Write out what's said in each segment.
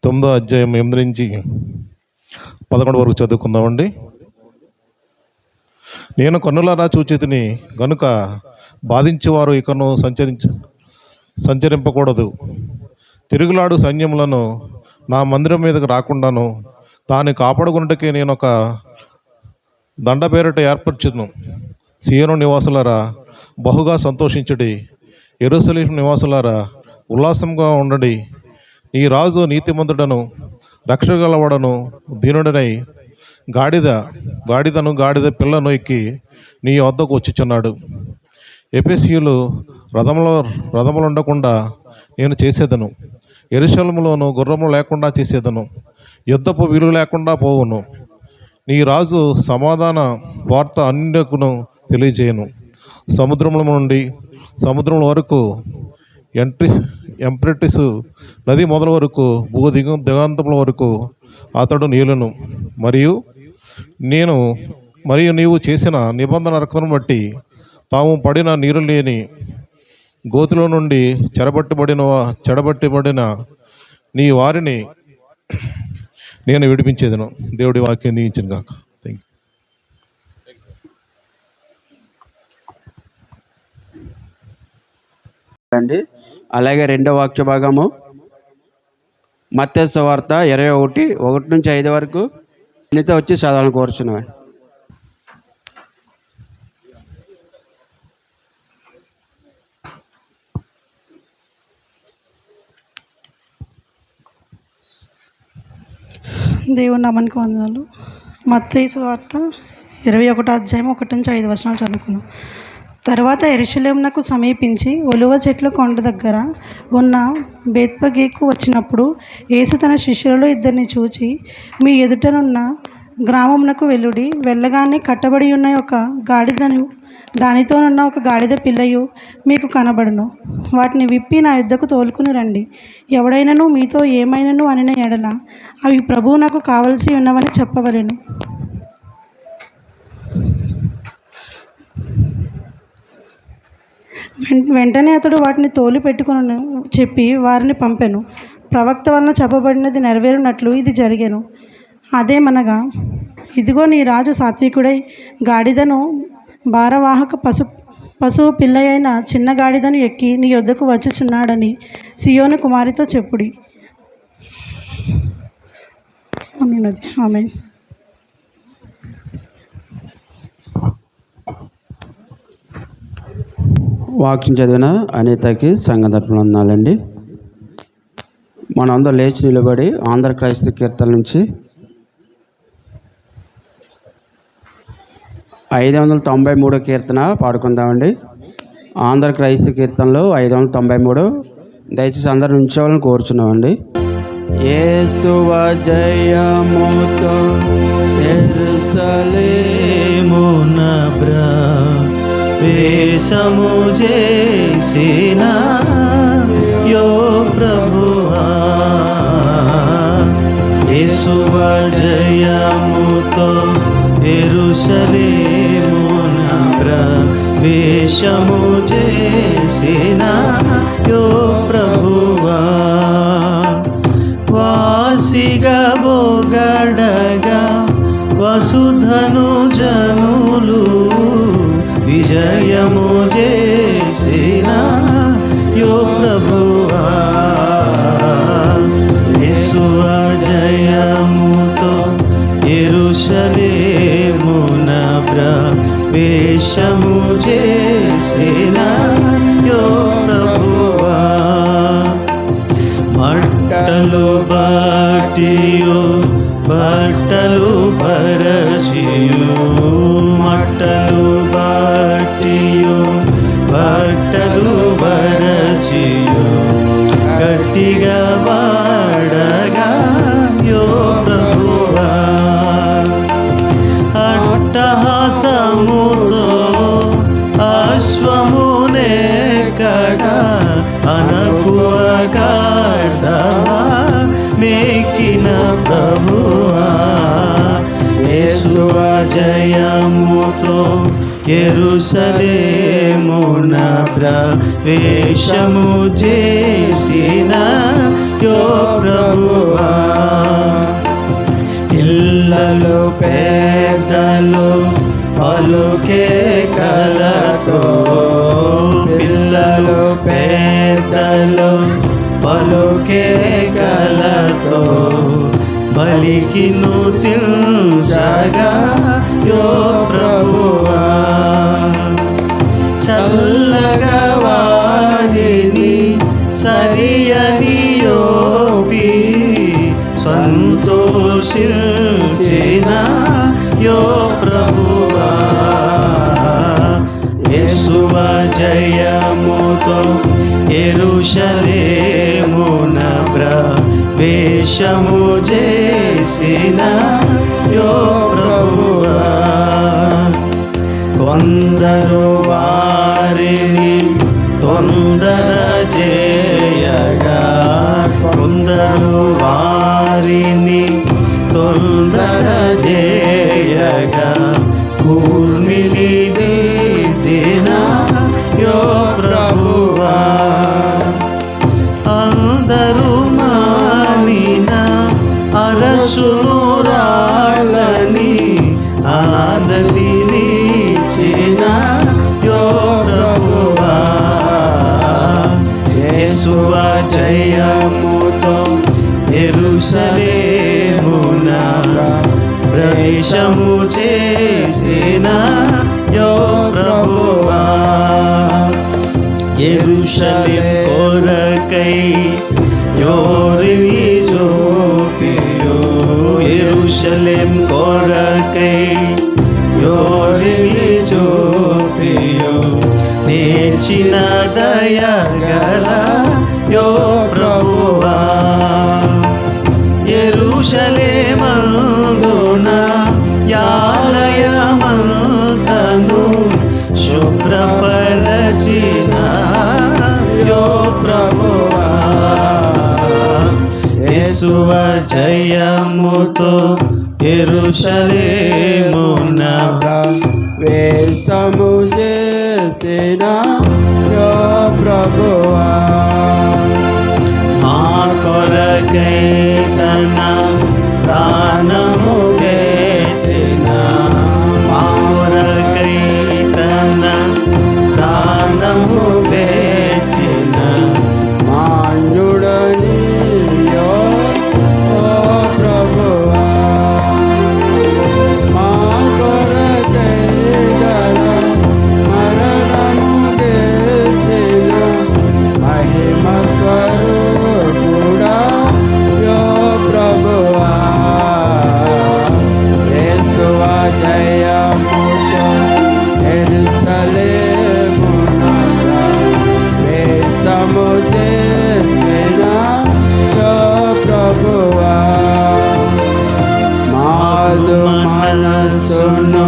9వ అధ్యాయం 8 నుంచి 11 వరకు చదువుకుందామండి. నేను కన్నులారా చూచితిని గనుక బాధించేవారు ఇకను సంచరింపకూడదు. తిరుగులాడు సైన్యములను నా మందిరం మీదకు రాకుండాను దాన్ని కాపాడుకున్నట్టుకే నేను ఒక దండబేరట ఏర్పరచును. సియోను నివాసులారా బహుగా సంతోషించుడి, యెరూషలేము నివాసులారా ఉల్లాసంగా ఉండడి. ఈ రాజు నీతిమంతుడను రక్షగలవాడను దీనుడనై గాడిద పిల్లను ఎక్కి నీ వద్దకు వచ్చుచున్నాడు. ఎఫెసీయులు రథములు ఉండకుండా నేను చేసేదను, యెరూషలేములోను గుర్రము లేకుండా చేసేదను, యుద్ధపు వీలు లేకుండా పోవును. నీ రాజు సమాధాన వార్త అన్నికును తెలియజేయను. సముద్రముల నుండి సముద్రం వరకు ఎంప్రెటిస్ నది మొదల వరకు దిగాంతముల వరకు అతడు నీలును. మరియు నీవు చేసిన నిబంధన రక్తం బట్టి తాము పడిన నీరు లేని గోతిలో నుండి చెడబట్టిబడిన నీ వారిని నేను విడిపించేదను. దేవుడి వాక్యం దీవించును గాక. అండి. అలాగే రెండో వాక్య భాగము మత్తయి సువార్త 21:1 నుంచి 5 వరకు నీతో వచ్చి చదవాలని కోరుచున్నాను. దేవుని నామానికి వందనాలు. మత్తయి సువార్త 21వ అధ్యాయం 1 నుంచి 5 వచనాలు చదువుకున్నాం. తర్వాత యెరూషలేమునకు సమీపించి ఒలివ చెట్ల కొండ దగ్గర ఉన్న బేత్పగేకు వచ్చినప్పుడు యేసు తన శిష్యులలో 2 చూచి, మీ ఎదుటనున్న గ్రామమునకు వెళ్ళుడి. వెళ్ళగానే కట్టబడి ఉన్న ఒక గాడిదను దానితోనున్న ఒక గాడిద పిల్లయు మీకు కనబడును. వాటిని విప్పి నా యుద్ధకు తోలుకుని రండి. ఎవడైనను మీతో ఏమైనను అనిన ఎడల అవి ప్రభువు నాకు కావలసి ఉన్నవని చెప్పవలెను. వెంటనే అతడు వాటిని తోలి పెట్టుకుని చెప్పి వారిని పంపెను. ప్రవక్త వలన చెప్పబడినది నెరవేరునట్లు ఇది జరిగెను. అదేమనగా, ఇదిగో నీ రాజు సాత్వికుడై గాడిదను భారవాహక పశువు పిల్ల అయిన చిన్న గాడిదను ఎక్కి నీ యొద్దకు వచ్చుచున్నాడని సియోను కుమారితో చెప్పుడి. ఆమేన్. వాక్యం చదివిన అనితకి సంఘతర్పణ వందనాలండి. మనందరూ లేచి నిలబడి ఆంధ్ర క్రైస్తవ కీర్తన నుంచి 593 కీర్తన పాడుకుందామండి. ఆంధ్ర క్రైస్తవ కీర్తనలో 593. దయచేసి అందరు నుంచోవాలని కోరుచున్నామండి. యేసువ జయముతో యెరూషలేమున ప్రవేశము చేసిన యో ప్రభువా, యేసువ జయముతో యెరూషలేమున ప్రవేశము చేసిన యో ప్రభువా, వాసిగా బోగడగా వసుధను జనులు విజయము చేసిన యో ప్రభువా, యేసువ జయముతో యెరూషలేమున ప్రవేశము చేసిన యో ప్రభువా, బట్టలు బట్టియు బట్టలు పరచియు మట్టలు బట్టియు బట్టలు పరచియు గట్టిగా వాడగా యో ప్రభువా, అట్టహాసముతో అశ్వమునే కడ అనకువగాడ మేకిన ప్రభువా, యేసువ జయముతో యెరూషలేమున ప్రవేశము చేసిన యో ప్రభువా. పిల్లలు పేదలు పలుకే కలతో, పిల్లలు పేదలు పలుకే కలతో బలికి నూతించగా యో ప్రభువా. చల్లగా వారిని సరియని యోపి సంతోషించిన యో ప్రభువా. యేసువ జయముతో యెరూషలేమున ప్రవేశము చేసిన యో ప్రభువా. కొందరు వారిని తొందర చేయగా, కొందరు వారిని తొందర చేయగా కూర్మిని దిన యో ప్రభువా. అందరూ మానిన అరసును రాళ్ళని ఆనదినిచ్చిన యో ప్రభువా. యేసువ జయముతో యెరూషలేమున ప్రవేశము చేసిన యో ప్రభువా. యెరూషలేం కొరకై యోరివి జోపియో, యెరూషలేం కొరకై యోరివి జోపియో నేర్చిన దయగల యో ప్రభువా. యెరూషలేమందున యాలయమంతను శుభ్రపరచిన యో ప్రభువా. యేసువ జయముతో యెరూషలేమున ప్రవేశము చేసిన యో ప్రభువా. మా కొరకై తన ప్రాణము పెట్టిన, మా కొరకై తన ప్రాణము పెట్టిన మాన్యుడని యో ప్రభువా. మా కొరకై గల మరణము గెలిచిన మహిమ స్వరూపుడా యో ప్రభువా. యేసువ జయముతో యెరూషలేమున ప్రవేశము చేసిన యో ప్రభువా. మాదు మనసును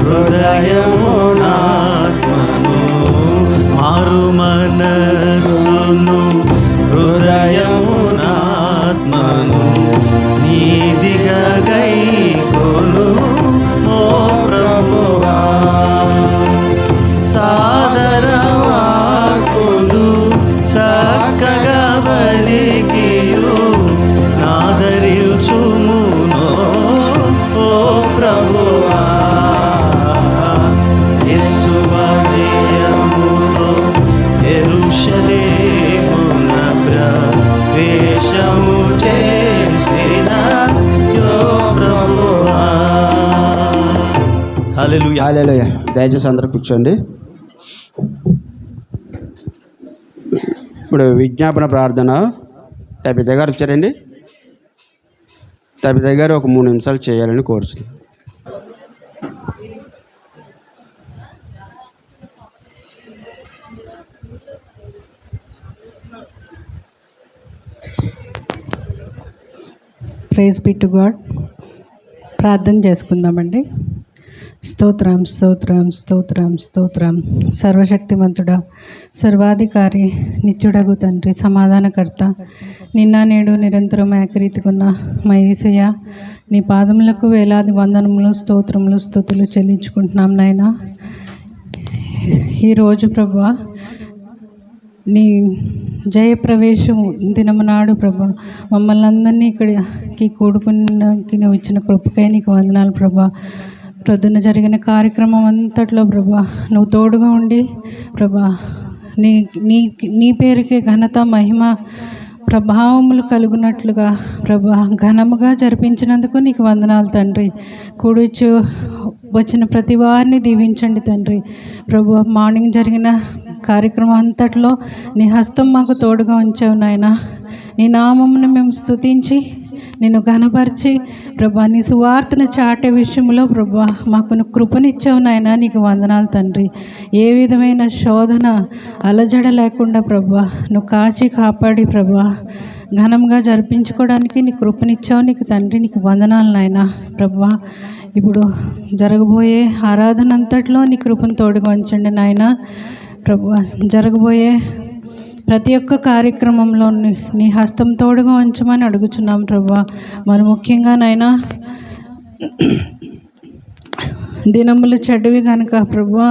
హృదయమునాత్మను, మారు మనస్సును హృదయమునాత్మను నీదిగా గైకొను ఓ ప్రభువా. సాదర వాక్కులు చక్కగా బలికియు నాదరించుమునో ఓ ప్రభువా. యేసువ జయముతో యెరూషలేమున ప్రవేశము చేసిన యో ప్రభువా. హల్లెలూయా. హల్లెలూయా. దయచేసి అందరూ కూర్చోండి. ఇప్పుడు విజ్ఞాపన ప్రార్థన తబిత గారు వచ్చారండి. తబిత గారు ఒక 3 నిమిషాలు చేయాలని కోరుచున్నాను. Praise be to God. ప్రార్థన చేసుకుందామండి. స్తోత్రం స్తోత్రం స్తోత్రం స్తోత్రం. సర్వశక్తిమంతుడా, సర్వాధికారి, నిత్యుడగు తండ్రి, సమాధానకర్త, నిన్న నేడు నిరంతరం ఏకరీతికున్న మా యేసయ్య, నీ పాదములకు వేలాది వందనములు, స్తోత్రములు, స్తుతులు చెల్లించుకుంటున్నాం నాయనా. ఈరోజు ప్రభువా నీ జయప్రవేశము దినము నాడు ప్రభా మమ్మల్ని అందరినీ ఇక్కడికి కూడుకున్నకి నువ్వు ఇచ్చిన కృపకై నీకు వందనాలు ప్రభా. ప్రొద్దున జరిగిన కార్యక్రమం అంతట్లో ప్రభా నువ్వు తోడుగా ఉండి ప్రభా నీ నీ నీ పేరుకే ఘనత మహిమ ప్రభావములు కలుగునట్లుగా ప్రభా ఘనముగా జరిపించినందుకు నీకు వందనాలు తండ్రి. కూడిచు వచ్చిన ప్రతి వారిని దీవించండి తండ్రి. ప్రభు మార్నింగ్ జరిగిన కార్యక్రమం అంతట్లో నీ హస్తం మాకు తోడుగా ఉంచావు నాయన. నీ నామమును మేము స్తుతించి నిన్ను ఘనపరిచి ప్రభా నీ సువార్తను చాటే విషయంలో ప్రభా మాకు కృపనిచ్చావు నాయన. నీకు వందనాలు తండ్రి. ఏ విధమైన శోధన అలజడ లేకుండా ప్రభా నువ్వు కాచి కాపాడి ప్రభా ఘనంగా జరిపించుకోవడానికి నీ కృపనిచ్చావు. నీకు తండ్రి నీకు వందనాలు నాయన. ప్రభా ఇప్పుడు జరగబోయే ఆరాధన అంతట్లో నీ కృపను తోడుగా ఉంచండి నాయన. ప్రభా జరగబోయే ప్రతి ఒక్క కార్యక్రమంలో నీ హస్తం తోడుగా ఉంచమని అడుగుచున్నాం ప్రభా. మరి ముఖ్యంగా నాయనా దినములు చెడ్డవి కనుక ప్రభా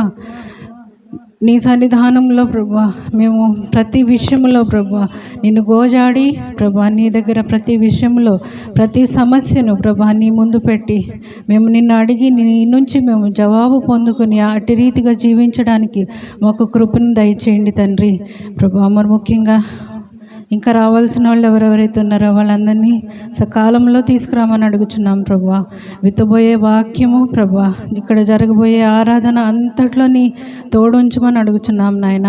నీ సన్నిధానంలో ప్రభా మేము ప్రతి విషయంలో ప్రభా నిన్ను గోజాడి ప్రభా నీ దగ్గర ప్రతి విషయంలో ప్రతి సమస్యను ప్రభా నీ ముందు పెట్టి మేము నిన్ను అడిగి నీ నుంచి మేము జవాబు పొందుకొని అటు రీతిగా జీవించడానికి మాకు కృపను దయచేయండి తండ్రి. ప్రభా మరి ముఖ్యంగా ఇంకా రావాల్సిన వాళ్ళు ఎవరెవరైతే ఉన్నారో వాళ్ళందరినీ సకాలంలో తీసుకురామని అడుగుచున్నాం ప్రభా. విత్తబోయే వాక్యము ప్రభా ఇక్కడ జరగబోయే ఆరాధన అంతట్లో నీ తోడుంచమని అడుగుచున్నాం నాయన.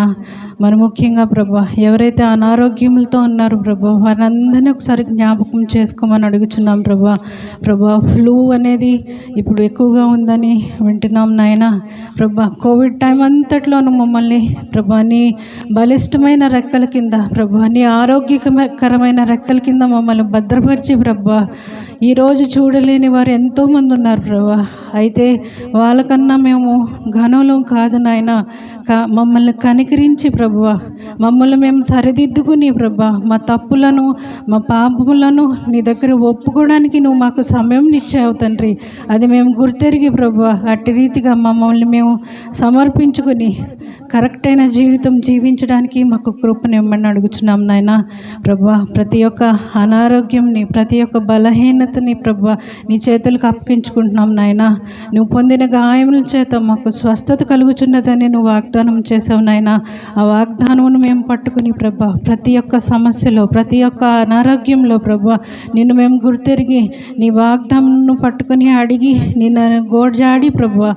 మరి ముఖ్యంగా ప్రభా ఎవరైతే అనారోగ్యములతో ఉన్నారో ప్రభా వారందరినీ ఒకసారి జ్ఞాపకం చేసుకోమని అడుగుచున్నాం ప్రభా. ప్రభా ఫ్లూ అనేది ఇప్పుడు ఎక్కువగా ఉందని వింటున్నాం నాయన. ప్రభా కోవిడ్ టైం అంతట్లోనూ మమ్మల్ని ప్రభా నీ బలిష్టమైన రెక్కల కింద ప్రభా నీ ఆరోగ్యకరమైన రెక్కల కింద మమ్మల్ని భద్రపరిచి ప్రభా ఈరోజు చూడలేని వారు ఎంతోమంది ఉన్నారు ప్రభా. అయితే వాళ్ళకన్నా మేము ఘనులం కాదు నాయన. మమ్మల్ని కనికరించి ప్రభా మమ్మల్ని మేము సరిదిద్దుకుని ప్రభా మా తప్పులను మా పాపములను నీ దగ్గర ఒప్పుకోవడానికి నువ్వు మాకు సమయం ఇచ్చావు తండ్రి. అది మేము గుర్తెరిగి ప్రభా అట్టి రీతిగా మమ్మల్ని మేము సమర్పించుకుని కరెక్ట్ అయిన జీవితం జీవించడానికి మాకు కృపనివ్వమని అడుగుచున్నాం నాయన. ప్రభా ప్రతి ఒక్క అనారోగ్యంని ప్రతి ఒక్క బలహీనతని ప్రభా నీ చేతులకు అప్పగించుకుంటున్నాం నాయన. నువ్వు పొందిన గాయముల చేత మాకు స్వస్థత కలుగుచున్నదని నువ్వు వాగ్దానం చేసావు నాయన. ఆ వాగ్దానమును మేము పట్టుకుని ప్రభా ప్రతి ఒక్క సమస్యలో ప్రతి ఒక్క అనారోగ్యంలో ప్రభా నిన్ను మేము గుర్తెరిగి నీ వాగ్దానమును పట్టుకుని అడిగి నిన్ను గోడ్జాడి ప్రభా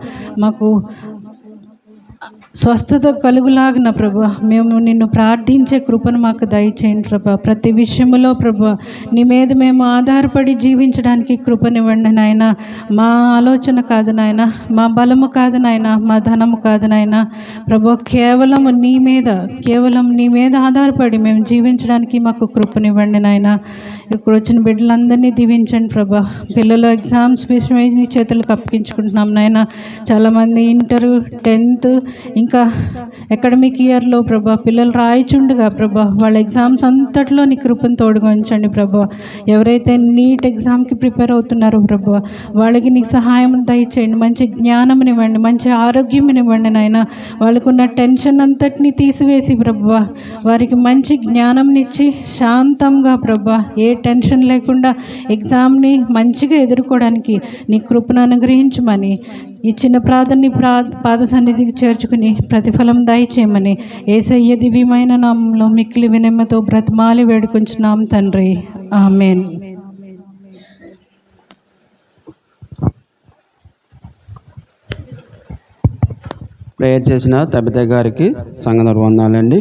మాకు స్వస్థత కలుగులాగిన ప్రభా మేము నిన్ను ప్రార్థించే కృపను మాకు దయచేయండి ప్రభా. ప్రతి విషయంలో ప్రభా నీ మీద మేము ఆధారపడి జీవించడానికి కృపనివ్వండి నాయన. మా ఆలోచన కాదు నాయన, మా బలము కాదు నాయన, మా ధనము కాదు నాయన. ప్రభా కేవలం నీ మీద ఆధారపడి మేము జీవించడానికి మాకు కృపనివ్వండి నాయన. ఇప్పుడు వచ్చిన బిడ్డలందరినీ దీవించండి ప్రభా. పిల్లల ఎగ్జామ్స్ విషయమై నీ చేతులకు అప్పగించుకుంటున్నాం నాయన. చాలామంది ఇంటరు 10th ఇంకా అకాడమిక్ ఇయర్లో ప్రభా పిల్లలు రాయిచుండగా ప్రభా వాళ్ళ ఎగ్జామ్స్ అంతట్లో నీ కృపను తోడుగా ఉంచండి ప్రభా. ఎవరైతే నీట్ ఎగ్జామ్కి ప్రిపేర్ అవుతున్నారో ప్రభా వాళ్ళకి నీ సహాయం దయచేయండి. మంచి జ్ఞానంనివ్వండి, మంచి ఆరోగ్యంనివ్వండి నాయన. వాళ్ళకున్న టెన్షన్ అంతటినీ తీసివేసి ప్రభా వారికి మంచి జ్ఞానంనిచ్చి శాంతంగా ప్రభా ఏ టెన్షన్ లేకుండా ఎగ్జామ్ని మంచిగా ఎదుర్కోవడానికి నీ కృపను అనుగ్రహించమని ఈ చిన్న ప్రార్థనని పాద సన్నిధికి చేర్చుకుని ప్రతిఫలం దయచేయమని యేసయ్య దివ్యమైన నామంలో మిక్కిలి వినమ్రతో బ్రతిమాలి వేడుకుంటున్నాం తండ్రి. ఆమేన్. ప్రేయర్ చేసిన తబిత గారికి సంఘ వందనాలండి.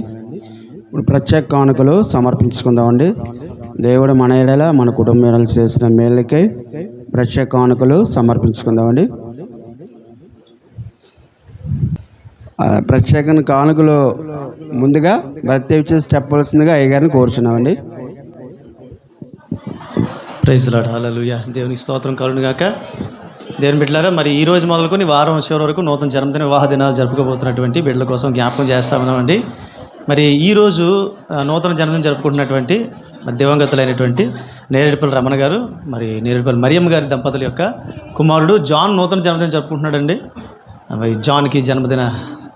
ఇప్పుడు ప్రత్యేక కానుకలు సమర్పించుకుందామండి. దేవుడు మన ఎడల మన కుటుంబం చేసిన మేలుకై ప్రత్యేక కానుకలు సమర్పించుకుందామండి. ప్రత్యేక కానుకలు ముందుగా ప్రత్యేక చెప్పవలసిందిగా అయ్యగారిని కోరుచున్నామండి. ప్రైజ్ లార్డ్, హల్లెలూయా. దేవునికి స్తోత్రం కలుగును గాక. దేవుని బిడ్డలారా, మరి ఈ రోజు మొదలుకొని వారం చివరి వరకు నూతన జన్మదిన వివాహ దినాలు జరుపుకోబోతున్నటువంటి బిడ్డల కోసం జ్ఞాపకం చేస్తా ఉన్నామండి. మరి ఈరోజు నూతన జన్మదినం జరుపుకుంటున్నటువంటి మరి దివంగతులైనటువంటి నేరేడుపల్లి రమణ గారు, మరి నేరేడుపల్లి మరియమ్మ గారి దంపతుల యొక్క కుమారుడు జాన్ నూతన జన్మదినం జరుపుకుంటున్నాడండి. మరి జాన్కి జన్మదిన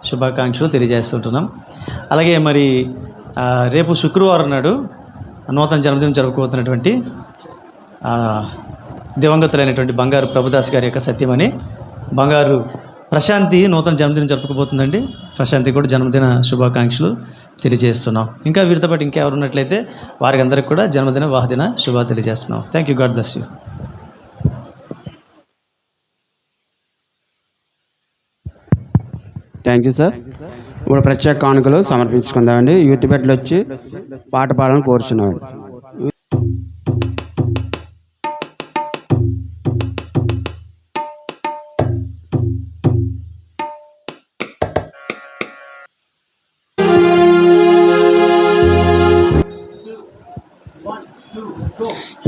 శుభాకాంక్షలు తెలియజేస్తుంటున్నాం. అలాగే మరి రేపు శుక్రవారం నాడు నూతన జన్మదినం జరుపుకోబోతున్నటువంటి దివంగతులైనటువంటి బంగారు ప్రభుదాస్ గారి యొక్క సత్యమని బంగారు ప్రశాంతి నూతన జన్మదినం జరుపుకోబోతుందండి. ప్రశాంతి కూడా జన్మదిన శుభాకాంక్షలు తెలియజేస్తున్నాం. ఇంకా వీరితో పాటు ఇంకెవరు ఉన్నట్లయితే వారికి అందరికి కూడా జన్మదిన వాహదిన శుభాలు తెలియజేస్తున్నాం. Thank you. God bless you. Thank you sir. ఇప్పుడు ప్రత్యేక కానుకలు సమర్పించుకుందామండి. యూత్ బిడ్డలు వచ్చి పాట పాడాలని కోరుచున్నామండి.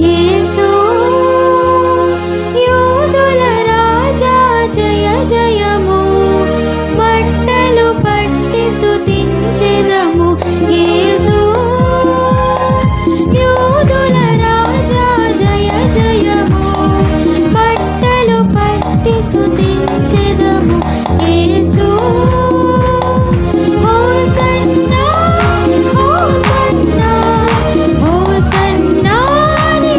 యేసు యోధుల రాజా జయ జయము, బట్టలు పట్టి స్తుతించెదము. యేసు యోధుల రాజా జయ జయము, బట్టలు పట్టి స్తుతించెదము. యేసు హోసన్నా హోసన్నా హోసన్నా ని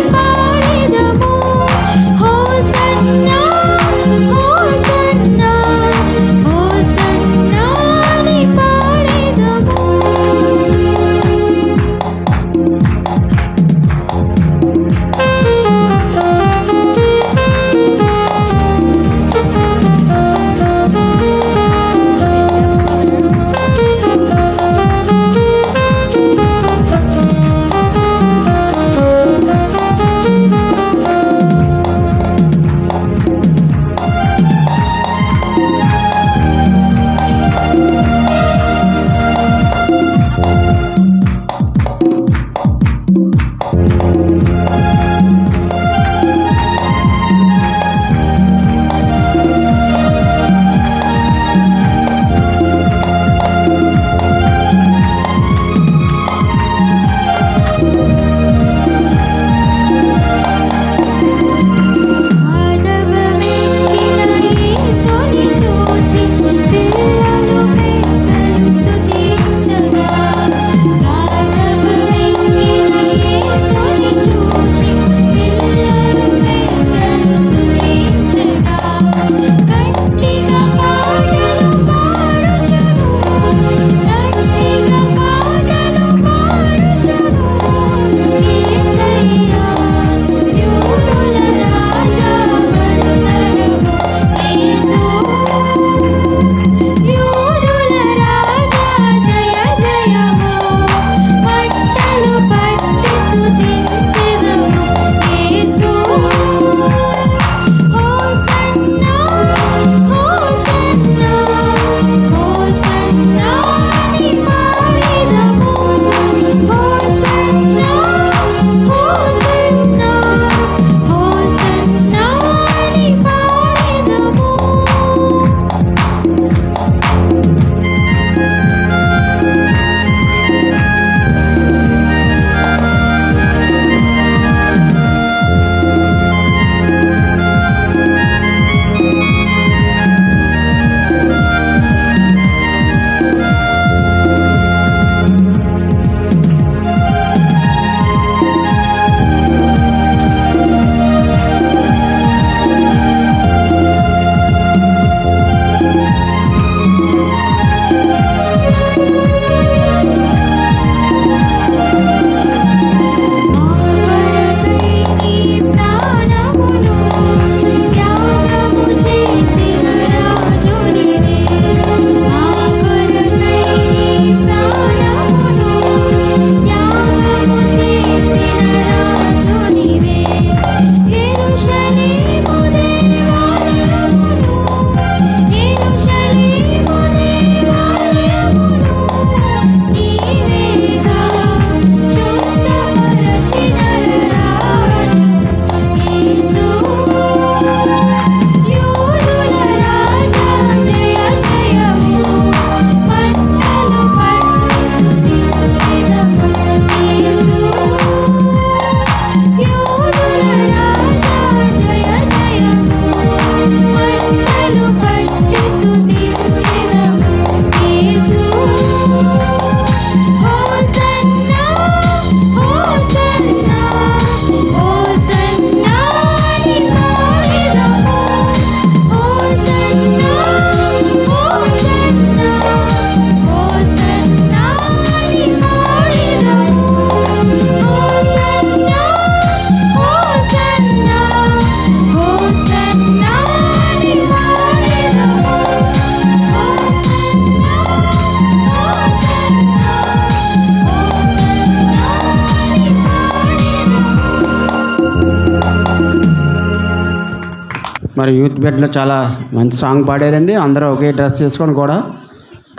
మరి యూత్ బెడ్లో చాలా మంచి సాంగ్ పాడారండి. అందరూ ఒకే డ్రెస్ చేసుకొని కూడా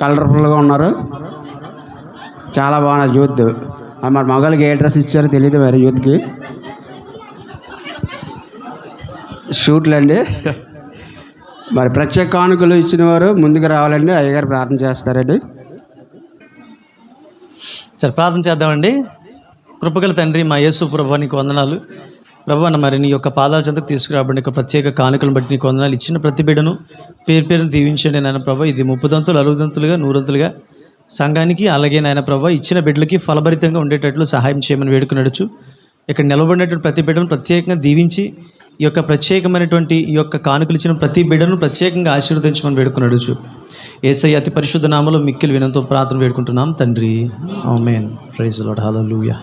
కలర్ఫుల్గా ఉన్నారు. చాలా బాగున్నారు యూత్. మరి మగవాళ్ళకి ఏ డ్రెస్ ఇచ్చారో తెలియదు మరి యూత్కి. షూట్లు అండి. మరి ప్రత్యేక కానుకలు ఇచ్చిన వారు ముందుకు రావాలండి. అయ్యగారు ప్రార్థన చేస్తారండి. సరే ప్రార్థన చేద్దామండి. కృపగల తండ్రి మా యేసు ప్రభువా నీకు వందనాలు. ప్రభువా మరి నీ యొక్క పాదాల చెంతకు తీసుకురాబడి యొక్క ప్రత్యేక కానుకలను బట్టి నీకు వందనాలు. ఇచ్చిన ప్రతి బిడ్డను పేరును దీవించండి నాయన ప్రభా. ఇది 30 దంతులు 60 దంతులుగా 100 దంతులుగా సంఘానికి అలాగే నాయన ప్రభా ఇచ్చిన బిడ్డలకి ఫలభరితంగా ఉండేటట్లు సహాయం చేయమని వేడుకునడుచు. ఇక్కడ నిలబడినటువంటి ప్రతి బిడ్డను ప్రత్యేకంగా దీవించి ఈ యొక్క ప్రత్యేకమైనటువంటి ఈ యొక్క కానుకలు ఇచ్చిన ప్రతి బిడ్డను ప్రత్యేకంగా ఆశీర్వదించమని వేడుకునడుచు. యేసయ్య అతి పరిశుద్ధ నామములో మిక్కిలి వినంతో ప్రార్థన వేడుకుంటున్నాం తండ్రి. Amen. Praise the Lord. Hallelujah.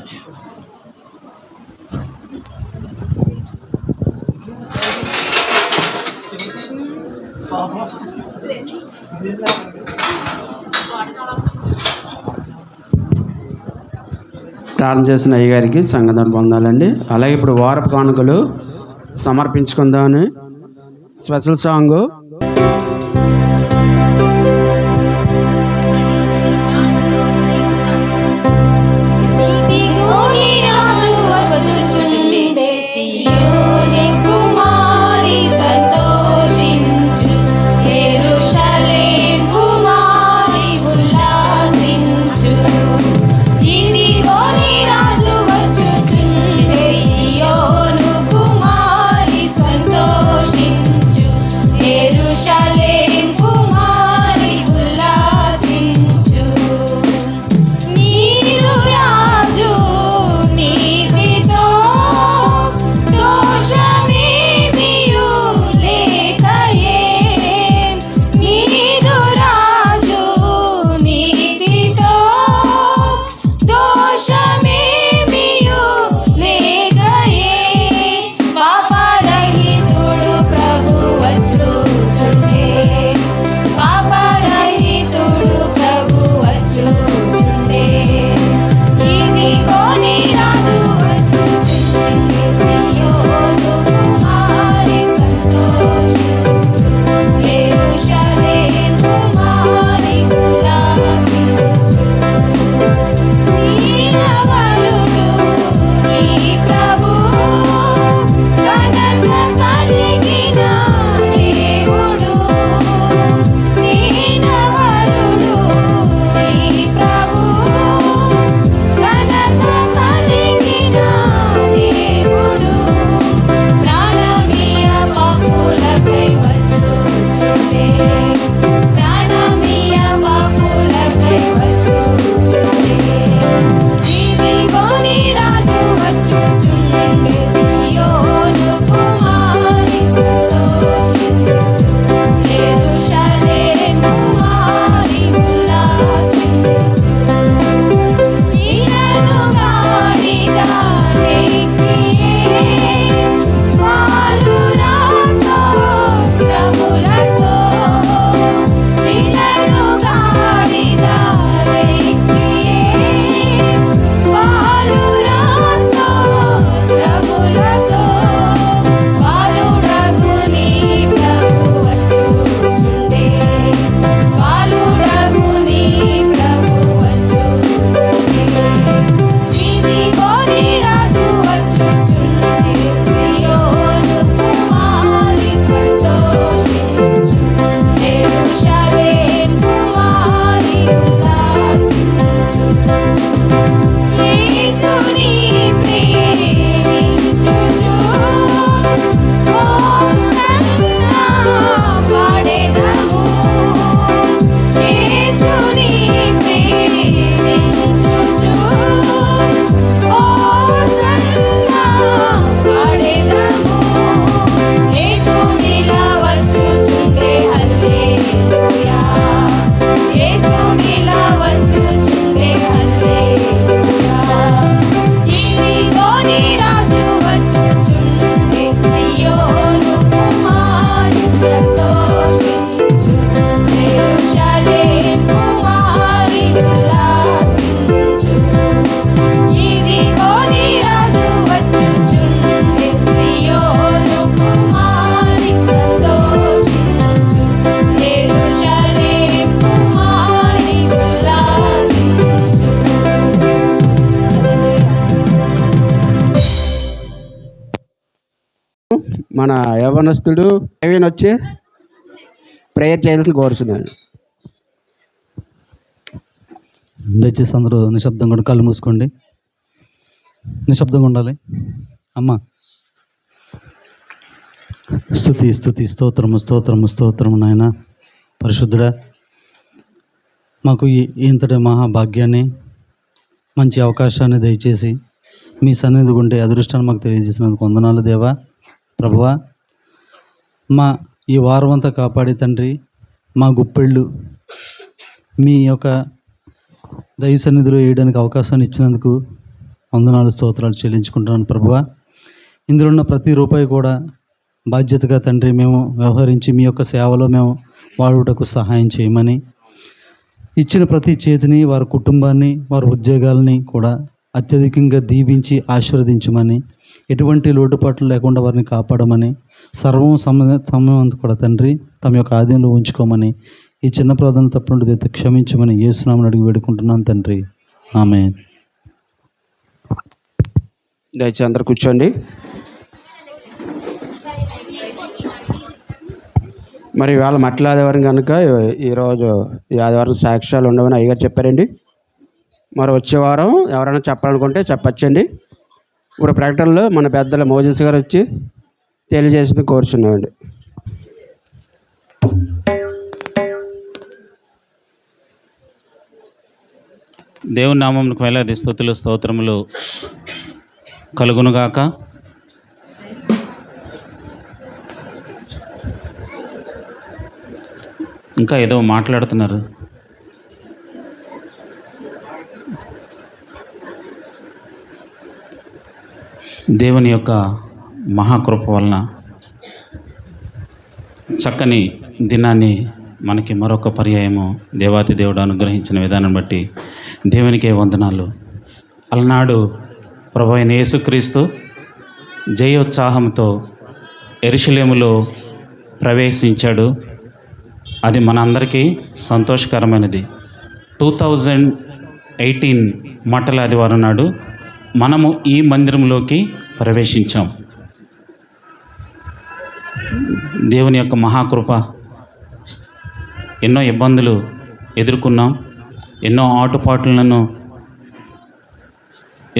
ప్రార్థన చేసిన అయ్యగారికి సంగతి పొందాలండి. అలాగే ఇప్పుడు వారపు కానుకలు సమర్పించుకుందామని స్పెషల్ సాంగ్ Yeru మన యవనస్తుడు ప్రవీణ్ వచ్చి ప్రేయర్ చేయాల్సిన కోరుచున్నాను. దయచేసి అందరూ నిశ్శబ్దంగా కళ్ళు మూసుకోండి, నిశ్శబ్దంగా ఉండాలి. అమ్మా, స్తుతి స్తుతి స్తోత్రము స్తోత్రము స్తోత్రము నాయన పరిశుద్ధుడా, మాకు ఇంతటి మహాభాగ్యాన్ని మంచి అవకాశాన్ని దయచేసి మీ సన్నిధి ఉండే అదృష్టాన్ని మాకు తెలియజేసినందుకు వందనాలు దేవా. ప్రభువా, మా ఈ వారం అంతా కాపాడి తండ్రి, మా గుప్పెళ్ళు మీ యొక్క దైవ సన్నిధిలో వేయడానికి అవకాశాన్ని ఇచ్చినందుకు వందనాలు స్తోత్రాలు చెల్లించుకుంటున్నాను ప్రభువా. ఇందులో ఉన్న ప్రతి రూపాయి కూడా బాధ్యతగా తండ్రి మేము వ్యవహరించి మీ యొక్క సేవలో మేము వాడుటకు సహాయం చేయమని, ఇచ్చిన ప్రతి చేతిని, వారి కుటుంబాన్ని, వారి ఉద్యోగాలని కూడా అత్యధికంగా దీవించి ఆశీర్వదించమని, ఎటువంటి లోటుపాట్లు లేకుండా వారిని కాపాడమని, సర్వం సమయం కూడా తండ్రి తమ యొక్క ఆధీనంలో ఉంచుకోమని, ఈ చిన్న ప్రార్థన తప్పుంటే క్షమించమని యేసునామమున అడిగి వేడుకుంటున్నాను తండ్రి, ఆమేన్. దయచేసి అందరు కూర్చోండి. మరి ఇవాళ మట్ల ఆదివారం కనుక ఈరోజు ఈ ఆదివారం సాక్ష్యాలు ఉండవని అయ్యగారు చెప్పారండి. మరి వచ్చే వారం ఎవరైనా చెప్పాలనుకుంటే చెప్పచ్చండి. ఇప్పుడు ప్రకటనలో మన పెద్దల మోజెస్ గారు వచ్చి తెలియజేసింది కోరుచున్నామండి. దేవుని నామమునకు వేలాది స్తుతులు స్తోత్రములు కలుగునుగాక. ఇంకా ఏదో మాట్లాడుతున్నారు. దేవుని యొక్క మహాకృప వలన చక్కని దినాన్ని మనకి మరొక పర్యాయము దేవాతి దేవుడు అనుగ్రహించిన విధానం బట్టి దేవునికే వందనాలు. అలనాడు ప్రభు అయిన యేసుక్రీస్తు జయోత్సాహంతో యెరూషలేములో ప్రవేశించాడు. అది మనందరికీ సంతోషకరమైనది. 2018 మట్టల ఆదివారం నాడు మనము ఈ మందిరంలోకి ప్రవేశించాం. దేవుని యొక్క మహాకృప, ఎన్నో ఇబ్బందులు ఎదుర్కొన్నాం, ఎన్నో ఆటుపాట్లను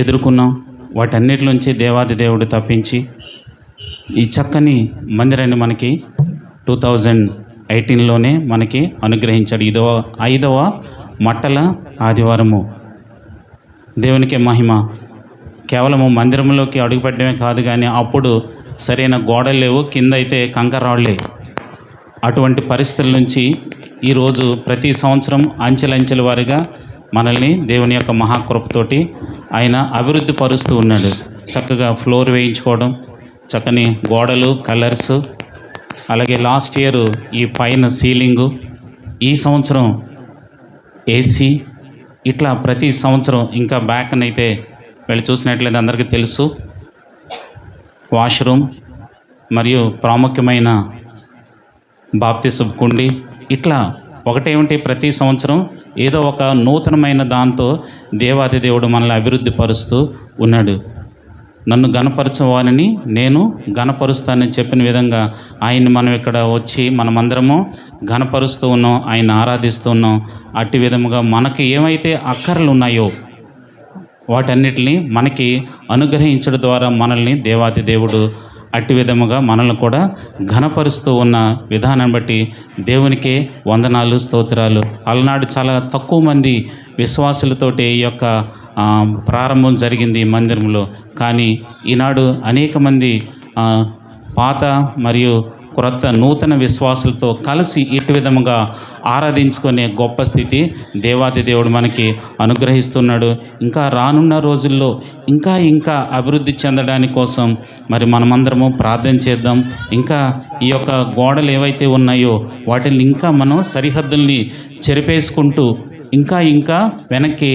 ఎదుర్కొన్నాం. వాటన్నిటిలోంచి దేవాది దేవుడు తప్పించి ఈ చక్కని మందిరాన్ని మనకి 2018లోనే మనకి అనుగ్రహించాడు. 5వ మట్టల ఆదివారము. దేవునికి మహిమ. కేవలము మందిరంలోకి అడుగుపెట్టడమే కాదు, కానీ అప్పుడు సరైన గోడలు లేవు, కింద అయితే కంకరాళ్లే. అటువంటి పరిస్థితుల నుంచి ఈరోజు ప్రతి సంవత్సరం అంచెలంచెల వారిగా మనల్ని దేవుని యొక్క మహాకృపతోటి ఆయన అభివృద్ధి పరుస్తూ ఉన్నాడు. చక్కగా ఫ్లోర్ వేయించుకోవడం, చక్కని గోడలు, కలర్స్, అలాగే లాస్ట్ ఇయర్ ఈ పైన సీలింగు, ఈ సంవత్సరం ఏసీ, ఇట్లా ప్రతి సంవత్సరం ఇంకా బ్యాక్నైతే వెళ్ళి చూసినట్లయితే అందరికీ తెలుసు వాష్రూమ్ మరియు ప్రాముఖ్యమైన బాప్తిసం కుండి, ఇట్లా ఒకటేమిటి ప్రతి సంవత్సరం ఏదో ఒక నూతనమైన దాంతో దేవాది దేవుడు మనల్ని అభివృద్ధి పరుస్తూ ఉన్నాడు. నన్ను గణపరచవాలని నేను గణపరుస్తానని చెప్పిన విధంగా ఆయన్ని మనం ఇక్కడ వచ్చి మనమందరము గణపరుస్తూ ఉన్నాం, ఆయన ఆరాధిస్తూ ఉన్నాం. అట్టి విధముగా మనకి ఏమైతే అక్కర్లు ఉన్నాయో వాటన్నిటిని మనకి అనుగ్రహించడం ద్వారా మనల్ని దేవాది దేవుడు అట్టి విధముగా మనల్ని కూడా ఘనపరుస్తూ ఉన్న విధానం బట్టి దేవునికే వందనాలు స్తోత్రాలు. అలనాడు చాలా తక్కువ మంది విశ్వాసులతోటి ఈ యొక్క ప్రారంభం జరిగింది ఈ మందిరంలో. కానీ ఈనాడు అనేక మంది పాత మరియు క్రొత్త నూతన విశ్వాసులతో కలిసి ఇటు విధముగా ఆరాధించుకునే గొప్ప స్థితి దేవాది దేవుడు మనకి అనుగ్రహిస్తున్నాడు. ఇంకా రానున్న రోజుల్లో ఇంకా ఇంకా అభివృద్ధి చెందడానికి కోసం మరి మనమందరము ప్రార్థన చేద్దాం. ఇంకా ఈ యొక్క గోడలు ఏవైతే ఉన్నాయో వాటిని ఇంకా మనం సరిహద్దుల్ని చెరిపేసుకుంటూ ఇంకా ఇంకా వెనక్కి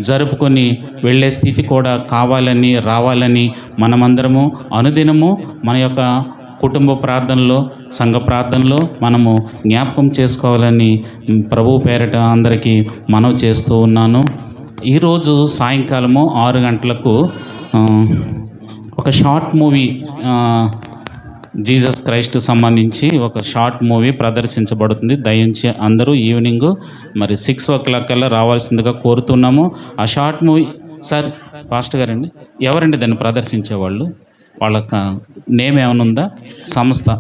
జరుపుకొని వెళ్ళే స్థితి కూడా కావాలని, రావాలని మనమందరము అనుదినము మన యొక్క కుటుంబ ప్రార్థనలో, సంఘ ప్రార్థనలో మనము జ్ఞాపకం చేసుకోవాలని ప్రభు పేరట అందరికీ మనవి చేస్తూ ఉన్నాను. ఈరోజు సాయంకాలము 6 గంటలకు ఒక షార్ట్ మూవీ జీసస్ క్రైస్ట్ సంబంధించి ఒక షార్ట్ మూవీ ప్రదర్శించబడుతుంది. దయించి అందరూ ఈవినింగ్ మరి 6 కల్లా రావాల్సిందిగా కోరుతున్నాము. ఆ షార్ట్ మూవీ సార్ పాస్టర్ గారండి, ఎవరండి దాన్ని ప్రదర్శించేవాళ్ళు? వాళ్ళ నేమ్ ఏమైనా ఉందా? సంస్థ?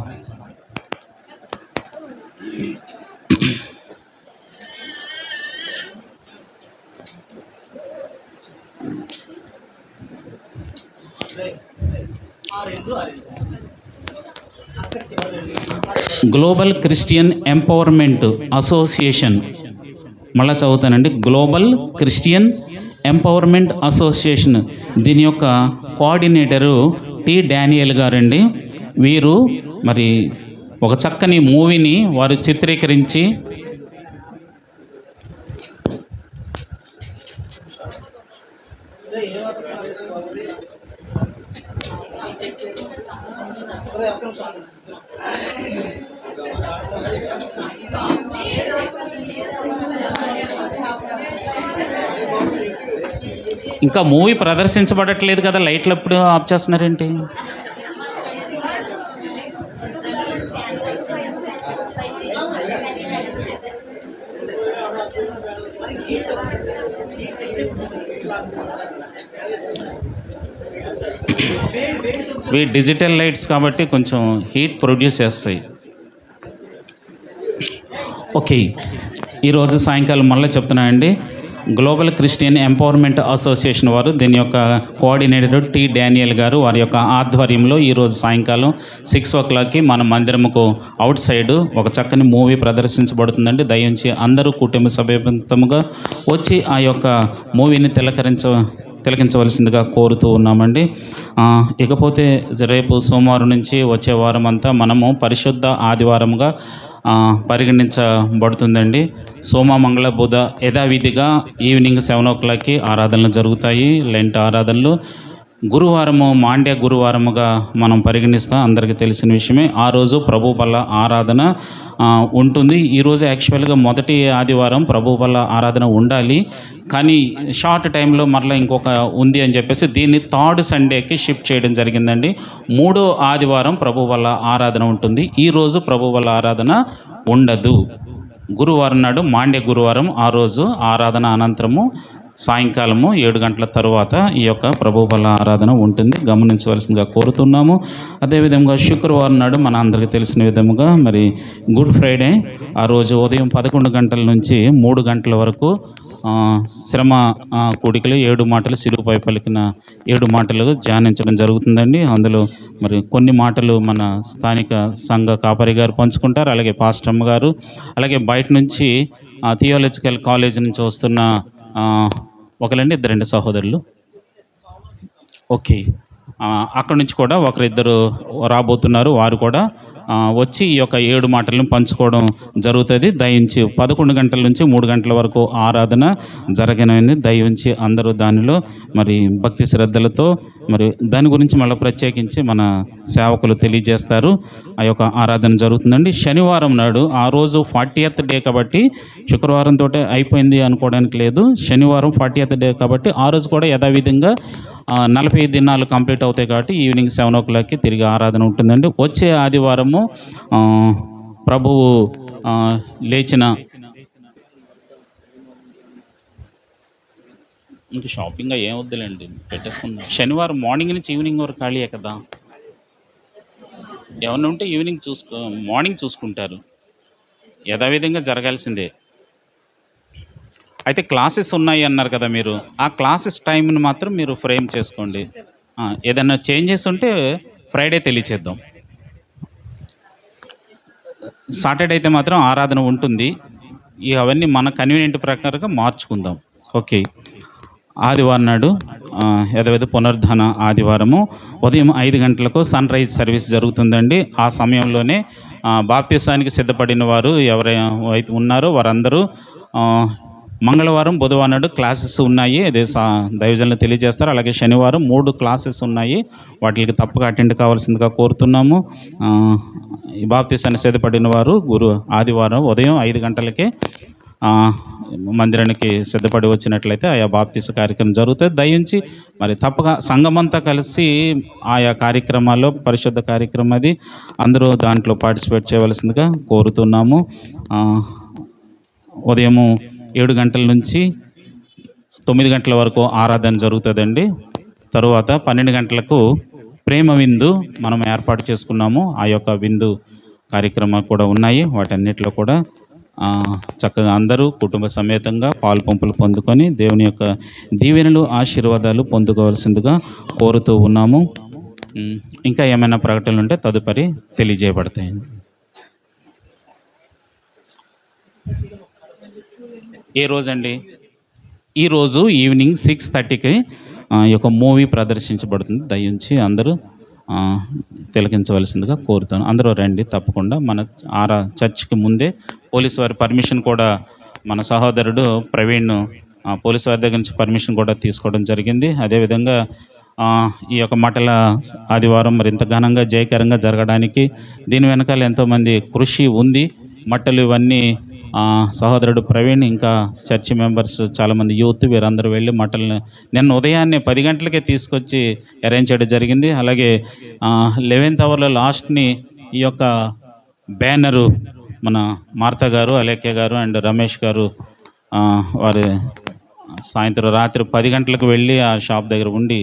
Global Christian Empowerment Association. మళ్ళా చదువుతానండి. Global Christian Empowerment Association. దీని యొక్క కోఆర్డినేటరు టి డానియల్ గారండి. వీరు మరి ఒక చక్కని మూవీని వారు చిత్రీకరించి ఇంకా మూవీ ప్రదర్శించబడట్లేదు కదా, లైట్లు ఎప్పుడు ఆఫ్ చేస్తున్నారేంటి? ఇవి డిజిటల్ లైట్స్ కాబట్టి కొంచెం హీట్ ప్రొడ్యూస్ చేస్తాయి. ఓకే, ఈరోజు సాయంకాలం మళ్ళీ చెప్తున్నానండి. గ్లోబల్ క్రిస్టియన్ ఎంపవర్మెంట్ అసోసియేషన్ వారు, దీని యొక్క కోఆర్డినేటర్ టి డానియల్ గారు, వారి యొక్క ఆధ్వర్యంలో ఈరోజు సాయంకాలం 6 మన మందిరముకు అవుట్ సైడ్ ఒక చక్కని మూవీ ప్రదర్శించబడుతుందండి. దయించి అందరూ కుటుంబ సమేతంగా వచ్చి ఆ యొక్క మూవీని తిలకించవలసిందిగా కోరుతూ ఉన్నామండి. ఇకపోతే రేపు సోమవారం నుంచి వచ్చే వారం అంతా మనము పరిశుద్ధ ఆదివారంగా పరిగణించబడుతుందండి. సోమ, మంగళ, బుధ యథావిధిగా ఈవినింగ్ 7 ఆరాధనలు జరుగుతాయి, లెంట్ ఆరాధనలు. గురువారము మాండ్య గురువారముగా మనం పరిగణిస్తాం, అందరికీ తెలిసిన విషయమే. ఆ రోజు ప్రభు బల్ల ఆరాధన ఉంటుంది. ఈరోజు యాక్చువల్గా మొదటి ఆదివారం ప్రభు బల్ల ఆరాధన ఉండాలి, కానీ షార్ట్ టైంలో మరలా ఇంకొక ఉంది అని చెప్పేసి దీన్ని 3rd సండేకి షిఫ్ట్ చేయడం జరిగిందండి. 3వ ఆదివారం ప్రభు బల్ల ఆరాధన ఉంటుంది. ఈరోజు ప్రభు బల్ల ఆరాధన ఉండదు. గురువారం నాడు మాండ్య గురువారం, ఆ రోజు ఆరాధన అనంతరము సాయంకాలము 7 గంటల తరువాత ఈ యొక్క ప్రభు బల్ల ఆరాధన ఉంటుంది, గమనించవలసిందిగా కోరుతున్నాము. అదేవిధంగా శుక్రవారం నాడు మన అందరికీ తెలిసిన విధముగా మరి గుడ్ ఫ్రైడే, ఆ రోజు ఉదయం 11 గంటల నుంచి 3 గంటల వరకు శ్రమ కూడికలు 7 మాటలు, సిలువుపై పలికిన 7 మాటలు ధ్యానించడం జరుగుతుందండి. అందులో మరి కొన్ని మాటలు మన స్థానిక సంఘ కాపరి గారు పంచుకుంటారు, అలాగే పాస్టమ్మ గారు, అలాగే బయట నుంచి థియాలజికల్ కాలేజ్ నుంచి వస్తున్న ఒకరండి, 2 సహోదరులు. ఓకే, అక్కడ నుంచి కూడా ఒకరిద్దరు రాబోతున్నారు. వారు కూడా వచ్చి ఈ యొక్క 7 మాటలను పంచుకోవడం జరుగుతుంది. దయించి 11 గంటల నుంచి 3 గంటల వరకు ఆరాధన జరగనుంది. దయించి అందరూ దానిలో మరి భక్తి శ్రద్ధలతో మరి దాని గురించి మళ్ళీ ప్రత్యేకించి మన సేవకులు తెలియజేస్తారు. ఆ యొక్క ఆరాధన జరుగుతుందండి. శనివారం నాడు, ఆ రోజు 40th డే కాబట్టి శుక్రవారంతో అయిపోయింది అనుకోవడానికి లేదు. శనివారం 40th డే కాబట్టి ఆ రోజు కూడా యథావిధంగా 45 దినాలు కంప్లీట్ అవుతాయి కాబట్టి ఈవినింగ్ 7 తిరిగి ఆరాధన ఉంటుందండి. వచ్చే ఆదివారము ప్రభువు లేచిన ఇంక షాపింగ్గా ఏం వద్దులేండి, పెట్టేసుకుందాం. శనివారం మార్నింగ్ నుంచి ఈవినింగ్ వరకు ఖాళీయే కదా, ఏమన్నా ఉంటే ఈవినింగ్ మార్నింగ్ చూసుకుంటారు. యథావిధంగా జరగాల్సిందే. అయితే క్లాసెస్ ఉన్నాయి అన్నారు కదా మీరు, ఆ క్లాసెస్ టైంని మాత్రం మీరు ఫ్రేమ్ చేసుకోండి. ఏదైనా చేంజెస్ ఉంటే ఫ్రైడే తెలియచేద్దాం. సాటర్డే అయితే మాత్రం ఆరాధన ఉంటుంది. అవన్నీ మన కన్వీనియంట్ ప్రకారంగా మార్చుకుందాం. ఓకే, ఆదివారం నాడు యథావిధి పునరుద్ధాన ఆదివారము ఉదయం 5 గంటలకు సన్ రైజ్ సర్వీస్ జరుగుతుందండి. ఆ సమయంలోనే బాప్తిసానికి సిద్ధపడిన వారు ఎవరైతే ఉన్నారో వారందరూ మంగళవారం, బుధవారం నాడు క్లాసెస్ ఉన్నాయి, అదే దైవజనులు తెలియజేస్తారు. అలాగే శనివారం 3 క్లాసెస్ ఉన్నాయి, వాటికి తప్పక అటెండ్ కావాల్సిందిగా కోరుతున్నాము. బాప్తిసాన్ని సిద్ధపడిన వారు ఆదివారం ఉదయం 5 గంటలకే మందిరానికి సిద్ధపడి వచ్చినట్లయితే ఆయా బాప్తీస కార్యక్రమం జరుగుతుంది. దయించి మరి తప్పక సంఘమంతా కలిసి ఆయా కార్యక్రమాల్లో పరిశుద్ధ కార్యక్రమం అది అందరూ దాంట్లో పార్టిసిపేట్ చేయవలసిందిగా కోరుతున్నాము. ఉదయం 7 గంటల నుంచి 9 గంటల వరకు ఆరాధన జరుగుతుందండి. తరువాత 12 గంటలకు ప్రేమ విందు మనం ఏర్పాటు చేసుకున్నాము. ఆ యొక్క విందు కార్యక్రమాలు కూడా ఉన్నాయి. వాటన్నిటిలో కూడా చక్కగా అందరూ కుటుంబ సమేతంగా పాలు పంపులు పొందుకొని దేవుని యొక్క దీవెనలు ఆశీర్వాదాలు పొందుకోవాల్సిందిగా కోరుతూ ఉన్నాము. ఇంకా ఏమైనా ప్రకటనలు ఉంటే తదుపరి తెలియజేయబడతాయండి. ఏ రోజండి? ఈరోజు ఈవినింగ్ 6:30కి ఈ యొక్క మూవీ ప్రదర్శించబడుతుంది. దయించి అందరూ తిలకించవలసిందిగా కోరుతాను. అందరూ రండి తప్పకుండా. మన చర్చ్కి ముందే పోలీసు వారి పర్మిషన్ కూడా మన సహోదరుడు ప్రవీణ్ పోలీసు వారి దగ్గర నుంచి పర్మిషన్ కూడా తీసుకోవడం జరిగింది. అదేవిధంగా ఈ యొక్క మటల ఆదివారం మరింత ఘనంగా జయకరంగా జరగడానికి దీని వెనకాల ఎంతోమంది కృషి ఉంది. మట్టలు ఇవన్నీ సహోదరుడు ప్రవీణ్ ఇంకా చర్చి మెంబర్స్ చాలామంది యూత్ వీరందరూ వెళ్ళి మటల్ని నిన్న ఉదయాన్నే 10 గంటలకే తీసుకొచ్చి అరేంజ్ చేయడం జరిగింది. అలాగే 11th అవర్లో లాస్ట్ని ఈ యొక్క బ్యానరు మన మార్తా గారు, అలేఖ్య గారు అండ్ రమేష్ గారు వారి సాయంత్రం రాత్రి 10 గంటలకు వెళ్ళి ఆ షాప్ దగ్గర ఉండి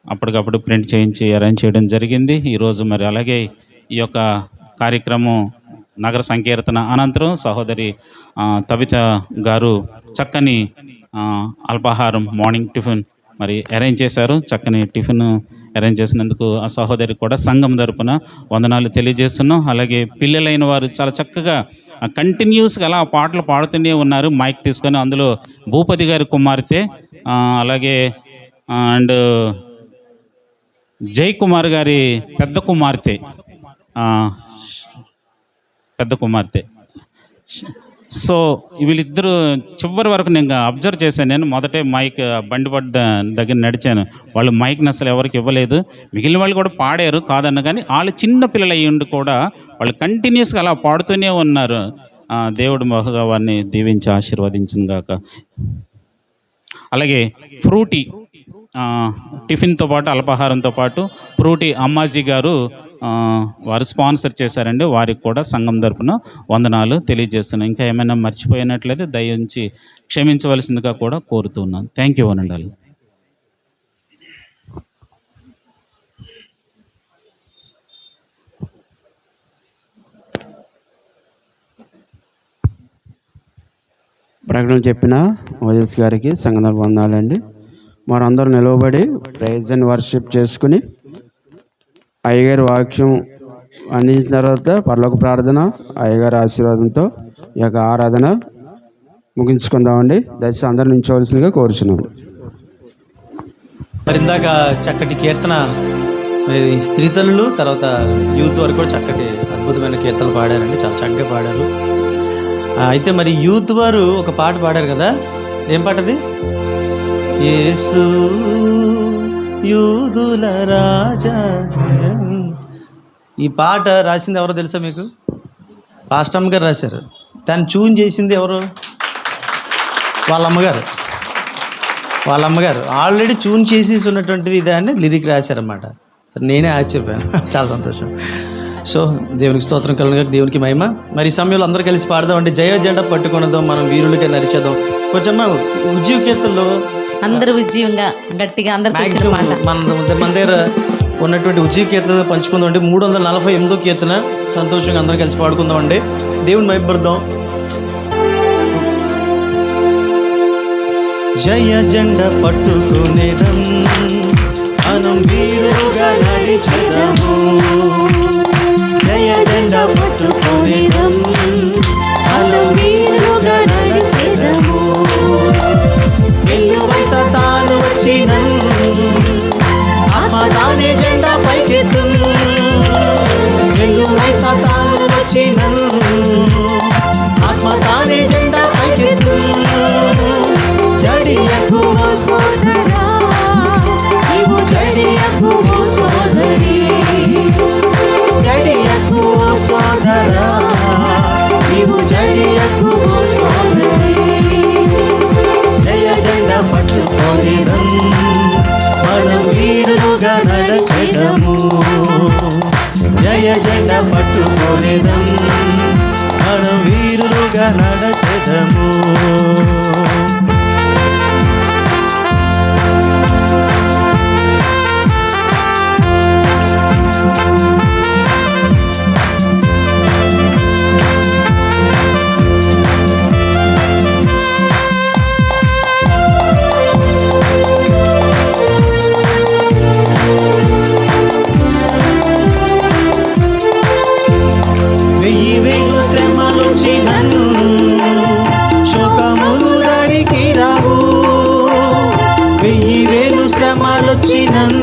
అప్పటికప్పుడు ప్రింట్ చేయించి అరేంజ్ చేయడం జరిగింది. ఈరోజు మరి అలాగే ఈ యొక్క కార్యక్రమం నగర సంకీర్తన అనంతరం సహోదరి తబిత గారు చక్కని అల్పాహారం మార్నింగ్ టిఫిన్ మరి అరేంజ్ చేశారు. చక్కని టిఫిన్ అరేంజ్ చేసినందుకు ఆ సహోదరికి కూడా సంఘం తరపున వందనాలు తెలియజేస్తున్నాం. అలాగే పిల్లలైన వారు చాలా చక్కగా కంటిన్యూస్గా అలా పాటలు పాడుతూనే ఉన్నారు మైక్ తీసుకొని. అందులో భూపతి గారి కుమార్తె అలాగే అండ్ జై కుమార్ గారి పెద్ద కుమార్తె సో వీళ్ళిద్దరూ చివరి వరకు నేను అబ్జర్వ్ చేశాను. నేను మొదటే మైక్ బండి పడ్డ దగ్గర నడిచాను. వాళ్ళు మైక్ని అసలు ఎవరికి ఇవ్వలేదు. మిగిలిన వాళ్ళు కూడా పాడారు కాదన్న, కానీ వాళ్ళు చిన్న పిల్లలు అయ్యిండి కూడా వాళ్ళు కంటిన్యూస్గా అలా పాడుతూనే ఉన్నారు. దేవుడు బహుగా వారిని దీవించి ఆశీర్వదించును గాక. అలాగే ఫ్రూటీ టిఫిన్తో పాటు అల్పాహారంతో పాటు ఫ్రూటీ అమ్మాజీ గారు వారు స్పాన్సర్ చేశారండి. వారికి కూడా సంఘం తరపున వందనాలు తెలియజేస్తున్నాను. ఇంకా ఏమైనా మర్చిపోయినట్లయితే దయించి క్షమించవలసిందిగా కూడా కోరుతున్నాను. థ్యాంక్ యూ అనండి. ప్రకటన చెప్పిన ఓజస్ గారికి సంఘ వందనాలండి. మరందరూ నిలవబడి ప్రైజ్ అండ్ వర్షిప్ చేసుకుని అయ్యగారి వాక్యం అందించిన తర్వాత పరలోక ప్రార్థన అయ్యగారి ఆశీర్వాదంతో ఈ యొక్క ఆరాధన ముగించుకుందామండి. దయచేసి అందరూ నిల్చోవలసిందిగా కోరుచున్నాం. మరి ఇందాక చక్కటి కీర్తన మరి స్త్రీ తల్లులు తర్వాత యూత్ వరకు కూడా చక్కటి అద్భుతమైన కీర్తనలు పాడారండి. చాలా చక్కగా పాడారు. అయితే మరి యూత్ వారు ఒక పాట పాడారు కదా, ఏం పాట అది? యేసు యూదుల రాజా. ఈ పాట రాసింది ఎవరో తెలుసా మీకు? పాస్టమ్ గారు రాశారు. దాన్ని ట్యూన్ చేసింది ఎవరు? వాళ్ళ అమ్మగారు ఆల్రెడీ ట్యూన్ చేసేసి ఉన్నటువంటిది దాన్ని లిరిక్ రాశారన్నమాట. సరే, నేనే ఆశ్చర్యపోయాను. చాలా సంతోషం. సో దేవునికి స్తోత్రం కలుగుగా, దేవునికి మహిమ. మరి ఈ సమయంలో అందరూ కలిసి పాడదామండి. జయ జెండా పట్టుకున్నదో మనం వీరులకే నరిచేద్దాం. కొంచెం ఉజ్జీవ కీర్తనలో అందరూ ఉజ్జీవంగా గట్టిగా అందరూ మన దగ్గర ఉన్నటువంటి ఉజ్జీవ కీర్తన పంచుకుందాం అండి. 348వ కీర్తన సంతోషంగా అందరూ కలిసి పాడుకుందాం అండి. దేవుని మహిమపడదాం. జయ జెండ పట్టుకునేదం మనం వీరుగా నడిచెదము. జయ జెండ పట్టుకునేదం మనం వీరుగా నడిచెదము. ఎల్లువై సతాను వచ్చినం ఆత్మ తానే జెండా పైకెత్తుం. ఎల్లువై సతాను వచ్చినం ఆత్మ తానే జెండా పైకెత్తుం. జడియకు ఓ సోదరా నీవు జడియకు ఓ సోదరి. జడియకు ఓ సోదరా నీవు జడియకు ఓ సోదరి. పట్టుకొనేదం, మనం వీరులుగా నడిచెదము. జయ జెండా పట్టుకొనేదం, మనం వీరులుగా నడిచెదము. వెయ్యి వేలు శ్రమలొచ్చినను శోకములు దరికి రావు. వెయ్యి వేలు శ్రమలొచ్చినను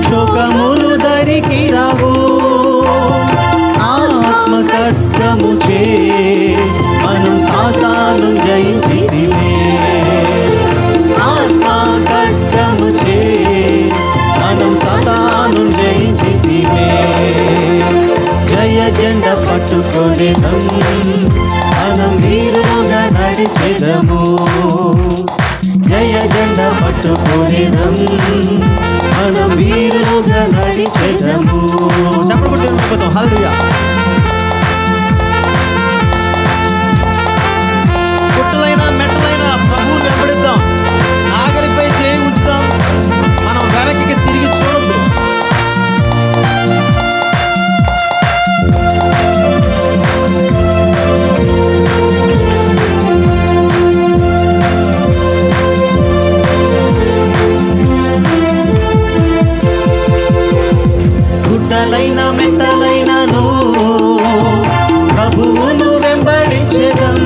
శోకములు దరికి రావు. ఆత్మ ఖడ్గము చే మనం సాతాను జయించితిమే. ఆత్మ ఖడ్గము చే మనం సాతాను జయించితిమే. జయ జెండా పట్టుకొనేదం, మనం వీరులుగా నడిచెదము. జయ జెండా పట్టుకొనేదం, మనం వీరులుగా నడిచెదము. చెప్పబడుతుంది. హల్లెలూయా. పుట్టలైనా మెట్టలైనా ప్రభువుని వెంబడిద్దాం. నాగరిపై చేయి ఉంచుదాం. మనం వెనక్కి తిరిగి చూడొద్దు. గుట్టలైన మెట్టలైనను ప్రభువును వెంబడించెదం.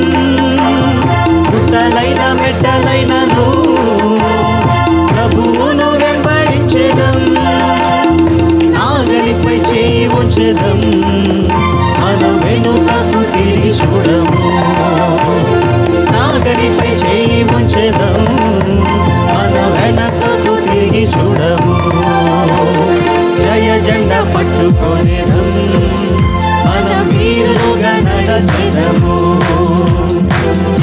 గుట్టలైన మెట్టలైనను ప్రభువును వెంబడించెదం. నాగలిపై చేయి ఉంచెదం, మనం వెనుకకు తిరిగి చూడము. నాగలిపై చేయి ఉంచెదం, మనం వెనకకు తిరిగి చూడము. జయ జెండా పట్టుకొనేదం, మనం వీరులుగా నడిచెదము.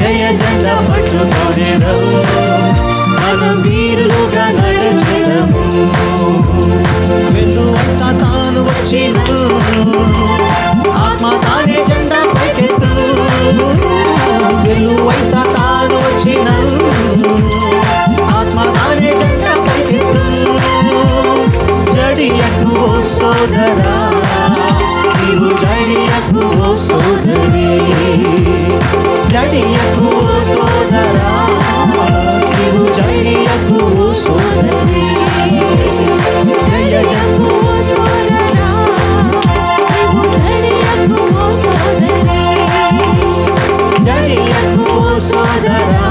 జయ జెండా పట్టుకొనేదం, మనం వీరులుగా నడిచెదము. వెన్నువై సాతాను వచ్చినను ఆత్మ తానే జెండా పైకెత్తు. వెన్నువై సాతాను వచ్చినను ఆత్మ తానే జెండా పైకెత్తు. జడియకు ఓ సోదరా, నీవు జడియకు ఓ సోదరి. జడియకు ఓ సోదరా, నీవు జడియకు ఓ సోదరి. జయ జయకు ఓ సోదరా, నీవు జడియకు ఓ సోదరి. జడియకు ఓ సోదరా,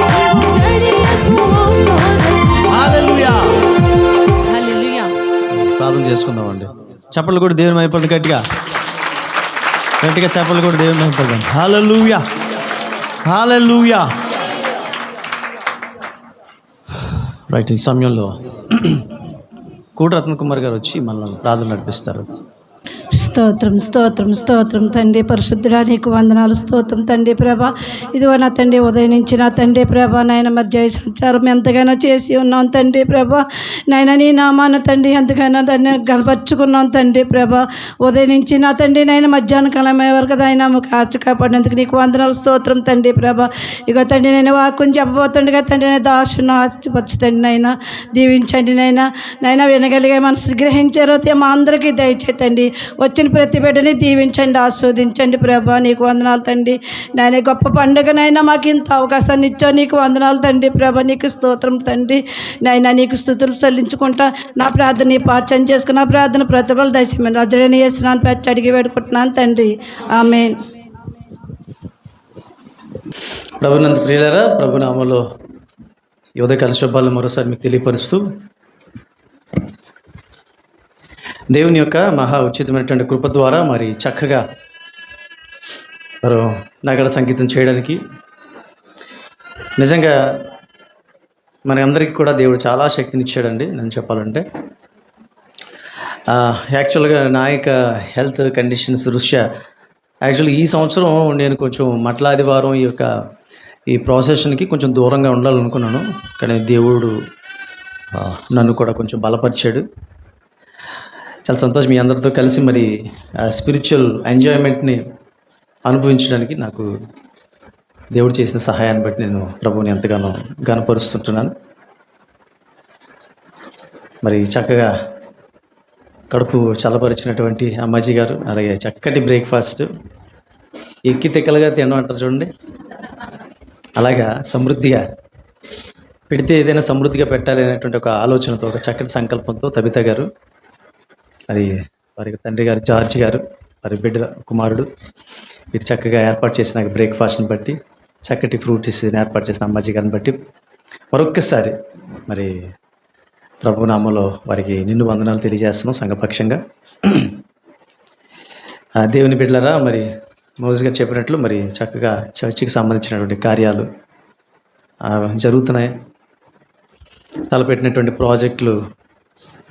నీవు జడియకు ఓ సోదరి. హల్లెలూయా. ప్రార్థన చేసుకుందామండి. చప్పట్లు కూడా దేవుని వైపు గట్టిగా గట్టిగా చప్పట్లు కూడా దేవుని వైపు. హల్లెలూయా, హల్లెలూయా. రైట్. ఈ సమయంలో కూడ రత్న కుమార్ గారు వచ్చి మనల్ని ప్రార్థన నడిపిస్తారు. స్తోత్రం స్తోత్రం స్తోత్రం తండ్రి పరిశుద్ధుడా, నీకు వందనాలు. స్తోత్రం తండ్రి ప్రభ. ఇదిగో నా తండ్రి ఉదయం నుంచి నా తండ్రి ప్రభ నాయన మధ్య సంచారం ఎంతగానో చేసి ఉన్నాం తండ్రి ప్రభ. నాయన నీ నామాన తండ్రి ఎంతగానో దాన్ని గనపరుచుకున్నాం తండ్రి ప్రభ. ఉదయం నుంచి నా తండ్రి నాయన మధ్యాహ్న కాలం వరకు ఆయన కాచి కాపాడినందుకు నీకు వందనాలు. స్తోత్రం తండ్రి ప్రభ. ఇగో తండ్రి నేను వాక్కుని చెప్పబోతుండగా తండ్రి నేను దాసును ఆశపరచు తండ్రి నైనా దీవించండి. నైనా వినగలిగే మనసు గ్రహించారో మా అందరికీ దయచేతండి. వచ్చిన ప్రతి బిడ్డని దీవించండి, ఆస్వాదించండి ప్రభా. నీకు వందనాలు తండ్రి. నాయన గొప్ప పండుగనైనా మాకు ఇంత అవకాశాన్ని ఇచ్చావు. నీకు వందనాలు తండ్రి ప్రభా. నీకు స్తోత్రం తండ్రి. నాయన నీకు స్తుతులు చెల్లించుకుంటా నా ప్రార్థన నీ పాచన చేసుకుని నా ప్రార్థన ప్రతిభలు దశమని రజడని చేస్తున్నాను పెచ్చ అడిగి వేడుకుంటున్నాను తండ్రి. ఆమేన్. ప్రభునంద ప్రియులారా, ప్రభు నామములో ఈ ఉదయకాల శుభాలను మరోసారి మీకు తెలియపరుస్తూ దేవుని యొక్క మహా ఉచితమైనటువంటి కృప ద్వారా మరి చక్కగా మరో నగర సంగీతం చేయడానికి నిజంగా మన అందరికీ కూడా దేవుడు చాలా శక్తిని ఇచ్చాడండి. నేను చెప్పాలంటే యాక్చువల్గా నా యొక్క హెల్త్ కండిషన్స్ దృష్ట్యా యాక్చువల్గా ఈ సంవత్సరం నేను కొంచెం మట్ల ఆదివారం ఈ యొక్క ఈ ప్రాసెషన్కి కొంచెం దూరంగా ఉండాలనుకున్నాను, కానీ దేవుడు నన్ను కూడా కొంచెం బలపరిచాడు. చాలా సంతోషం మీ అందరితో కలిసి మరి స్పిరిచువల్ ఎంజాయ్మెంట్ని అనుభవించడానికి నాకు దేవుడు చేసిన సహాయాన్ని బట్టి నేను ప్రభువుని ఎంతగానో గనపరుస్తుంటున్నాను. మరి చక్కగా కడుపు చల్లపరిచినటువంటి అమ్మాజీ గారు, అలాగే చక్కటి బ్రేక్ఫాస్ట్, ఎక్కి తిక్కలుగా తినడం అంటారు చూడండి, అలాగా సమృద్ధిగా పెడితే ఏదైనా సమృద్ధిగా పెట్టాలి అనేటువంటి ఒక ఆలోచనతో, ఒక చక్కటి సంకల్పంతో తబిత గారు, మరి వారి తండ్రి గారు జార్జ్ గారు, వారి బిడ్డ కుమారుడు వీరు చక్కగా ఏర్పాటు చేసిన బ్రేక్ఫాస్ట్ని బట్టి, చక్కటి ఫ్రూట్స్ని ఏర్పాటు చేసిన అమ్మాజీ గారిని బట్టి మరొక్కసారి మరి ప్రభు నామంలో వారికి నిండు వందనాలు తెలియజేస్తున్నాం సంఘపక్షంగా. దేవుని బిడ్డలారా, మరి మోజుగా చెప్పినట్లు మరి చక్కగా చర్చికి సంబంధించినటువంటి కార్యాలు జరుగుతున్నాయి. తలపెట్టినటువంటి ప్రాజెక్టులు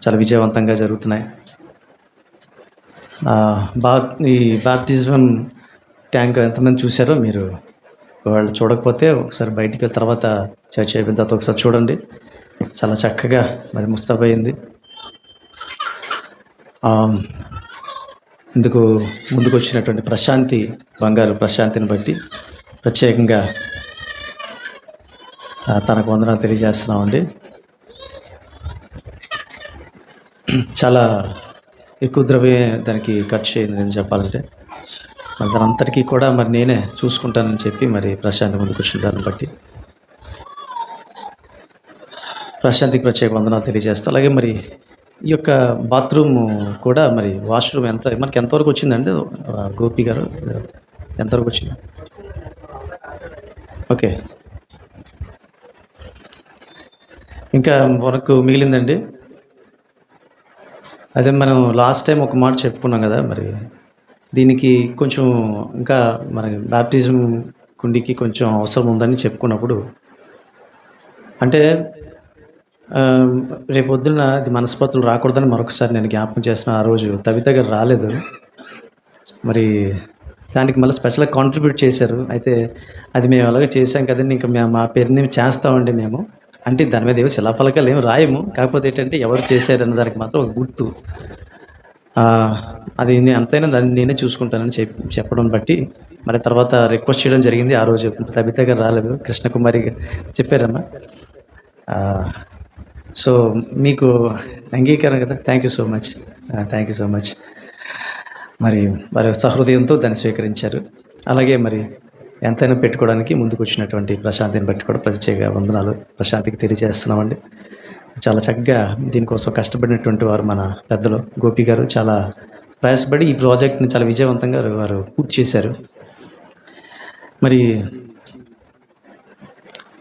చాలా విజయవంతంగా జరుగుతున్నాయి. ఈ బాప్తిజం ట్యాంక్ ఎంతమంది చూసారో మీరు వాళ్ళు చూడకపోతే ఒకసారి బయటికి వెళ్ళిన తర్వాత చర్చ్ అయిపోయిన తర్వాత ఒకసారి చూడండి. చాలా చక్కగా మరి ముస్తాబైంది. ఇందుకు ముందుకు వచ్చినటువంటి ప్రశాంతి, బంగారు ప్రశాంతిని బట్టి ప్రత్యేకంగా తనకు వందనాలు తెలియజేస్తున్నామండి. చాలా ఎక్కువ ద్రవ్యమే దానికి ఖర్చు అయింది నేను చెప్పాలంటే. మరి దానంతటికీ కూడా మరి నేనే చూసుకుంటానని చెప్పి మరి ప్రశాంతి ముందుకు వచ్చిన దాన్ని బట్టి ప్రశాంతికి ప్రత్యేక వందనాలు తెలియజేస్తా. అలాగే మరి ఈ యొక్క బాత్రూమ్ కూడా మరి వాష్రూమ్ మనకి ఎంతవరకు వచ్చిందండి గోపి గారు, ఎంతవరకు వచ్చింది? ఓకే, ఇంకా వరకు మిగిలిందండి. అదే మనం లాస్ట్ టైం ఒక మాట చెప్పుకున్నాం కదా, మరి దీనికి కొంచెం ఇంకా మన బాప్టిజం కుండికి కొంచెం అవసరం ఉందని చెప్పుకున్నప్పుడు, అంటే రేపొద్దున అది మనస్పర్ధలు రాకూడదని మరొకసారి నేను జ్ఞాపకం చేస్తున్నాను. ఆ రోజు తబిత గారు రాలేదు, మరి దానికి మళ్ళీ స్పెషల్గా కాంట్రిబ్యూట్ చేశారు. అయితే అది మేము అలాగే చేసాం కదండి, ఇంకా మేము మా పేరుని చేస్తామండి మేము, అంటే దాని మీద ఏమో శిలాఫలకాలు ఏమి రాయము, కాకపోతే ఏంటంటే ఎవరు చేశారన్న దానికి మాత్రం ఒక గుర్తు. అది ఎంతైనా దాన్ని నేనే చూసుకుంటానని చెప్పడం బట్టి మరి తర్వాత రిక్వెస్ట్ చేయడం జరిగింది. ఆ రోజు తబిత గారు రాలేదు, కృష్ణకుమారి చెప్పారమ్మా. సో మీకు అంగీకారం కదా, thank you so much, thank you so much. మరి వారి సహృదయంతో దాన్ని స్వీకరించారు. అలాగే మరి ఎంతైనా పెట్టుకోవడానికి ముందుకు వచ్చినటువంటి ప్రశాంతిని బట్టి కూడా ప్రత్యేక వందనాలు ప్రశాంతికి తెలియజేస్తున్నామండి. చాలా చక్కగా దీనికోసం కష్టపడినటువంటి వారు మన పెద్దలు గోపి గారు చాలా ప్రయాసపడి ఈ ప్రాజెక్ట్ని చాలా విజయవంతంగా వారు పూర్తి చేశారు. మరి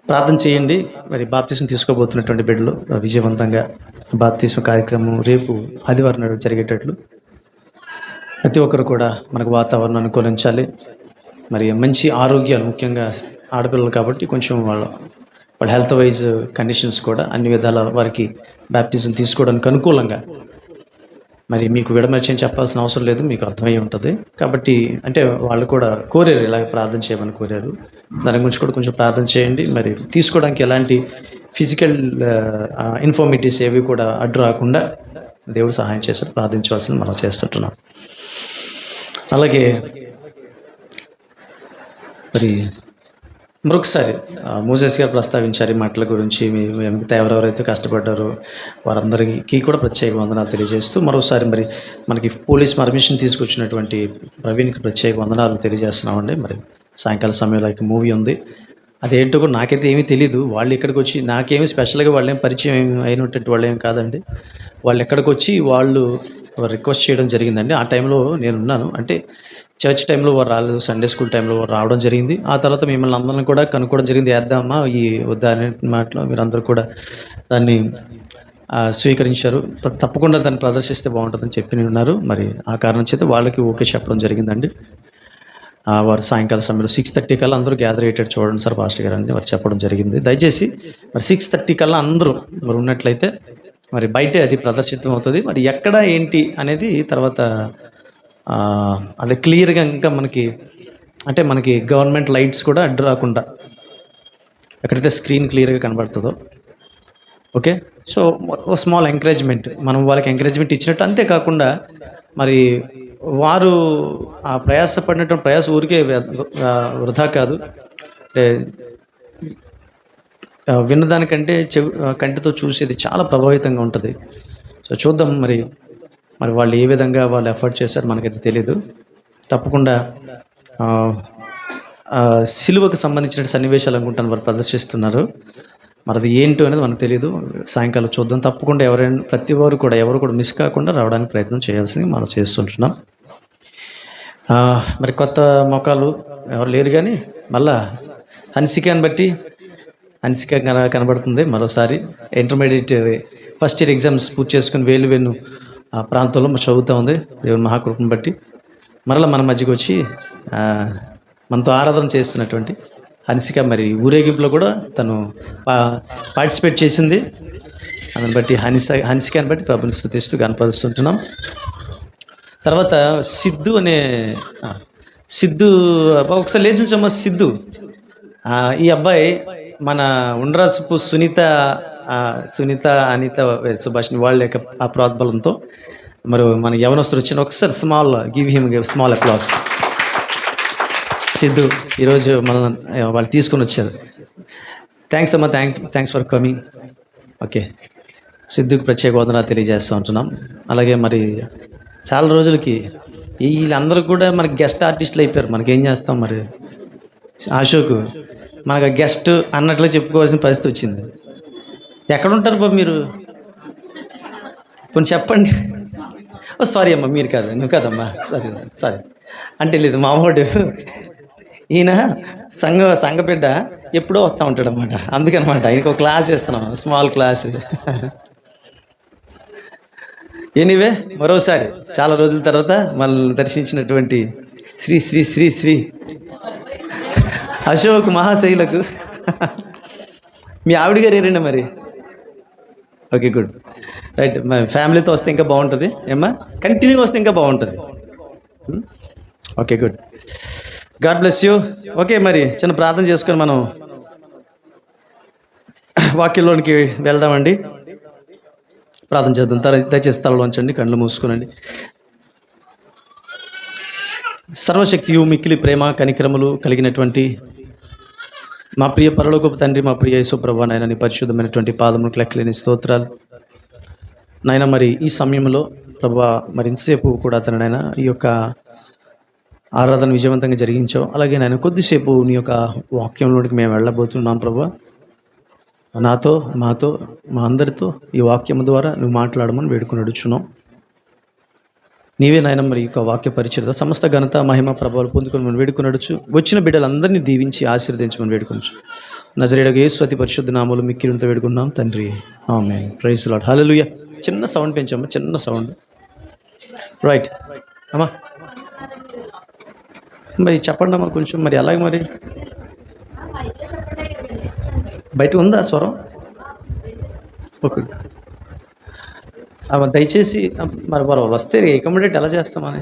ప్రార్థన చేయండి. మరి బాప్తిసం తీసుకోబోతున్నటువంటి బిడ్డలు విజయవంతంగా బాప్తిసం కార్యక్రమం రేపు ఆదివారం నాడు జరిగేటట్లు ప్రతి ఒక్కరు కూడా మనకు వాతావరణం అనుకూలించాలి. మరి మంచి ఆరోగ్యాలు, ముఖ్యంగా ఆడపిల్లలు కాబట్టి కొంచెం వాళ్ళ హెల్త్ వైజ్ కండిషన్స్ కూడా అన్ని విధాల వారికి బాప్తిజం తీసుకోవడానికి అనుకూలంగా, మరి మీకు విడమర్చి చెప్పాల్సిన అవసరం లేదు, మీకు అర్థమై ఉంటుంది కాబట్టి, అంటే వాళ్ళు కూడా కోరారు ఇలాగ ప్రార్థన చేయమని కోరారు. దాని గురించి కూడా కొంచెం ప్రార్థన చేయండి. మరి తీసుకోవడానికి ఎలాంటి ఫిజికల్ ఇన్ఫార్మిటీస్ ఏవి కూడా అడ్డు రాకుండా దేవుడు సహాయం చేశారు. ప్రార్థించవలసింది మనం చేస్తుంటున్నాం. అలాగే మరి మరొకసారి మోజెస్ గారు ప్రస్తావించారు ఈ మాటల గురించి. మిగతా ఎవరెవరైతే కష్టపడ్డారో వారందరికీ కూడా ప్రత్యేక వందనాలు తెలియజేస్తూ, మరోసారి మరి మనకి పోలీస్ పర్మిషన్ తీసుకొచ్చినటువంటి ప్రవీణ్కి ప్రత్యేక వందనాలు తెలియజేస్తున్నామండి. మరి సాయంకాల సమయంలో మూవీ ఉంది, అదేంటో కూడా నాకైతే ఏమీ తెలీదు. వాళ్ళు ఇక్కడికి వచ్చి, నాకేమీ స్పెషల్గా వాళ్ళేం పరిచయం అయినటువంటి వాళ్ళు ఏం కాదండి. వాళ్ళు ఎక్కడికి వచ్చి వాళ్ళు రిక్వెస్ట్ చేయడం జరిగిందండి. ఆ టైంలో నేను ఉన్నాను, అంటే చర్చ్ టైంలో వారు రాలేదు, సండే స్కూల్ టైంలో వారు రావడం జరిగింది. ఆ తర్వాత మిమ్మల్ని అందరిని కూడా కనుక్కోవడం జరిగింది, వేద్దామా ఈ వద్దా అనే మాటలో మీరందరూ కూడా దాన్ని స్వీకరించారు. తప్పకుండా దాన్ని ప్రదర్శిస్తే బాగుంటుందని చెప్పి ఉన్నారు. మరి ఆ కారణం చేత వాళ్ళకి ఓకే చెప్పడం జరిగిందండి. వారు సాయంకాల సమయంలో 6:30 కల్లా అందరూ గ్యాదర్ అయ్యేటట్టు చూడండి సార్ పాస్టర్ గారు అని వారు చెప్పడం జరిగింది. దయచేసి మరి 6:30 కల్లా అందరూ మరి ఉన్నట్లయితే మరి బయటే అది ప్రదర్శితం అవుతుంది. మరి ఎక్కడ ఏంటి అనేది తర్వాత అది క్లియర్గా ఇంకా మనకి, అంటే మనకి గవర్నమెంట్ లైట్స్ కూడా అడ్డు రాకుండా ఎక్కడైతే స్క్రీన్ క్లియర్గా కనబడుతుందో. ఓకే, సో ఒక స్మాల్ ఎంకరేజ్మెంట్, మనం వాళ్ళకి ఎంకరేజ్మెంట్ ఇచ్చినట్టు. అంతేకాకుండా మరి వారు ఆ ప్రయాసపడినటువంటి ప్రయాస ఊరికే వృధా కాదు. అంటే విన్నదానికంటే కంటితో చూసేది చాలా ప్రభావితంగా ఉంటుంది. సో చూద్దాం మరి వాళ్ళు ఏ విధంగా వాళ్ళు ఎఫర్ట్ చేశారు మనకైతే తెలియదు. తప్పకుండా సిలువకు సంబంధించిన సన్నివేశాలు అనుకుంటాను వారు ప్రదర్శిస్తున్నారు. మరి అది ఏంటో అనేది మనకు తెలియదు. సాయంకాలం చూద్దాం. తప్పకుండా ప్రతి వారు కూడా ఎవరు కూడా మిస్ కాకుండా రావడానికి ప్రయత్నం చేయాల్సింది మనం చేస్తుంటున్నాం. మరి కొత్త మొక్కలు ఎవరు లేరు, కానీ మళ్ళా హన్సికాని బట్టి హన్సిక కనబడుతుంది మరోసారి. ఇంటర్మీడియట్ ఫస్ట్ ఇయర్ ఎగ్జామ్స్ పూర్తి చేసుకుని వేలు ప్రాంతంలో చదువుతూ ఉంది. దేవుని మహాకృపను బట్టి మరలా మన మధ్యకి వచ్చి మనతో ఆరాధన చేస్తున్నటువంటి హన్సిక మరి ఊరేగింపులో కూడా తను పార్టిసిపేట్ చేసింది. దాన్ని బట్టి హన్సికాని బట్టి ప్రభుని స్తుతిస్తూ కనపరుస్తుంటున్నాం. తర్వాత సిద్ధు ఒకసారి లేచుంచమ్మా. సిద్ధు ఈ అబ్బాయి మన ఉండ్రాసుపు సునీత అనిత సుభాష్ని వాళ్ళ యొక్క ఆ ప్రోద్బలంతో మరి మన యవనస్తులు వచ్చిన ఒకసారి స్మాల్ అప్లాస్. సిద్ధు ఈరోజు వాళ్ళు తీసుకొని వచ్చారు. థ్యాంక్స్ అమ్మా, థ్యాంక్స్ ఫర్ కమింగ్. ఓకే, సిద్ధుకి ప్రత్యేక వందనాలు తెలియజేస్తూ ఉంటున్నాం. అలాగే మరి చాలా రోజులకి వీళ్ళందరూ కూడా మనకి గెస్ట్ ఆర్టిస్టులు అయిపోయారు. మనకేం చేస్తాం మరి. అశోక్ మనకు గెస్ట్ అన్నట్లు చెప్పుకోవాల్సిన పరిస్థితి వచ్చింది. ఎక్కడ ఉంటారు బాబు మీరు? కొంచెం చెప్పండి. సారీ అమ్మా, మీరు కాదు, నువ్వు కాదమ్మా, సారీ అంటే లేదు. మామూడు ఈయన సంఘ బిడ్డ ఎప్పుడో వస్తూ ఉంటాడు అన్నమాట. అందుకనమాట ఆయనకు ఒక క్లాస్ ఇస్తున్నాం, స్మాల్ క్లాస్. ఎనీవే, మరోసారి చాలా రోజుల తర్వాత మనల్ని దర్శించినటువంటి శ్రీ శ్రీ శ్రీ శ్రీ అశోక్ మహాశైలకు మీ ఆవిడ గారు ఏరండి మరి? Okay, good, right. ఫ్యామిలీతో వస్తే ఇంకా బాగుంటుంది ఏమ్మా, కంటిన్యూగా వస్తే ఇంకా బాగుంటుంది. Okay, good, God bless you. Okay, మరి చిన్న ప్రార్థన చేసుకొని మనం వాక్యంలోనికి వెళ్దామండి. ప్రార్థన చేద్దాం. దయచేసి తలలోంచండి, కళ్ళు మూసుకోనండి. సర్వశక్తియు మిక్కిలి ప్రేమ కనికరములు కలిగినటువంటి మా ప్రియ పరలోకపు తండ్రి, మా ప్రియ యేసు ప్రభువా, నాయన నీ పరిశుద్ధమైనటువంటి పాదములకు లెక్కలేని స్తోత్రాలు నాయన. మరి ఈ సమయంలో ప్రభువా, మరి ఇంతసేపు కూడా నాయన ఈ యొక్క ఆరాధన విజయవంతంగా జరిగించావు. అలాగే నాయన కొద్దిసేపు నీ యొక్క వాక్యంలోనికి మేము వెళ్ళబోతున్నాం ప్రభువా. నాతో, మాతో, మా అందరితో ఈ వాక్యం ద్వారా నువ్వు మాట్లాడమని వేడుకొని అడుగుచున్నాం. నీవే నాయన మరి యొక్క వాక్య పరిచర్య సమస్త ఘనత మహిమ ప్రభావాలు పొందుకొని మనం వేడుకొనొచ్చు. వచ్చిన బిడ్డలందరినీ దీవించి ఆశీర్వదించమని వేడుకొనొచ్చు. నజరేయుడగు యేసు అతి పరిశుద్ధ నామములో మిక్కిలితో వేడుకున్నాం తండ్రి, ఆమేన్. ప్రైజ్ ది లార్డ్, హల్లెలూయా. చిన్న సౌండ్ పెంచమ్మా, చిన్న సౌండ్. రైట్ అమ్మా, మరి చెప్పండి అమ్మా కొంచెం. మరి అలాగే మరి బయట ఉందా స్వరం? ఓకే అమ్మ, దయచేసి మరి వారు వస్తే అకామిడేట్ ఎలా చేస్తామని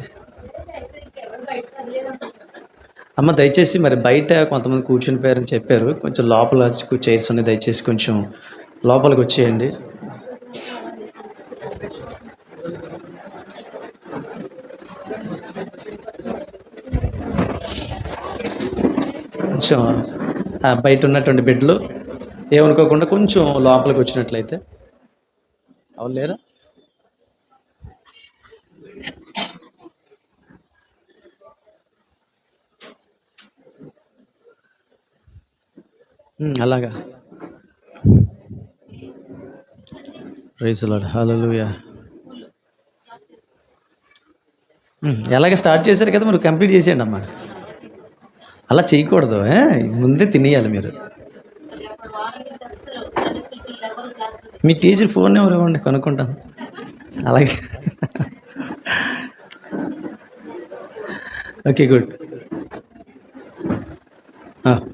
అమ్మ, దయచేసి మరి బయట కొంతమంది కూర్చుని పోయారని చెప్పారు. కొంచెం లోపల చైర్స్ ఉన్నాయి, దయచేసి కొంచెం లోపలికి వచ్చేయండి. కొంచెం బయట ఉన్నటువంటి బెడ్లు ఏమనుకోకుండా కొంచెం లోపలికి వచ్చినట్లయితే. అవును లేరా? అలాగా. ప్రైజ్ ది లార్డ్, హల్లెలూయా. ఎలాగ స్టార్ట్ చేశారు కదా, మీరు కంప్లీట్ చేసేయండి అమ్మా. అలా చేయకూడదు, ముందే తినేయాలి మీరు. మీ టీచర్ ఫోన్ ఎవరు ఇవ్వండి, కనుక్కుంటాను. అలాగే, ఓకే, గుడ్,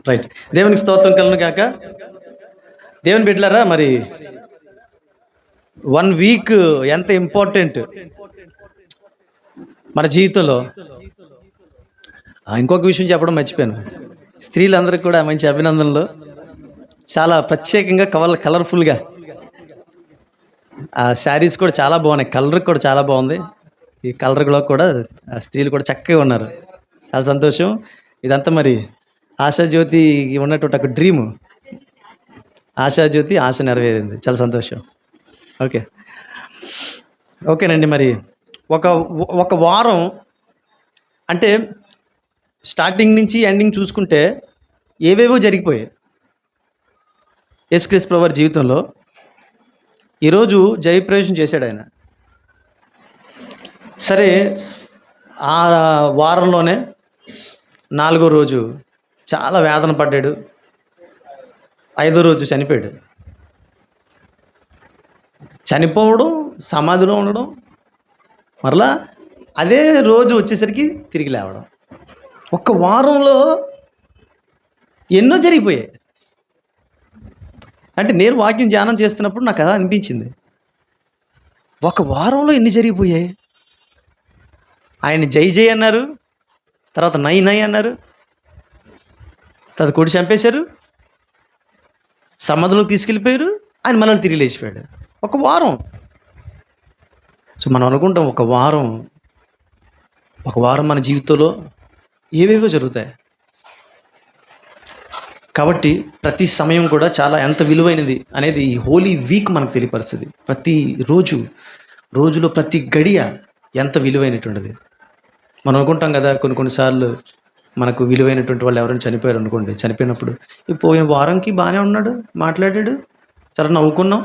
రైట్. దేవునికి స్తోత్రం కలుగును గాక. దేవుని బిడ్డలారా, మరి 1 వీక్ ఎంత ఇంపార్టెంట్ మన జీవితంలో. ఇంకొక విషయం చెప్పడం మర్చిపోయాను. స్త్రీలందరికీ కూడా మంచి అభినందనలు. చాలా ప్రత్యేకంగా కలర్ఫుల్గా ఆ శారీస్ కూడా చాలా బాగున్నాయి, కలర్ కూడా చాలా బాగుంది. ఈ కలర్లో కూడా ఆ స్త్రీలు కూడా చక్కగా ఉన్నారు. చాలా సంతోషం. ఇదంతా మరి ఆశాజ్యోతి ఉన్నటువంటి ఒక డ్రీము. ఆశాజ్యోతి ఆశ నెరవేరింది. చాలా సంతోషం. ఓకేనండి. మరి ఒక ఒక వారం అంటే స్టార్టింగ్ నుంచి ఎండింగ్ చూసుకుంటే ఏవేవో జరిగిపోయాయి యేసుక్రీస్తు ప్రభువారి జీవితంలో. ఈరోజు జయప్రవేశం చేశాడు ఆయన. సరే, ఆ వారంలోనే 4వ రోజు చాలా వేదన పడ్డాడు. 5వ రోజు చనిపోయాడు. చనిపోవడం, సమాధిలో ఉండడం, మరలా అదే రోజు వచ్చేసరికి తిరిగి లేవడం. ఒక్క వారంలో ఎన్నో జరిగిపోయాయి. అంటే నేను వాక్యం ధ్యానం చేస్తున్నప్పుడు నాకు అలా అనిపించింది, ఒక వారంలో ఎన్ని జరిగిపోయాయి. ఆయన జై జై అన్నారు, తర్వాత నై నై అన్నారు, తర్వాత కొడి చంపేశారు, సమాధిలోకి తీసుకెళ్ళిపోయారు, ఆయన మళ్ళీ తిరిగి లేచిపోయాడు. ఒక వారం. సో మనం అనుకుంటాం ఒక వారం మన జీవితంలో ఏవేవో జరుగుతాయి. కాబట్టి ప్రతి సమయం కూడా చాలా ఎంత విలువైనది అనేది ఈ హోలీ వీక్ మనకు తెలియపరుస్తుంది. ప్రతి రోజులో ప్రతి గడియ ఎంత విలువైనటువంటిది. మనం అనుకుంటాం కదా, కొన్నిసార్లు మనకు విలువైనటువంటి వాళ్ళు ఎవరైనా చనిపోయారు అనుకోండి, చనిపోయినప్పుడు ఈ పోయిన వారంకి బాగానే ఉన్నాడు, మాట్లాడాడు, చాలా నవ్వుకున్నాం,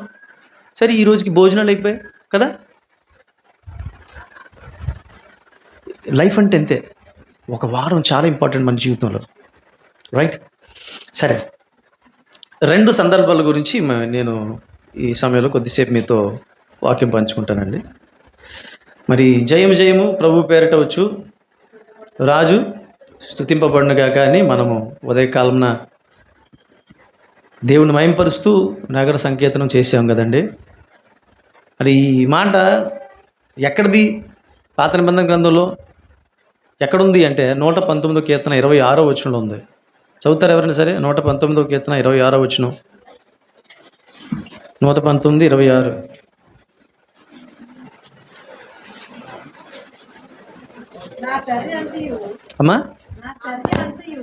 సరే ఈ రోజుకి భోజనాలు అయిపోయాయి కదా. లైఫ్ అంటే అంతే. ఒక వారం చాలా ఇంపార్టెంట్ మన జీవితంలో, రైట్? సరే, 2 సందర్భాల గురించి నేను ఈ సమయంలో కొద్దిసేపు మీతో వాక్యం పంచుకుంటానండి. మరి జయము జయము ప్రభు పేరిట వచ్చు రాజు స్తుతింపబడునుగాక అని మనము ఉదయకాలంన దేవుని మహింపరుస్తూ నగర సంకీర్తనం చేసాం కదండి. మరి ఈ మాట ఎక్కడిది? పాత నిబంధన గ్రంథంలో ఎక్కడుంది అంటే 119వ కీర్తన 26వ వచనంలో ఉంది. చదువుతారు ఎవరైనా సరే? 119వ కీర్తన 26వ వచనం. 119:26. అమ్మా,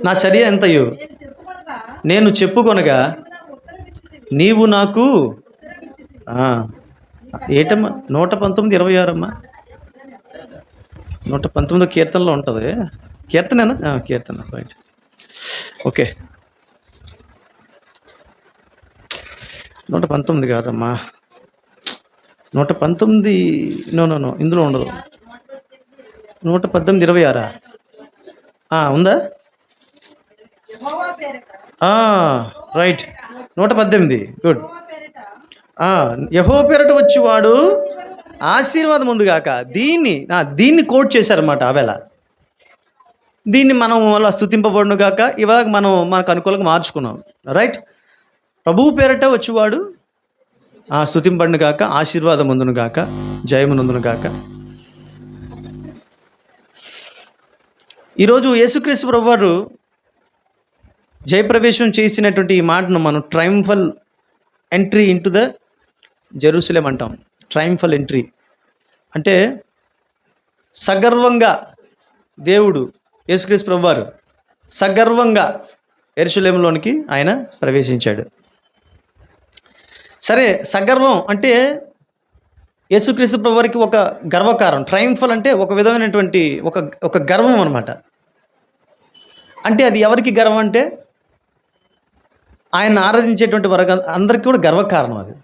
నా చర్య ఎంతయు నేను చెప్పుకొనగా నీవు నాకు ఏటమ్మా 119:26 అమ్మా. 119వ కీర్తనలో ఉంటుంది. కీర్తనేనా? కీర్తన, రైట్. ఓకే, 119 కాదమ్మా, 119 నో ఇందులో ఉండదు. 118:26 ఉందా? రైట్, 118. గుడ్. యెహోవా పేరట వచ్చేవాడు ఆశీర్వాదం ఉందిగాక. దీన్ని కోట్ చేశారన్నమాట ఆవేళ. దీన్ని మనం అలా స్తుతింపబడును గాక ఇవాళ మనం మనకు అనుకూలంగా మార్చుకున్నాం, రైట్? ప్రభువు పేరట వచ్చేవాడు స్తుతింపబడును గాక, ఆశీర్వాదం ఉందును గాక, జయమునందును గాక. ఈరోజు యేసుక్రీస్తు ప్రభువారు జయప్రవేశం చేసినటువంటి ఈ మాటను మనం triumphal entry into the Jerusalem అంటాం. ట్రయంఫల్ ఎంట్రీ అంటే సగర్వంగా దేవుడు యేసుక్రీస్తు ప్రభువారు సగర్వంగా యెరూషలేములోనికి ఆయన ప్రవేశించాడు. సరే, సగర్వం అంటే యేసుక్రీస్తు ప్రభువారికి ఒక గర్వకారం. ట్రయంఫల్ అంటే ఒక విధమైనటువంటి ఒక గర్వం అన్నమాట. అంటే అది ఎవరికి గర్వం అంటే ఆయన ఆరాధించేటువంటి వారికి అందరికీ కూడా గర్వకారణం. అది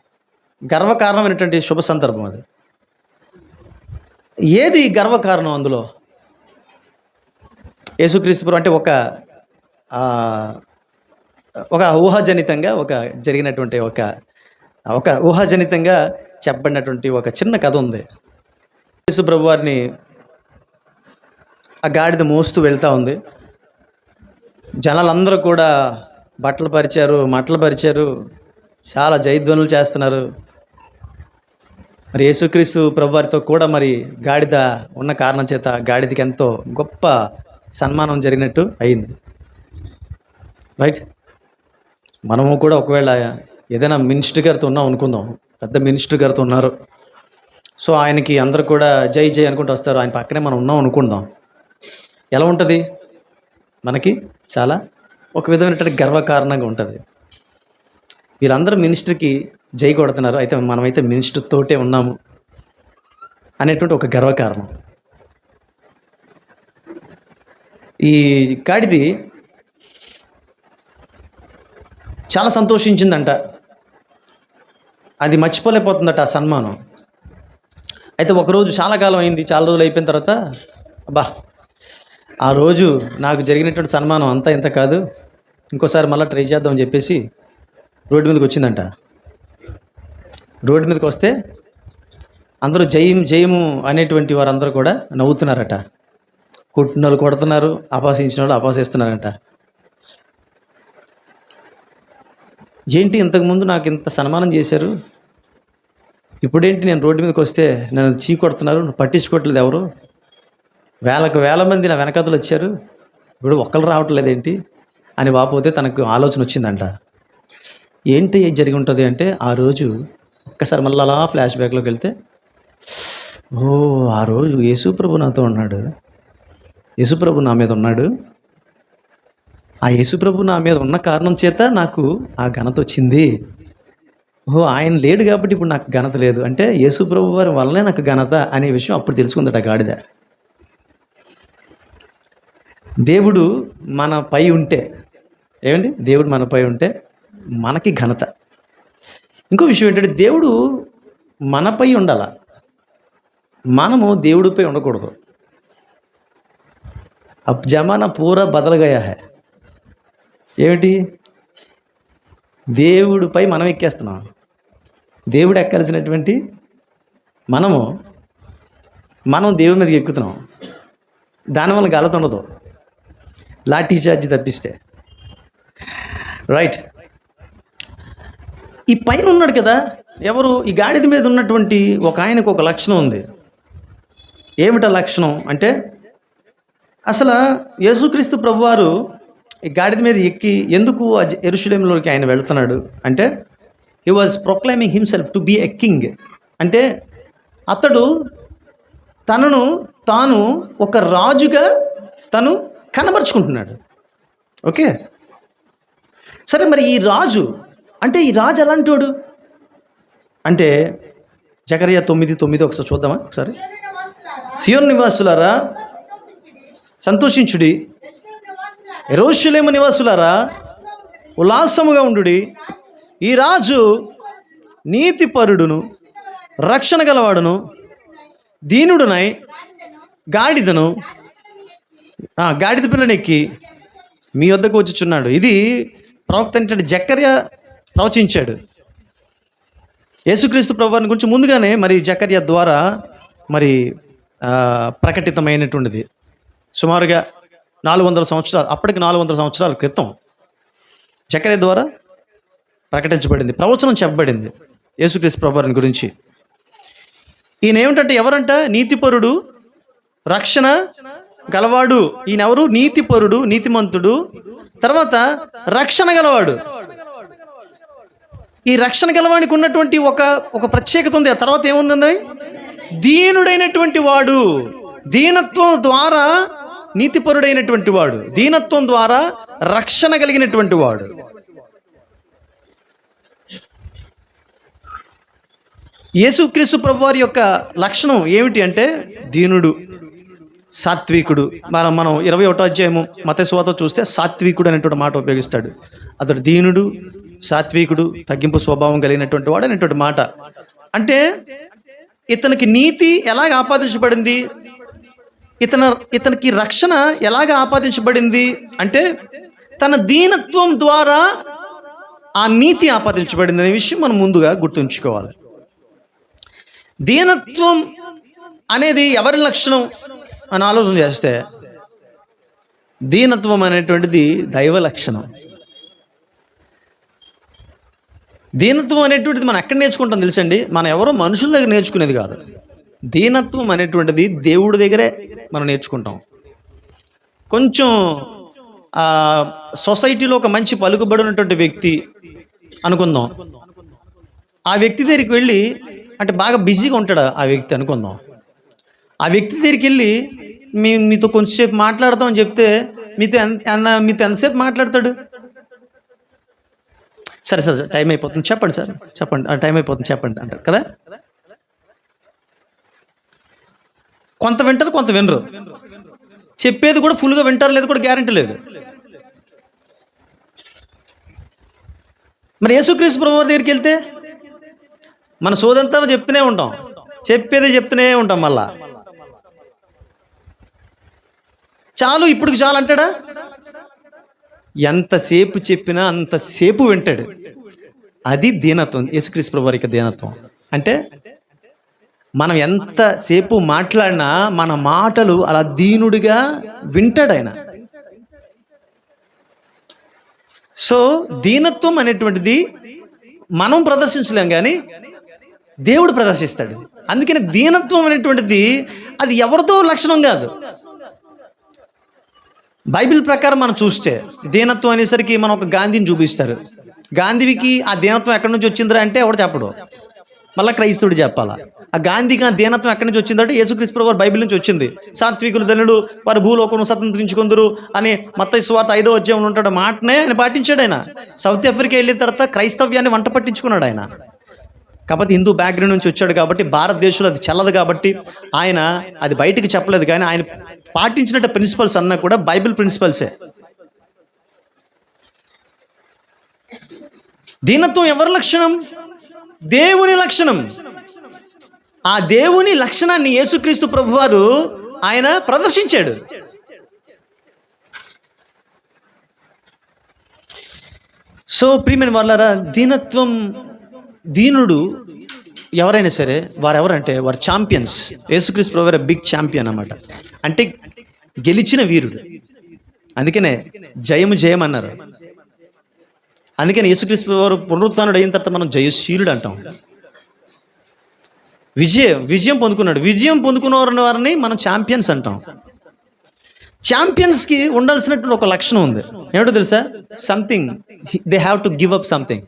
గర్వకారణమైనటువంటి శుభ సందర్భం. అది ఏది గర్వకారణం? అందులో యేసుక్రీస్తు ప్రభు అంటే ఒక ఊహాజనితంగా జరిగినటువంటి ఒక ఊహాజనితంగా చెప్పబడినటువంటి ఒక చిన్న కథ ఉంది. యేసు ప్రభు వారిని ఆ గాడిద మోస్తూ వెళ్తూ ఉంది. జనాలందరూ కూడా బట్టలు పరిచారు, మట్టలు పరిచారు, చాలా జయధ్వనులు చేస్తున్నారు. మరి యేసుక్రీస్తు ప్రభువారితో కూడా మరి గాడిద ఉన్న కారణం చేత గాడిదకి ఎంతో గొప్ప సన్మానం జరిగినట్టు అయింది, రైట్? మనము కూడా ఒకవేళ ఏదైనా మినిస్టర్ గారితో ఉన్నాం అనుకుందాం, పెద్ద మినిస్టర్ గారితో ఉన్నారు, సో ఆయనకి అందరు కూడా జై జై అనుకుంటూ వస్తారు, ఆయన పక్కనే మనం ఉన్నాం అనుకుందాం, ఎలా ఉంటుంది మనకి? చాలా ఒక విధమైనటువంటి గర్వకారణంగా ఉంటుంది. వీళ్ళందరూ మినిస్టర్కి జై కొడుతున్నారు, అయితే మనమైతే మినిస్టర్ తోటే ఉన్నాము అనేటువంటి ఒక గర్వకారణం. ఈ గాడిది చాలా సంతోషించిందంట, అది మర్చిపోలేకపోతుందట ఆ సన్మానం. అయితే ఒకరోజు చాలా కాలం అయింది, చాలా రోజులు అయిపోయిన తర్వాత, అబ్బా ఆ రోజు నాకు జరిగినటువంటి సన్మానం అంతా ఇంత కాదు, ఇంకోసారి మళ్ళీ ట్రై చేద్దామని చెప్పేసి రోడ్డు మీదకి వచ్చిందంట. రోడ్డు మీదకి వస్తే అందరూ జయము అనేటువంటి వారందరూ కూడా నవ్వుతున్నారట. కొట్టిన వాళ్ళు కొడుతున్నారు, అపహసించిన వాళ్ళు అపహసిస్తున్నారంట. ఏంటి ఇంతకుముందు నాకు ఇంత సన్మానం చేశారు, ఇప్పుడేంటి నేను రోడ్డు మీదకి వస్తే నన్ను చీ కొడుతున్నారు, పట్టించుకోవట్లేదు ఎవరు, వేల మంది నా వెనకతలు వచ్చారు, ఇప్పుడు ఒక్కరు రావట్లేదు ఏంటి అని వాపోతే తనకు ఆలోచన వచ్చిందంట. ఏంటి జరిగి ఉంటుంది అంటే, ఆ రోజు ఒక్కసారి మళ్ళీ అలా ఫ్లాష్ బ్యాక్లోకి వెళ్తే, ఓ ఆ రోజు యేసుప్రభు నాతో ఉన్నాడు, యేసుప్రభు నా మీద ఉన్నాడు, ఆ యేసుప్రభు నా మీద ఉన్న కారణం చేత నాకు ఆ ఘనత వచ్చింది. ఓహో ఆయన లేడు కాబట్టి ఇప్పుడు నాకు ఘనత లేదు, అంటే యేసుప్రభు వారి వల్లనే నాకు ఘనత అనే విషయం అప్పుడు తెలుసుకుందట గాడిద. దేవుడు మన పై ఉంటే, ఏమండి, దేవుడు మన పై ఉంటే మనకి ఘనత. ఇంకో విషయం ఏంటంటే, దేవుడు మనపై ఉండాల, మనము దేవుడిపై ఉండకూడదు. అబ్ జమానా పూరా బదలగయా హై. ఏమిటి? దేవుడిపై మనం ఎక్కేస్తున్నాం, దేవుడు ఎక్కాల్సినటువంటి మనం దేవుడి మీదకి ఎక్కుతున్నాం. దానివల్ల గలత ఉండదు, లాఠీ చార్జ్ తప్పిస్తే. రైట్. ఈ పైన ఉన్నాడు కదా ఎవరు? ఈ గాడిద మీద ఉన్నటువంటి ఒక ఆయనకు ఒక లక్షణం ఉంది. ఏమిటా లక్షణం అంటే, అసలు యేసుక్రీస్తు ప్రభువారు ఈ గాడిద మీద ఎక్కి ఎందుకు యెరూషలేములోకి ఆయన వెళ్తున్నాడు అంటే, he was proclaiming himself to be a king. అంటే అతడు తాను ఒక రాజుగా తను కనబరుచుకుంటున్నాడు. ఓకే, సరే, మరి ఈ రాజు ఎలాంటోడు అంటే, జకర్యా 9:9 ఒకసారి చూద్దామా ఒకసారి. సియోను నివాసులారా సంతోషించుడి, యెరూషలేము నివాసులారా ఉల్లాసముగా ఉండుడి. ఈ రాజు నీతిపరుడును రక్షణ గలవాడును దీనుడునై గాడిద పిల్లనెక్కి మీ వద్దకు వచ్చుచున్నాడు. ఇది ప్రవక్త అంటే జకర్యా ప్రవచించాడు. యేసుక్రీస్తు ప్రభువారిని గురించి ముందుగానే మరి జకర్యా ద్వారా మరి ప్రకటితమైనటువంటిది. సుమారుగా 400 సంవత్సరాలు, అప్పటికి 400 సంవత్సరాల క్రితం జకర్యా ద్వారా ప్రకటించబడింది, ప్రవచనం చెప్పబడింది యేసుక్రీస్తు ప్రభువారిని గురించి. ఈయన ఏమిటంటే ఎవరంట? నీతిపరుడు, రక్షణ గలవాడు. ఈయన ఎవరు? నీతిపరుడు, నీతిమంతుడు, తర్వాత రక్షణ గలవాడు. ఈ రక్షణ గలవానికి ఉన్నటువంటి ఒక ప్రత్యేకత ఉంది. ఆ తర్వాత ఏముంది? దీనుడైనటువంటి వాడు. దీనత్వం ద్వారా నీతిపరుడైనటువంటి వాడు, దీనత్వం ద్వారా రక్షణ కలిగినటువంటి వాడు. యేసుక్రీస్తు ప్రభువారి యొక్క లక్షణం ఏమిటి అంటే దీనుడు, సాత్వికుడు. మనం 21వ అధ్యాయము మత్తయి సువార్త చూస్తే సాత్వికుడు అనేటువంటి మాట ఉపయోగిస్తాడు. అతడు దీనుడు, సాత్వికుడు, తగ్గింపు స్వభావం కలిగినటువంటి వాడు అనేటువంటి మాట. అంటే ఇతనికి నీతి ఎలాగ ఆపాదించబడింది, ఇతనికి రక్షణ ఎలాగ ఆపాదించబడింది అంటే తన దీనత్వం ద్వారా ఆ నీతి ఆపాదించబడింది అనే విషయం మనం ముందుగా గుర్తుంచుకోవాలి. దీనత్వం అనేది ఎవరి లక్షణం అని ఆలోచన చేస్తే, దీనత్వం అనేటువంటిది దైవ లక్షణం. దీనత్వం అనేటువంటిది మనం ఎక్కడ నేర్చుకుంటాం తెలుసండి? మనం ఎవరో మనుషుల దగ్గర నేర్చుకునేది కాదు. దీనత్వం అనేటువంటిది దేవుడి దగ్గరే మనం నేర్చుకుంటాం. కొంచెం సొసైటీలో ఒక మంచి పలుకుబడి ఉన్నటువంటి వ్యక్తి అనుకుందాం. ఆ వ్యక్తి దగ్గరికి వెళ్ళి, అంటే బాగా బిజీగా ఉంటాడు ఆ వ్యక్తి అనుకుందాం. ఆ వ్యక్తి దగ్గరికి వెళ్ళి మీతో కొంచెంసేపు మాట్లాడతాం అని చెప్తే మీతో ఎంతసేపు మాట్లాడతాడు? సరే సార్ టైం అయిపోతుంది చెప్పండి సార్, చెప్పండి టైం అయిపోతుంది చెప్పండి అంటారు కదా. కొంత వింటారు, కొంత వినరు. చెప్పేది కూడా ఫుల్గా వింటారు లేదు కూడా గ్యారెంటీ లేదు. మరి యేసుక్రీస్తు ప్రభువారి దగ్గరికి వెళ్తే మన సోదంతా చెప్తూనే ఉంటాం, చెప్పేది చెప్తూనే ఉంటాం. మళ్ళా చాలు ఇప్పుడు చాలు అంటాడా? ఎంతసేపు చెప్పినా అంతసేపు వింటాడు. అది దీనత్వం, యేసుక్రీస్తు ప్రభువారి యొక్క దీనత్వం. అంటే మనం ఎంతసేపు మాట్లాడినా మన మాటలు అలా దీనుడిగా వింటాడు ఆయన. సో దీనత్వం అనేటువంటిది మనం ప్రదర్శించలేం కానీ దేవుడు ప్రదర్శిస్తాడు. అందుకని దీనత్వం అనేటువంటిది అది ఎవరితో లక్షణం కాదు. బైబిల్ ప్రకారం మనం చూస్తే దీనత్వం అనేసరికి మనం ఒక గాంధీని చూపిస్తారు. గాంధీకి ఆ దీనత్వం ఎక్కడి నుంచి వచ్చిందిరా అంటే ఎవడు చెప్పడు, మళ్ళీ క్రైస్తవుడు చెప్పాలా. ఆ గాంధీకి ఆ దీనత్వం ఎక్కడి నుంచి వచ్చిందంటే యేసుక్రీస్తు ప్రభువారు బైబిల్ నుంచి వచ్చింది. సాత్వికులు ధనుడు వారు భూలోకమును స్వతంత్రించుకుందరు అని మత్తయి సువార్త 5వ అధ్యాయంలో ఉంటాడు. మాటనే ఆయన పాటించాడు. ఆయన సౌత్ ఆఫ్రికా వెళ్ళిన తర్వాత క్రైస్తవ్యాన్ని వంట పట్టించుకున్నాడు ఆయన. కాకపోతే హిందూ బ్యాక్గ్రౌండ్ నుంచి వచ్చాడు కాబట్టి భారతదేశంలో అది చల్లదు కాబట్టి ఆయన అది బయటికి చెప్పలేదు. కానీ ఆయన పాటించినట్టు ప్రిన్సిపల్స్ అన్నా కూడా బైబిల్ ప్రిన్సిపల్సే. దీనత్వం ఎవరి లక్షణం? దేవుని లక్షణం. ఆ దేవుని లక్షణాన్ని యేసుక్రీస్తు ప్రభువారు ఆయన ప్రదర్శించాడు. సో ప్రియమైన వాళ్ళారా, దీనత్వం, దీనుడు ఎవరైనా సరే వారు ఎవరంటే వారు ఛాంపియన్స్. యేసుక్రీస్తు ప్రభువారు బిగ్ ఛాంపియన్ అన్నమాట. అంటే గెలిచిన వీరుడు. అందుకనే జయము జయం అన్నారు. అందుకని యేసుక్రీస్తు ప్రభువారు పునరుత్థానుడు అయిన తర్వాత మనం జయశీలుడు అంటాం. విజయం పొందుకున్నాడు. విజయం పొందుకున్న వారిని మనం ఛాంపియన్స్ అంటాం. ఛాంపియన్స్కి ఉండాల్సినటువంటి ఒక లక్షణం ఉంది. ఏమిటో తెలుసా? Something they have to give up something.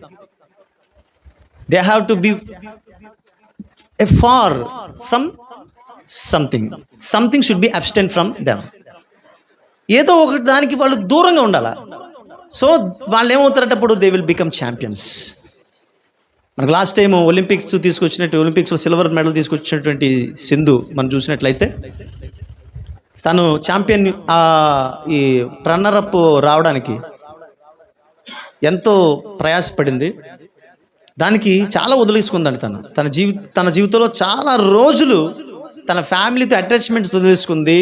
They have to be a far from something. Something should be abstinent from them. ఏదో ఒకటి దానికి వాళ్ళు దూరంగా ఉండాలా. సో వాళ్ళు ఏమవుతారంటే అప్పుడు దే విల్ బికమ్ ఛాంపియన్స్. మనకు లాస్ట్ టైం ఒలింపిక్స్లో సిల్వర్ మెడల్ తీసుకొచ్చినటువంటి సింధు మనం చూసినట్లయితే తను ఛాంపియన్ ఈ రన్నరప్ రావడానికి ఎంతో ప్రయాసపడింది. దానికి చాలా వదిలేసుకుందండి. తన జీవితంలో చాలా రోజులు తన ఫ్యామిలీతో అటాచ్మెంట్స్ వదిలేసుకుంది,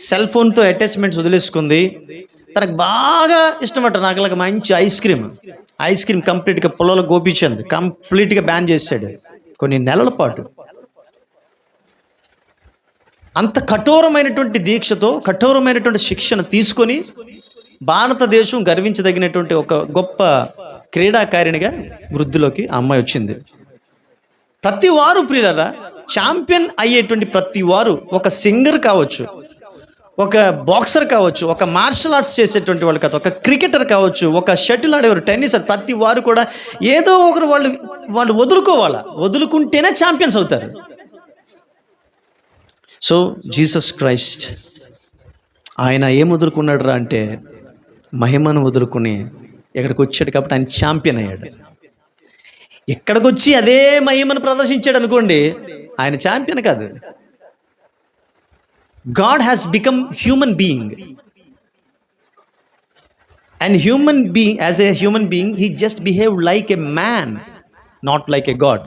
సెల్ ఫోన్తో అటాచ్మెంట్స్ వదిలేసుకుంది. తనకు బాగా ఇష్టమట నాకు మంచి ఐస్ క్రీమ్ కంప్లీట్గా పొలంలో గోపించింది, కంప్లీట్గా బ్యాన్ చేశాడు కొన్ని నెలల పాటు. అంత కఠోరమైనటువంటి దీక్షతో కఠోరమైనటువంటి శిక్షణ తీసుకొని భారతదేశం గర్వించదగినటువంటి ఒక గొప్ప క్రీడాకారిణిగా వృద్ధిలోకి ఆ అమ్మాయి వచ్చింది. ప్రతి వారు ప్రియులారా ఛాంపియన్ అయ్యేటువంటి ప్రతి వారు, ఒక సింగర్ కావచ్చు, ఒక బాక్సర్ కావచ్చు, ఒక మార్షల్ ఆర్ట్స్ చేసేటువంటి వాళ్ళు కాదు, ఒక క్రికెటర్ కావచ్చు, ఒక షటిల్ ఆడేవారు, టెన్నిస్, ప్రతి వారు కూడా ఏదో ఒకరు వాళ్ళు వదులుకుంటేనే ఛాంపియన్స్ అవుతారు. సో జీసస్ క్రైస్ట్ ఆయన ఏం వదులుకున్నాడు రా అంటే మహిమను వదులుకుని ఇక్కడికి వచ్చాడు కాబట్టి ఆయన ఛాంపియన్ అయ్యాడు. ఇక్కడికి వచ్చి అదే మహిమను ప్రదర్శించాడు అనుకోండి, ఆయన ఛాంపియన్ కాదు. God has become human being, and as a human being he just behaved like a man, not like a god.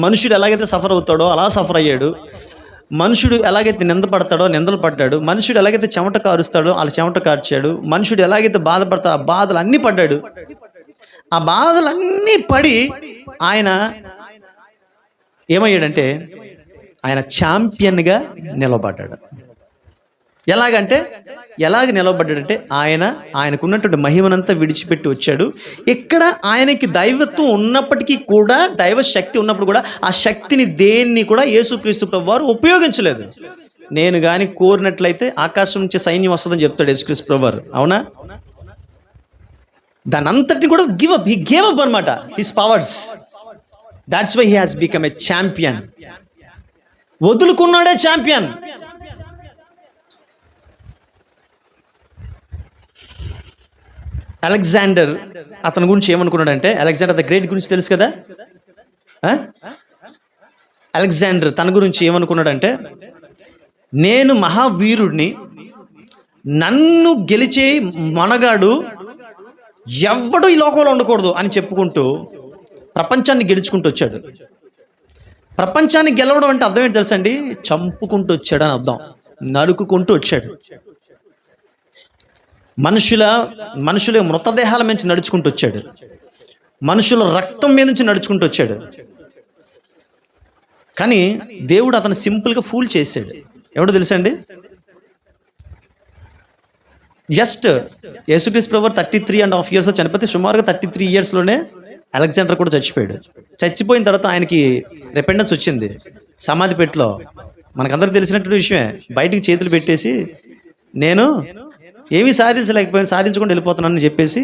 మనుషుడు ఎలాగైతే సఫర్ అవుతాడో అలా సఫర్ అయ్యాడు. మనుషుడు ఎలాగైతే నిందలు పడ్డాడు. మనుషుడు ఎలాగైతే చెమట కారుస్తాడో అలా చెమట కార్చాడు. మనుషుడు ఎలాగైతే బాధపడతాడో ఆ బాధలు అన్నీ పడ్డాడు. ఆ బాధలన్నీ పడి ఆయన ఏమయ్యాడంటే ఆయన ఛాంపియన్గా నిలబడ్డాడు. ఎలాగ నిలబడ్డాడంటే ఆయనకున్నటువంటి మహిమనంతా విడిచిపెట్టి వచ్చాడు. ఇక్కడ ఆయనకి దైవత్వం ఉన్నప్పటికీ కూడా, దైవ శక్తి ఉన్నప్పుడు కూడా ఆ శక్తిని దేన్ని కూడా యేసుక్రీస్తు ప్రభువారు ఉపయోగించలేదు. నేను కానీ కోరినట్లయితే ఆకాశం నుంచి సైన్యం వస్తుందని చెప్తాడు యేసుక్రీస్తు ప్రభువారు. అవునా? దాని అంతటిని కూడా హీ గేవ్ అప్ అనమాట, his powers. That's why he has become a champion. వదులుకున్నాడే ఛాంపియన్. అలెగ్జాండర్ అతని గురించి ఏమనుకున్నాడంటే, అలెగ్జాండర్ ద గ్రేట్ గురించి తెలుసు కదా. అలెగ్జాండర్ తన గురించి ఏమనుకున్నాడంటే, నేను మహావీరుడిని, నన్ను గెలిచే మనగాడు ఎవడు ఈ లోకంలో ఉండకూడదు అని చెప్పుకుంటూ ప్రపంచాన్ని గెలుచుకుంటూ వచ్చాడు. ప్రపంచాన్ని గెలవడం అంటే అర్థం ఏంటి తెలుసండి? చంపుకుంటూ వచ్చాడు అని అర్థం, నరుకుకుంటూ వచ్చాడు. మనుషుల మృతదేహాల నుంచి నడుచుకుంటూ వచ్చాడు, మనుషుల రక్తం మీద నుంచి నడుచుకుంటూ వచ్చాడు. కానీ దేవుడు అతను సింపుల్గా ఫూల్ చేశాడు. ఎవడో తెలుసండి? జస్ట్ యేసుక్రీస్తు ప్రభువు 33.5 years చనిపోతే సుమారుగా 33 yearsలోనే అలెగ్జాండర్ కూడా చచ్చిపోయాడు. చచ్చిపోయిన తర్వాత ఆయనకి రిపెండెన్స్ వచ్చింది సమాధి పెట్టిలో. మనకందరికి తెలిసినటువంటి విషయమే. బయటికి చేతులు పెట్టేసి నేను ఏమీ సాధించకుండా వెళ్ళిపోతున్నానని చెప్పేసి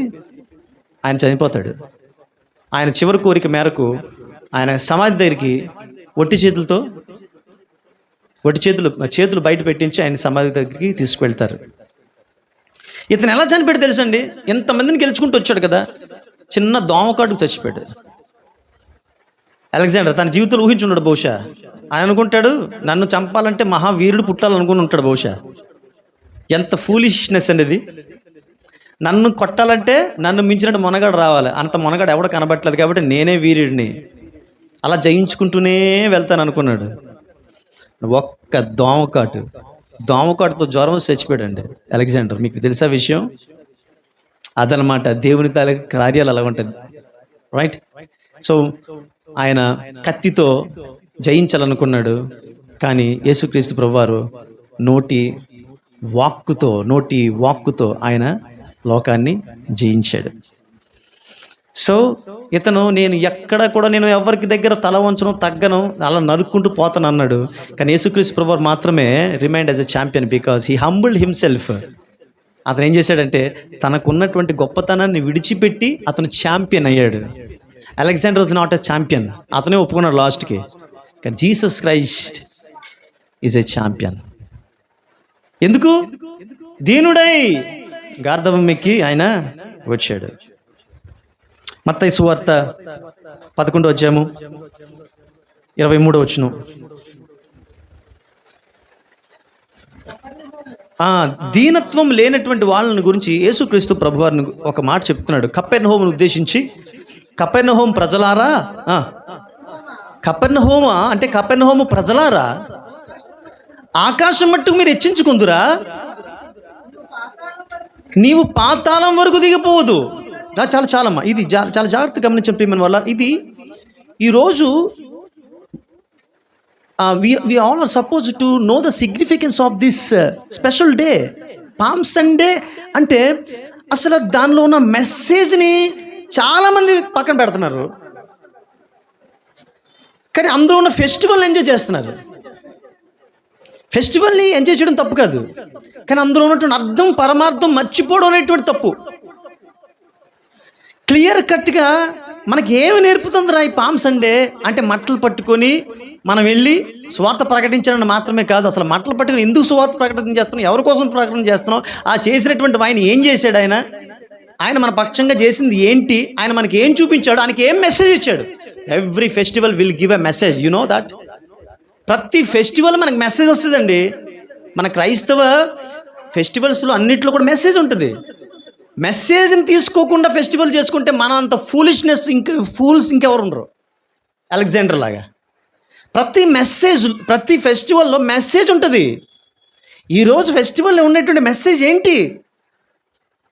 ఆయన చనిపోతాడు. ఆయన చివరి కోరిక మేరకు ఆయన సమాధి దగ్గరికి చేతులు బయట పెట్టించి ఆయన సమాధి దగ్గరికి తీసుకువెళ్తారు. ఇతను ఎలా చనిపోయాడు తెలుసండి? ఎంతమందిని గెలుచుకుంటూ వచ్చాడు కదా, చిన్న దోమకాటుకు చచ్చిపోయాడు. అలెగ్జాండర్ తన జీవితంలో ఊహించున్నాడు బహుశా. ఆయన అనుకుంటాడు, నన్ను చంపాలంటే మహావీరుడు పుట్టాలనుకుని ఉంటాడు బహుశా. ఎంత ఫూలిష్నెస్ అనేది! నన్ను కొట్టాలంటే నన్ను మించినట్టు మొనగాడు రావాలి. అంత మొనగాడు ఎవడో కనబట్టలేదు కాబట్టి నేనే వీరుడిని, అలా జయించుకుంటూనే వెళ్తాను అనుకున్నాడు. ఒక్క దోమకాటుతో జ్వరం చచ్చిపోయాడండి అలెగ్జాండర్. మీకు తెలుసా విషయం? అదనమాట దేవుని తాలూకు కార్యాలు అలా ఉంటుంది, రైట్? సో ఆయన కత్తితో జయించాలనుకున్నాడు, కానీ యేసుక్రీస్తు ప్రభువారు నోటి వాక్కుతో ఆయన లోకాన్ని జయించాడు. సో ఇతను నేను ఎక్కడ కూడా నేను ఎవరికి దగ్గర తల వంచను, తగ్గను, అలా నరుక్కుంటూ పోతాను అన్నాడు. కానీ యేసుక్రీస్తు ప్రభువారు మాత్రమే remained as a champion because he humbled himself. అతను ఏం చేశాడంటే తనకున్నటువంటి గొప్పతనాన్ని విడిచిపెట్టి అతను ఛాంపియన్ అయ్యాడు. Alexander was not a champion, అతనే ఒప్పుకున్నాడు లాస్ట్కి. కానీ Jesus Christ is a champion. ఎందుకు? దీనుడై గార్ధబం ఎక్కి ఆయన వచ్చాడు. మత్తయి సువార్త 11:23 దీనత్వం లేనటువంటి వాళ్ళని గురించి యేసుక్రీస్తు ప్రభువారిని ఒక మాట చెప్తున్నాడు కపెర్నహూమును ఉద్దేశించి. కపెర్నహూము ప్రజలారా, కపెర్నహూము ప్రజలారా, ఆకాశం మట్టుకు మీరు హెచ్చించుకుందురా, నీవు పాతాళం వరకు దిగిపోవద్దు. చాలమ్మా, ఇది చాలా జాగ్రత్తగా గమనించండి వల్ల. ఇది ఈరోజు we all are supposed to know the significance of this special day, palm Sunday. అంటే అసలు దానిలో ఉన్న మెసేజ్ని చాలామంది పక్కన పెడుతున్నారు, కానీ అందులో ఉన్న ఫెస్టివల్ని ఎంజాయ్ చేస్తున్నారు. ఫెస్టివల్ని ఎంజాయ్ చేయడం తప్పు కాదు, కానీ అందులో ఉన్నటువంటి అర్థం పరమార్థం మర్చిపోవడం అనేటువంటి తప్పు. క్లియర్ కట్గా మనకి ఏమి నేర్పుతుందిరా ఈ పామ్ సండే అంటే, మట్టలు పట్టుకొని మనం వెళ్ళి సువార్త ప్రకటించాలని మాత్రమే కాదు, అసలు మట్టలు పట్టుకొని ఎందుకు సువార్త ప్రకటన చేస్తున్నాం, ఎవరి కోసం ప్రకటన చేస్తున్నాం, ఆ చేసినటువంటి ఆయన ఏం చేశాడు, ఆయన మన పక్షంగా చేసింది ఏంటి, ఆయన మనకి ఏం చూపించాడు, ఆయనకి ఏం మెసేజ్ ఇచ్చాడు. Every festival will give a message, you know that. ప్రతి ఫెస్టివల్ మనకు మెసేజ్ వస్తుందండి. మన క్రైస్తవ ఫెస్టివల్స్లో అన్నింటిలో కూడా మెసేజ్ ఉంటుంది. మెసేజ్ని తీసుకోకుండా ఫెస్టివల్ చేసుకుంటే మన అంత ఫూలిష్నెస్ ఫూల్స్ ఇంకెవరు ఉండరు అలెగ్జాండర్ లాగా. ప్రతి ఫెస్టివల్లో మెసేజ్ ఉంటుంది. ఈరోజు ఫెస్టివల్లో ఉన్నటువంటి మెసేజ్ ఏంటి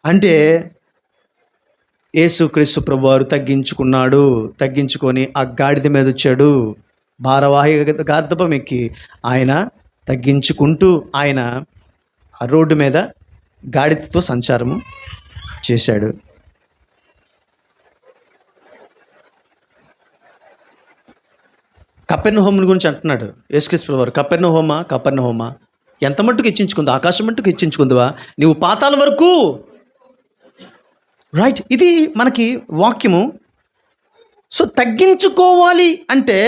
అంటే, యేసుక్రీస్తు ప్రభువారు తగ్గించుకొని ఆ గాడిద మీద వచ్చాడు. భారవాహి గార్ధబం ఎక్కి ఆయన తగ్గించుకుంటూ ఆయన ఆ రోడ్డు మీద గాడిదతో సంచారము చేశాడు. కపెర్నహూము గురించి అంటున్నాడు యేసుక్రీస్తు ప్రభువారు. కపెర్నహూమా, ఎంత మట్టుకు హెచ్చించుకుందో, ఆకాశం మట్టుకు హెచ్చించుకుందువా, నువ్వు పాతాల వరకు. రైట్, ఇది మనకి వాక్యము. సో తగ్గించుకోవాలి అంటే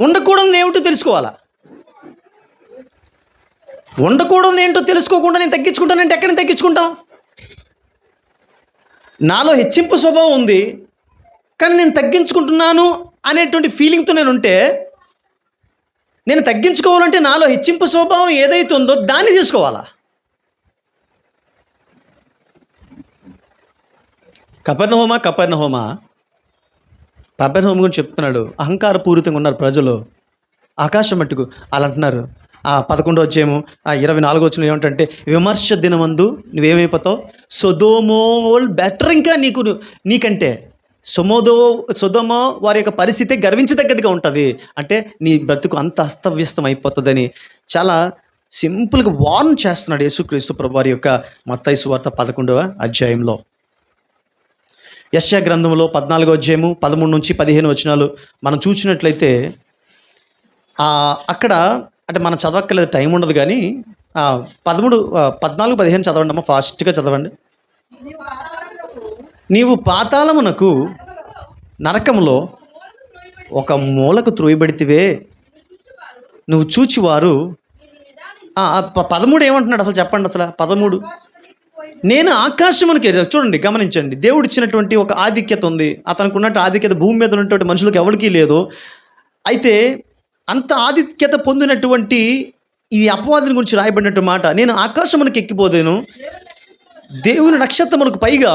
ఉండకూడదు ఏమిటో తెలుసుకోవాలా. ఉండకూడదు ఏంటో తెలుసుకోకుండా నేను తగ్గించుకుంటానంటే ఎక్కడ తగ్గించుకుంటాం? నాలో హెచ్చింపు స్వభావం ఉంది, కానీ నేను తగ్గించుకుంటున్నాను అనేటువంటి ఫీలింగ్తో నేను ఉంటే, నేను తగ్గించుకోవాలంటే నాలో హెచ్చింపు స్వభావం ఏదైతే ఉందో దాన్ని తీసుకోవాలా. కపెర్నహూము గురించి చెప్తున్నాడు. అహంకారపూరితంగా ఉన్నారు ప్రజలు, ఆకాశం మట్టుకు. అలా అంటున్నారు. 11వ అధ్యాయము 24వ వచనం ఏమంటే, విమర్శ దినమందు నువ్వేమైపోతావు, సొదొమోల్ బెటర్, ఇంకా నీకంటే సొదొమ వారి యొక్క పరిస్థితి గర్వించదగ్గట్టుగా ఉంటుంది. అంటే నీ బ్రతుకు అంత అస్తవ్యస్తం అయిపోతుందని చాలా సింపుల్గా వార్న్ చేస్తున్నాడు యేసుక్రీస్తు ప్రభు వారి యొక్క మత్తయి సువార్త 11వ అధ్యాయంలో. యెషయా గ్రంథంలో 14వ అధ్యాయము 13 నుంచి 15 వచనాలు మనం చూసినట్లయితే, అక్కడ అంటే మనం చదవక్కర్లేదు, టైం ఉండదు, కానీ 13, 14, 15 చదవండి అమ్మా, ఫాస్ట్గా చదవండి. నీవు పాతాళమునకు నరకములో ఒక మూలకు త్రోయబడితివే, నువ్వు చూచివారు. 13 ఏమంటున్నాడు అసలు చెప్పండి. అసలు 13, నేను ఆకాశమునికి, చూడండి గమనించండి, దేవుడు ఇచ్చినటువంటి ఒక ఆధిక్యత ఉంది. అతనికి ఉన్నట్టు ఆధిక్యత భూమి మీద ఉన్నటువంటి మనుషులకు ఎవరికీ లేదు. అయితే అంత ఆధిక్యత పొందినటువంటి ఈ అపవాదిని గురించి రాయబడినట్టు మాట, నేను ఆకాశమునికి ఎక్కిపోదేను, దేవుని నక్షత్రములకు పైగా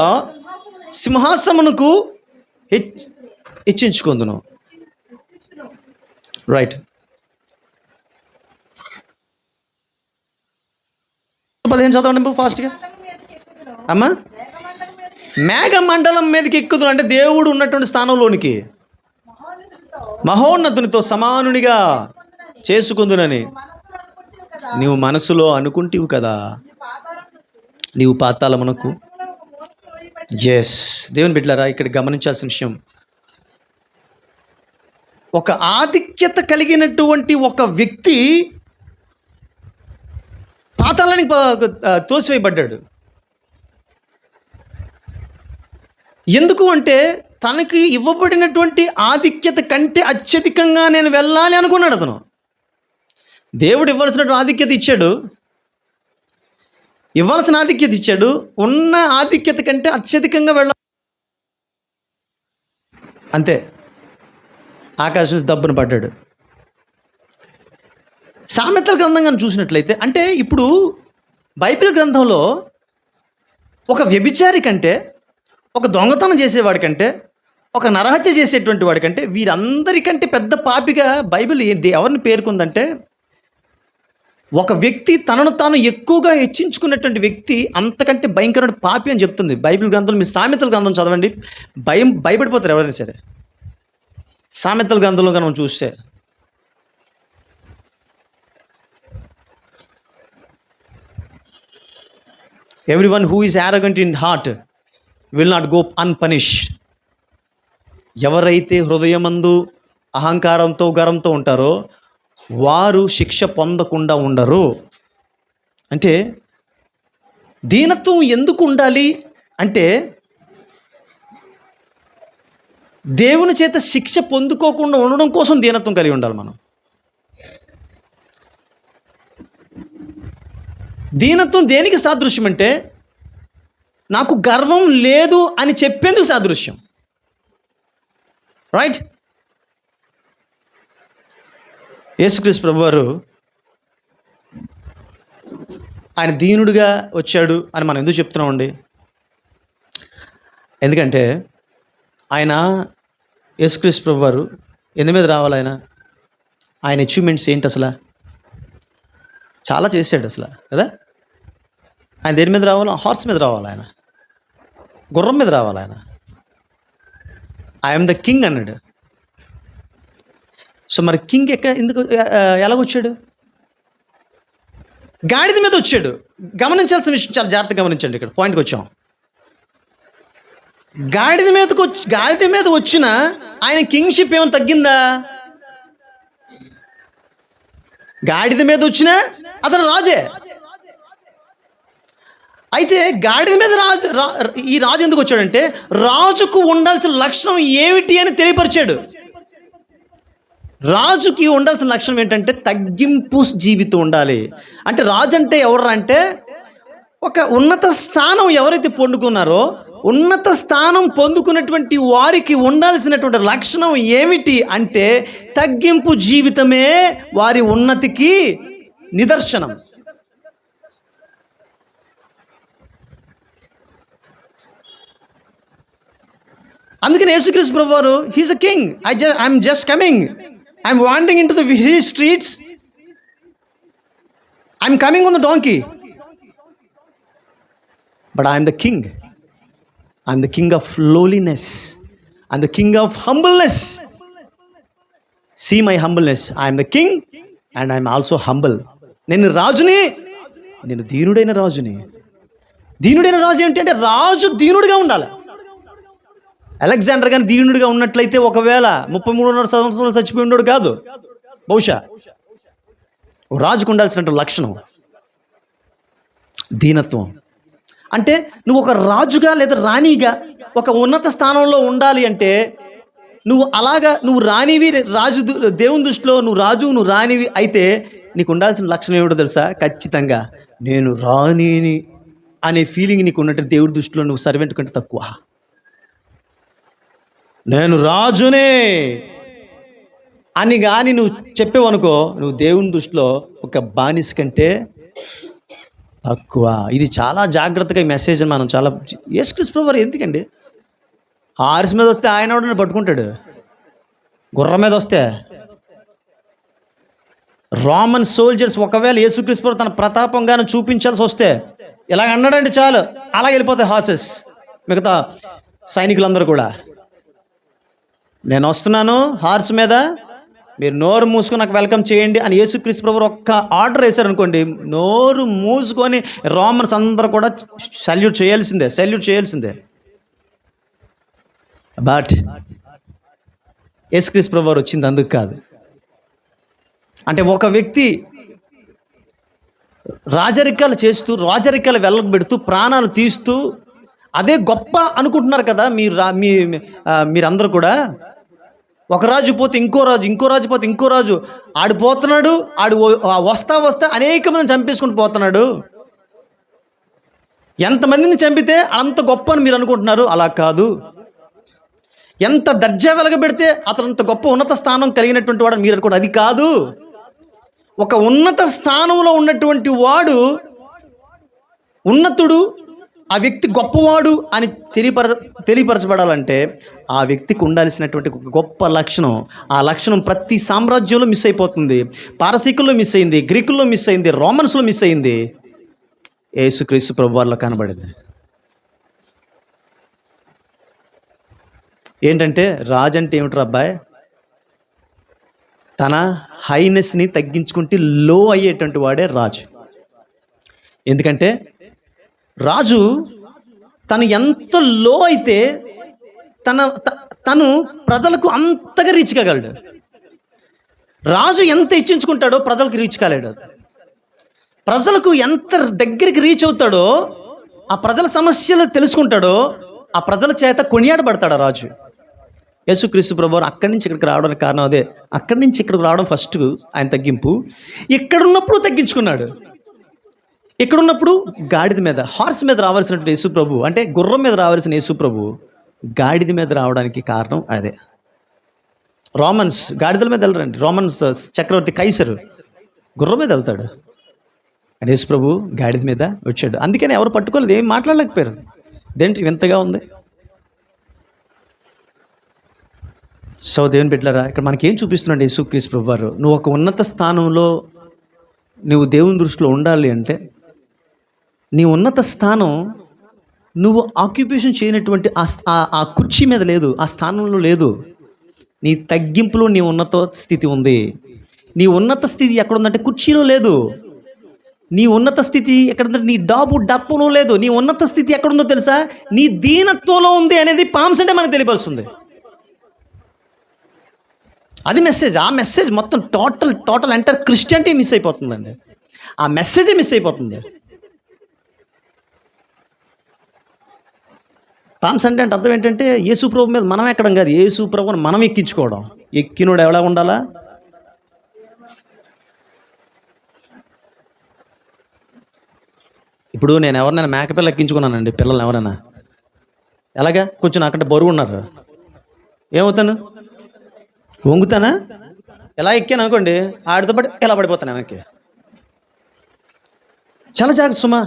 సింహాసమునకు హెచ్చించుకుందును. రైట్, 15 చదవండి ఫాస్ట్గా అమ్మా. మేఘమండలం మీదకి ఎక్కుతున్నా అంటే దేవుడు ఉన్నటువంటి స్థానంలోనికి మహోన్నతునితో సమానునిగా చేసుకుందునని నీవు మనసులో అనుకుంటివి కదా, నీవు పాతాళమునకు. ఎస్, దేవుని బిడ్డలారా, ఇక్కడ గమనించాల్సిన విషయం, ఒక ఆధిక్యత కలిగినటువంటి ఒక వ్యక్తి పాతాళానికి తోసివేయబడ్డాడు. ఎందుకు అంటే తనకి ఇవ్వబడినటువంటి ఆధిక్యత కంటే అత్యధికంగా నేను వెళ్ళాలి అనుకున్నాడు అతను. దేవుడు ఇవ్వాల్సినటువంటి ఆధిక్యత ఇచ్చాడు, ఉన్న ఆధిక్యత కంటే అత్యధికంగా వెళ్ళాలి అంతే. ఆకాశం దబ్బున పడ్డాడు. సామెతల గ్రంథం కానీ చూసినట్లయితే, అంటే ఇప్పుడు బైబిల్ గ్రంథంలో ఒక వ్యభిచారి కంటే, ఒక దొంగతనం చేసేవాడి కంటే, ఒక నరహత్య చేసేటువంటి వాడి కంటే, వీరందరికంటే పెద్ద పాపిగా బైబిల్ ఎవరిని పేర్కొందంటే, ఒక వ్యక్తి తనను తాను ఎక్కువగా హెచ్చించుకున్నటువంటి వ్యక్తి అంతకంటే భయంకరమైన పాపి అని చెప్తుంది బైబిల్ గ్రంథంలో. మీరు సామెతల గ్రంథం చదవండి, భయపడిపోతారు ఎవరైనా సరే. సామెతల గ్రంథంలో మనం చూస్తే everyone who is arrogant in heart will not go అన్పనిష్డ్. ఎవరైతే హృదయమందు అహంకారంతో గర్వంతో ఉంటారో వారు శిక్ష పొందకుండా ఉండరు. అంటే దీనత్వం ఎందుకు ఉండాలి అంటే, దేవుని చేత శిక్ష పొందుకోకుండా ఉండడం కోసం దీనత్వం కలిగి ఉండాలి మనం. దీనత్వం దేనికి సాదృశ్యం అంటే, నాకు గర్వం లేదు అని చెప్పేందుకు సాదృశ్యం. రైట్, యేసుక్రీస్తు ప్రభువారు ఆయన దీనుడిగా వచ్చాడు అని మనం ఎందుకు చెప్తున్నామండి? ఎందుకంటే ఆయన యేసుక్రీస్తు ప్రభువారు ఎందు మీద రావాలి? ఆయన అచీవ్మెంట్స్ ఏంటి అసలు? చాలా చేశాడు అసలు కదా. ఆయన దేని మీద రావాలి? హార్స్ మీద రావాలి, ఆయన గుర్రం మీద రావాలి. ఆయన ఐఎమ్ ద కింగ్ అన్నాడు. సో మరి కింగ్ ఎందుకు ఎలాగొచ్చాడు? గాడిద మీద వచ్చాడు. గమనించాల్సిన విషయం చాలా జాగ్రత్తగా గమనించండి. ఇక్కడ పాయింట్కి వచ్చాం. గాడిద మీద వచ్చిన ఆయన కింగ్షిప్ ఏమైనా తగ్గిందా? గాడిద మీద వచ్చినా అతను రాజే. అయితే గాడిద మీద ఈ రాజు ఎందుకు వచ్చాడంటే రాజుకు ఉండాల్సిన లక్షణం ఏమిటి అని తెలియపరిచాడు. రాజుకి ఉండాల్సిన లక్షణం ఏంటంటే తగ్గింపు జీవితం ఉండాలి. అంటే రాజు అంటే ఎవరు అంటే ఒక ఉన్నత స్థానం ఎవరైతే పొందుకున్నారో ఉన్నత స్థానం పొందుకున్నటువంటి వారికి ఉండాల్సినటువంటి లక్షణం ఏమిటి అంటే తగ్గింపు జీవితమే వారి ఉన్నతికి నిదర్శనం. అందుకని యేసుక్రీస్తు ప్రభువు వారు he's a king. I'm just coming, I'm wandering in to the streets, I'm coming on the donkey, but I'm the king. I'm the king of lowliness, I'm the king of humbleness. See my humbleness, I'm the king and I'm also humble. నేను రాజుని, నేను దీనుడైన రాజుని. దీనుడైన రాజు ఏంటంటే రాజు దీనుడిగా ఉండాలి. Alexander కానీ దీనుడిగా ఉన్నట్లయితే ఒకవేళ 33 సంవత్సరాలు చచ్చిపోయి ఉండడు కాదు. బహుశా రాజుకు ఉండాల్సినటువంటి లక్షణం దీనత్వం. అంటే నువ్వు ఒక రాజుగా లేదా రాణిగా ఒక ఉన్నత స్థానంలో ఉండాలి అంటే నువ్వు రాణివి, రాజు దేవుని దృష్టిలో నువ్వు రాజు, నువ్వు రాణివి అయితే నీకు ఉండాల్సిన లక్షణం ఏమిటో తెలుసా? ఖచ్చితంగా నేను రాణిని అనే ఫీలింగ్ నీకు ఉన్నట్టు దేవుడి దృష్టిలో నువ్వు సర్వెంట్ కంటే తక్కువ. నేను రాజునే అని కానీ నువ్వు చెప్పేవనుకో నువ్వు దేవుని దృష్టిలో ఒక బానిస కంటే తక్కువ. ఇది చాలా జాగ్రత్తగా ఈ మెసేజ్ మనం చాలా యేసుక్రీస్తు ప్రభువు వారు ఎందుకండి హార్స్ మీద వస్తే ఆయన కూడా పట్టుకుంటాడు, గుర్రం మీద వస్తే రోమన్ సోల్జర్స్ ఒకవేళ యేసుక్రీస్తు ప్రభువు తన ప్రతాపంగాను చూపించాల్సి వస్తే ఇలాగ అన్నాడంటే చాలు అలా వెళ్ళిపోతాయి హార్సెస్. మిగతా సైనికులందరూ కూడా నేను వస్తున్నాను హార్స్ మీద, మీరు నోరు మూసుకొని నాకు వెల్కమ్ చేయండి అని యేసుక్రీస్తు ప్రభువు ఒక్క ఆర్డర్ వేశారనుకోండి, నోరు మూసుకొని రోమన్స్ అందరూ కూడా సల్యూట్ చేయాల్సిందే. బట్ యేసుక్రీస్తు ప్రభువు వచ్చింది అందుకు కాదు. అంటే ఒక వ్యక్తి రాజరికాలు చేస్తూ రాజరికాలు వెళ్ళబెడుతూ ప్రాణాలు తీస్తూ అదే గొప్ప అనుకుంటున్నారు కదా మీరందరూ కూడా. ఒక రాజు పోతే ఇంకో రాజు పోతే ఇంకో రాజు ఆడిపోతున్నాడు, వస్తా అనేక మందిని చంపేసుకుంటూ పోతున్నాడు. ఎంతమందిని చంపితే అంత గొప్ప అని మీరు అనుకుంటున్నారు. అలా కాదు. ఎంత దర్జా వెలగబెడితే అతను అంత గొప్ప ఉన్నత స్థానం కలిగినటువంటి వాడు మీరు అనుకోండి. అది కాదు. ఒక ఉన్నత స్థానంలో ఉన్నటువంటి వాడు ఉన్నతుడు, ఆ వ్యక్తి గొప్పవాడు అని తెలియపరచబడాలంటే ఆ వ్యక్తికి ఉండాల్సినటువంటి ఒక గొప్ప లక్షణం, ఆ లక్షణం ప్రతి సామ్రాజ్యంలో మిస్ అయిపోతుంది. పారసీకుల్లో మిస్ అయింది, గ్రీకుల్లో మిస్ అయింది, రోమన్స్లో మిస్ అయింది, యేసుక్రీస్తు ప్రభువారిలో కనబడింది. ఏంటంటే రాజు అంటే ఏమిట్రా అబ్బాయి? తన హైనెస్ని తగ్గించుకుంటే లో అయ్యేటువంటి వాడే రాజు. ఎందుకంటే రాజు తను ఎంత లో అయితే తను ప్రజలకు అంతగా రీచ్ కాగలడు. రాజు ఎంత ఇచ్చించుకుంటాడో ప్రజలకు రీచ్ కాలేడు. ప్రజలకు ఎంత దగ్గరికి రీచ్ అవుతాడో, ఆ ప్రజల సమస్యలు తెలుసుకుంటాడో, ఆ ప్రజల చేత కొనియాడబడతాడు రాజు. యేసుక్రీస్తు ప్రభువారు అక్కడి నుంచి ఇక్కడికి రావడానికి కారణం అదే. అక్కడి నుంచి ఇక్కడికి రావడం ఫస్ట్ ఆయన తగ్గింపు. ఇక్కడున్నప్పుడు తగ్గించుకున్నాడు. ఇక్కడున్నప్పుడు గాడిద మీద, హార్స్ మీద రావాల్సినటువంటి యేసు ప్రభు, అంటే గుర్రం మీద రావాల్సిన యేసు ప్రభు గాడిద మీద రావడానికి కారణం అదే. రోమన్స్ గాడిదల మీద వెళ్ళరండి. రోమన్స్ చక్రవర్తి కైసరు గుర్రం మీద వెళ్తాడు. అని యేసు ప్రభు గాడిద మీద వచ్చాడు. అందుకని ఎవరు పట్టుకోలేదు, ఏం మాట్లాడలేకపోయారు. దేంటి వింతగా ఉంది. సో దేవుని బిడ్డలారా, ఇక్కడ మనకేం చూపిస్తున్నాడు యేసుక్రీస్తు ప్రభు వారు? నువ్వు ఒక ఉన్నత స్థానంలో నువ్వు దేవుని దృష్టిలో ఉండాలి అంటే నీ ఉన్నత స్థానం నువ్వు ఆక్యుపేషన్ చేయనటువంటి ఆ కుర్చీ మీద లేదు, ఆ స్థానంలో లేదు. నీ తగ్గింపులో నీ ఉన్నత స్థితి ఉంది. నీ ఉన్నత స్థితి ఎక్కడుందంటే కుర్చీలో లేదు. నీ ఉన్నత స్థితి ఎక్కడుందంటే నీ డప్పులో లేదు. నీ ఉన్నత స్థితి ఎక్కడుందో తెలుసా? నీ దీనత్వంలో ఉంది అనేది పామ్స్ అంటే మనకు తెలియపరుస్తుంది. అది మెసేజ్. ఆ మెసేజ్ మొత్తం టోటల్ ఎంటైర్ క్రిస్టియానిటీ మిస్ అయిపోతుందండి. ఆ మెసేజే మిస్ అయిపోతుంది. ట్రాన్సెండెంట్ అంటే అర్థం ఏంటంటే యేసు ప్రభు మీద మనం ఎక్కడం కాదు, యేసు ప్రభుని మనం ఎక్కించుకోవడం. ఎక్కినోడు ఎలా ఉండాలా? ఇప్పుడు నేను ఎవరినైనా మేకపిల్ల ఎక్కించుకున్నానండి, పిల్లల్ని ఎవరైనా ఎలాగా కొంచెం నాకంటే బరువు ఉన్నారు, ఏమవుతాను? వంగుతానా? ఎలా ఎక్కాను అనుకోండి, ఆడితో పాటు ఎలా పడిపోతాను వెనక్కి. చాలా జాగ్రత్త సుమా.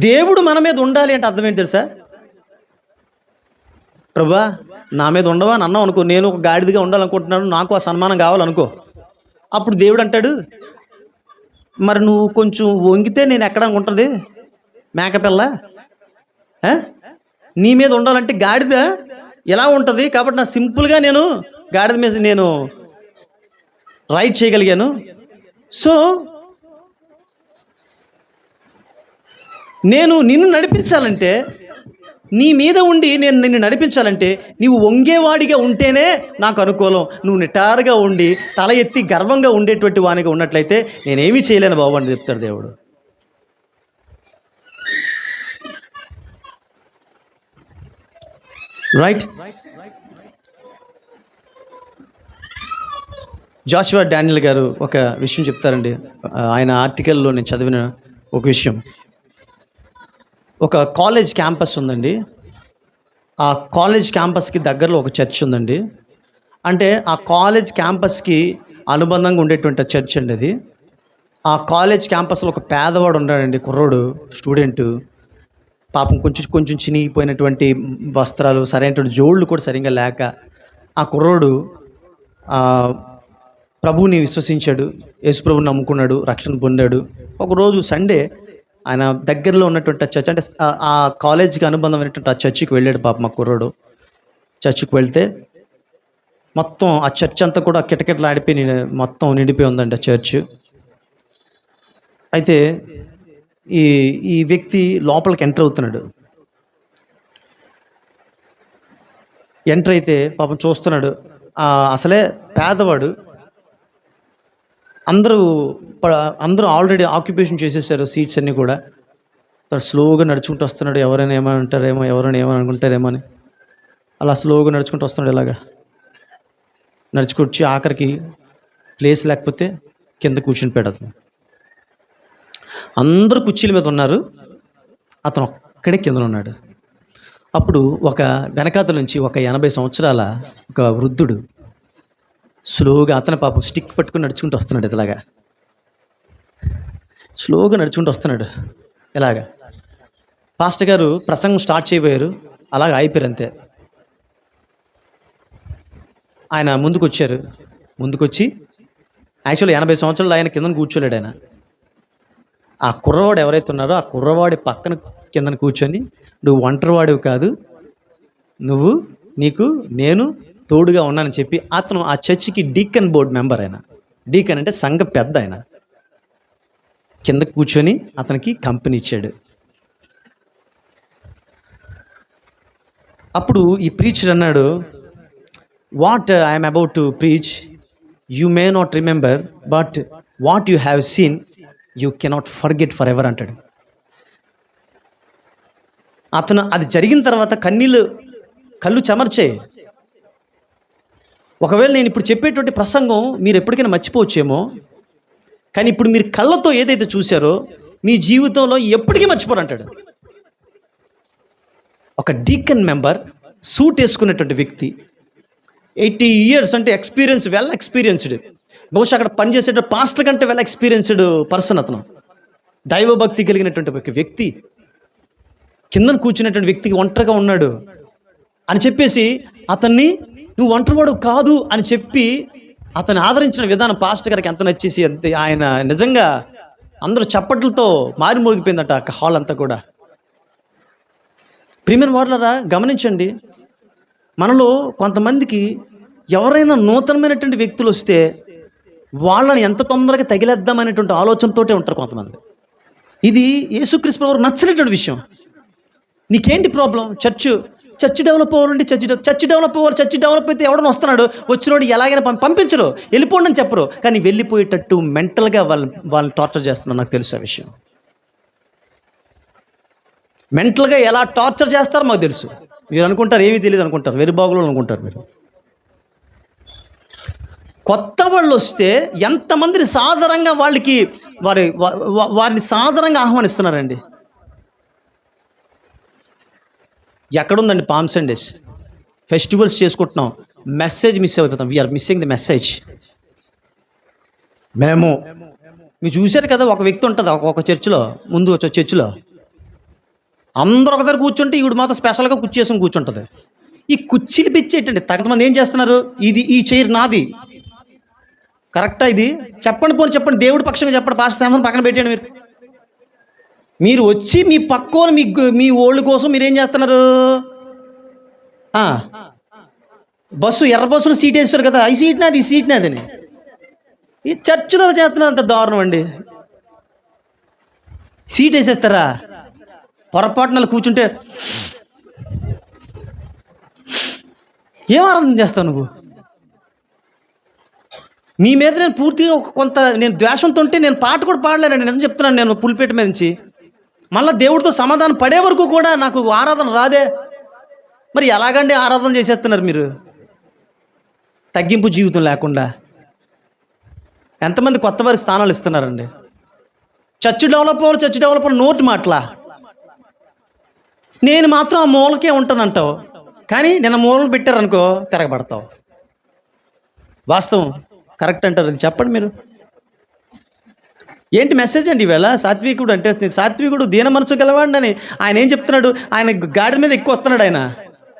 దేవుడు మన మీద ఉండాలి అంటే అర్థం ఏంటి తెలుసా? ప్రభా నా మీద ఉండవా అని అన్నావు అనుకో, నేను ఒక గాడిదగా ఉండాలనుకుంటున్నాను, నాకు ఆ సన్మానం కావాలనుకో. అప్పుడు దేవుడు అంటాడు, మరి నువ్వు కొంచెం వంగితే నేను ఎక్కడానికి ఉంటుంది మేకపిల్ల? నీ మీద ఉండాలంటే గాడిద ఎలా ఉంటుంది, కాబట్టి నా సింపుల్గా నేను గాడిద మీద నేను రైడ్ చేయగలిగాను. సో నేను నిన్ను నడిపించాలంటే, నీ మీద ఉండి నేను నిన్ను నడిపించాలంటే నీవు వంగేవాడిగా ఉంటేనే నాకు అనుకూలం. నువ్వు నిటారుగా ఉండి తల ఎత్తి గర్వంగా ఉండేటువంటి వానిగా ఉన్నట్లయితే నేనేమీ చేయలేను బాబు అని చెప్తాడు దేవుడు. రైట్. జాషువా డానియల్ గారు ఒక విషయం చెప్తారండి. ఆయన ఆర్టికల్లో నేను చదివిన ఒక విషయం. ఒక కాలేజ్ క్యాంపస్ ఉందండి. ఆ కాలేజ్ క్యాంపస్కి దగ్గరలో ఒక చర్చ్ ఉందండి. అంటే ఆ కాలేజ్ క్యాంపస్కి అనుబంధంగా ఉండేటువంటి చర్చ్ అండి అది. ఆ కాలేజ్ క్యాంపస్లో ఒక పేదవాడు ఉన్నాడండి, కుర్రోడు, స్టూడెంటు. పాపం కొంచెం చినిగిపోయినటువంటి వస్త్రాలు, సరైనటువంటి జోళ్ళు కూడా సరిగ్గా లేక ఆ కుర్రోడు ప్రభువుని విశ్వసించాడు, యేసు ప్రభువుని నమ్ముకున్నాడు, రక్షణ పొందాడు. ఒకరోజు సండే ఆయన దగ్గరలో ఉన్నటువంటి చర్చ్, అంటే ఆ కాలేజీకి అనుబంధమైనటువంటి ఆ చర్చికి వెళ్ళాడు పాపం మా కుర్రోడు. చర్చికి వెళ్తే మొత్తం ఆ చర్చ్ అంతా కూడా కిటకిటలు ఆడిపోయి మొత్తం నిండిపోయి ఉందండి ఆ చర్చ్. అయితే ఈ వ్యక్తి లోపలికి ఎంటర్ అవుతున్నాడు. ఎంటర్ అయితే పాపం చూస్తున్నాడు, అసలే పేదవాడు. అందరూ ఆల్రెడీ ఆక్యుపేషన్ చేసేసారు సీట్స్ అన్నీ కూడా. స్లోగా నడుచుకుంటూ వస్తున్నాడు. ఎవరైనా ఏమంటారేమో, ఎవరైనా ఏమనుకుంటారేమో అని అలా స్లోగా నడుచుకుంటూ వస్తున్నాడు. ఇలాగా నడుచుకొచ్చి ఆఖరికి ప్లేస్ లేకపోతే కింద కూర్చుని పెడతాను. అందరూ కుర్చీల మీద ఉన్నారు, అతను ఒక్కడే కింద ఉన్నాడు. అప్పుడు ఒక వెనకాతల నుంచి ఒక 80 సంవత్సరాల ఒక వృద్ధుడు స్లోగా, అతని పాపం స్టిక్ పట్టుకుని నడుచుకుంటూ వస్తున్నాడు. ఇలాగా స్లోగా నడుచుకుంటూ వస్తున్నాడు. ఇలాగా పాస్టర్ గారు ప్రసంగం స్టార్ట్ చేయబోయారు, అలాగ అయిపోయారు అంతే. ఆయన ముందుకొచ్చి యాక్చువల్లీ 80 సంవత్సరాలు ఆయన కిందన కూర్చోలేడు. ఆయన ఆ కుర్రవాడు ఎవరైతే ఉన్నారో ఆ కుర్రవాడి పక్కన కిందన కూర్చొని, నువ్వు ఒంటరివాడివి కాదు, నీకు నేను తోడుగా ఉన్నానని చెప్పి అతను ఆ చర్చికి డీకన్ బోర్డు మెంబర్. ఆయన డీకన్ అంటే సంఘ పెద్ద. ఆయన కింద కూర్చొని అతనికి కంపెనీ ఇచ్చాడు. అప్పుడు ఈ ప్రీచర్ అన్నాడు, what I'm about to preach you may not remember, but what you have seen you cannot forget for ever అంటాడు. అతను అది జరిగిన తర్వాత కళ్ళు చెమర్చాయి. ఒకవేళ నేను ఇప్పుడు చెప్పేటువంటి ప్రసంగం మీరు ఎప్పటికైనా మర్చిపోవచ్చేమో, కానీ ఇప్పుడు మీరు కళ్ళతో ఏదైతే చూశారో మీ జీవితంలో ఎప్పటికీ మర్చిపోరు అంటాడు. ఒక డీకన్ మెంబర్, సూట్ వేసుకున్నటువంటి వ్యక్తి, 80 years అంటే వెల్ ఎక్స్పీరియన్స్డ్, బహుశా అక్కడ పనిచేసేట పాస్టర్ కంటే వెల్ ఎక్స్పీరియన్స్డ్ పర్సన్. అతను దైవభక్తి కలిగినటువంటి ఒక వ్యక్తి, కిందన కూర్చున్నటువంటి వ్యక్తికి ఒంటరిగా ఉన్నాడు అని చెప్పేసి అతన్ని నువ్వు ఒంటరివాడు కాదు అని చెప్పి అతను ఆదరించిన విధానం పాస్టర్ గారికి ఎంత నచ్చేసి, అంతే ఆయన నిజంగా అందరూ చప్పట్లతో మారిమోగిపోయిందట ఆ హాల్ అంతా కూడా. ప్రియమైన వారలారా, గమనించండి, మనలో కొంతమందికి ఎవరైనా నూతనమైనటువంటి వ్యక్తులు వస్తే వాళ్ళని ఎంత తొందరగా తగిలేద్దామనేటువంటి ఆలోచనతోటే ఉంటారు కొంతమంది. ఇది యేసుక్రీస్తు ప్రభువుకు నచ్చలేటువంటి విషయం. నీకేంటి ప్రాబ్లం? చర్చ్ డెవలప్ అవ్వాలండి, చర్చ్ డెవలప్ అవ్వాలి. చర్చ్ డెవలప్ అయితే ఎవడన్నా వస్తున్నాడు, వచ్చినోడు ఎలాగైనా పంపించరు, వెళ్ళిపోండి అని చెప్పరు. కానీ వెళ్ళిపోయేటట్టు మెంటల్గా వాళ్ళని టార్చర్ చేస్తున్నారు. నాకు తెలుసు ఆ విషయం. మెంటల్గా ఎలా టార్చర్ చేస్తారో మాకు తెలుసు. మీరు అనుకుంటారు ఏమీ తెలియదు అనుకుంటారు, వెరీ బాగులో అనుకుంటారు మీరు. కొత్త వాళ్ళు వస్తే ఎంతమందిని సాధారణంగా వారిని సాధారణంగా ఆహ్వానిస్తున్నారండి. ఎక్కడుందండి పామ్ సండేస్? ఫెస్టివల్స్ చేసుకుంటున్నాం, మెసేజ్ మిస్ అయిపోతాం. We're missing the message. మీరు చూశారు కదా, ఒక వ్యక్తి ఉంటుంది ఒక చర్చిలో, ముందు వచ్చే చర్చిలో అందరూ ఒక దగ్గర కూర్చుంటే ఈవిడ మాత్రం స్పెషల్గా కుర్చీ చేసుకుని కూర్చుంటుంది. ఈ కుర్చీలు పిచ్చేటండి. తగ్గమంది ఏం చేస్తున్నారు, ఈ చైర్ నాది, కరెక్టా ఇది చెప్పండి, పోనీ చెప్పండి, దేవుడి పక్షంగా చెప్పండి, పాస్టర్ శాంతం పక్కన పెట్టండి. మీరు వచ్చి మీ పక్కోలు మీ ఓళ్ళ కోసం మీరేం చేస్తున్నారు? ఎర్ర బస్సులు సీట్ వేస్తారు కదా, ఈ సీట్ నాది అని ఈ చర్చిలో చేస్తున్నారు. అంత దారుణం అండి. సీట్ వేసేస్తారా? పొరపాటున కూర్చుంటే ఏం ఆరాధన చేస్తావు నువ్వు? నీ మీద నేను పూర్తిగా నేను ద్వేషంతో ఉంటే నేను పాట కూడా పాడలేనండి. నేను చెప్తున్నాను, నేను పులిపేట మీద నుంచి మళ్ళీ దేవుడితో సమాధానం పడే వరకు కూడా నాకు ఆరాధన రాదే. మరి ఎలాగండి ఆరాధన చేసేస్తున్నారు మీరు? తగ్గింపు జీవితం లేకుండా ఎంతమంది కొత్త వారికి స్థానాలు ఇస్తున్నారండి? చర్చ్ డెవలప్ నోటి మాటలా. నేను మాత్రం ఆ మూలకే ఉంటానంటావు, కానీ నిన్న మూలను పెట్టారనుకో తిరగబడతావు. వాస్తవం కరెక్ట్ అంటారు, అది చెప్పండి మీరు. ఏంటి మెసేజ్ అండి ఈవేళ? సాత్వికుడు అంటే సాత్వికుడు దీన మనసు గలవాడని ఆయన ఏం చెప్తున్నాడు? ఆయన గాడి మీద ఎక్కువ వస్తున్నాడు, ఆయన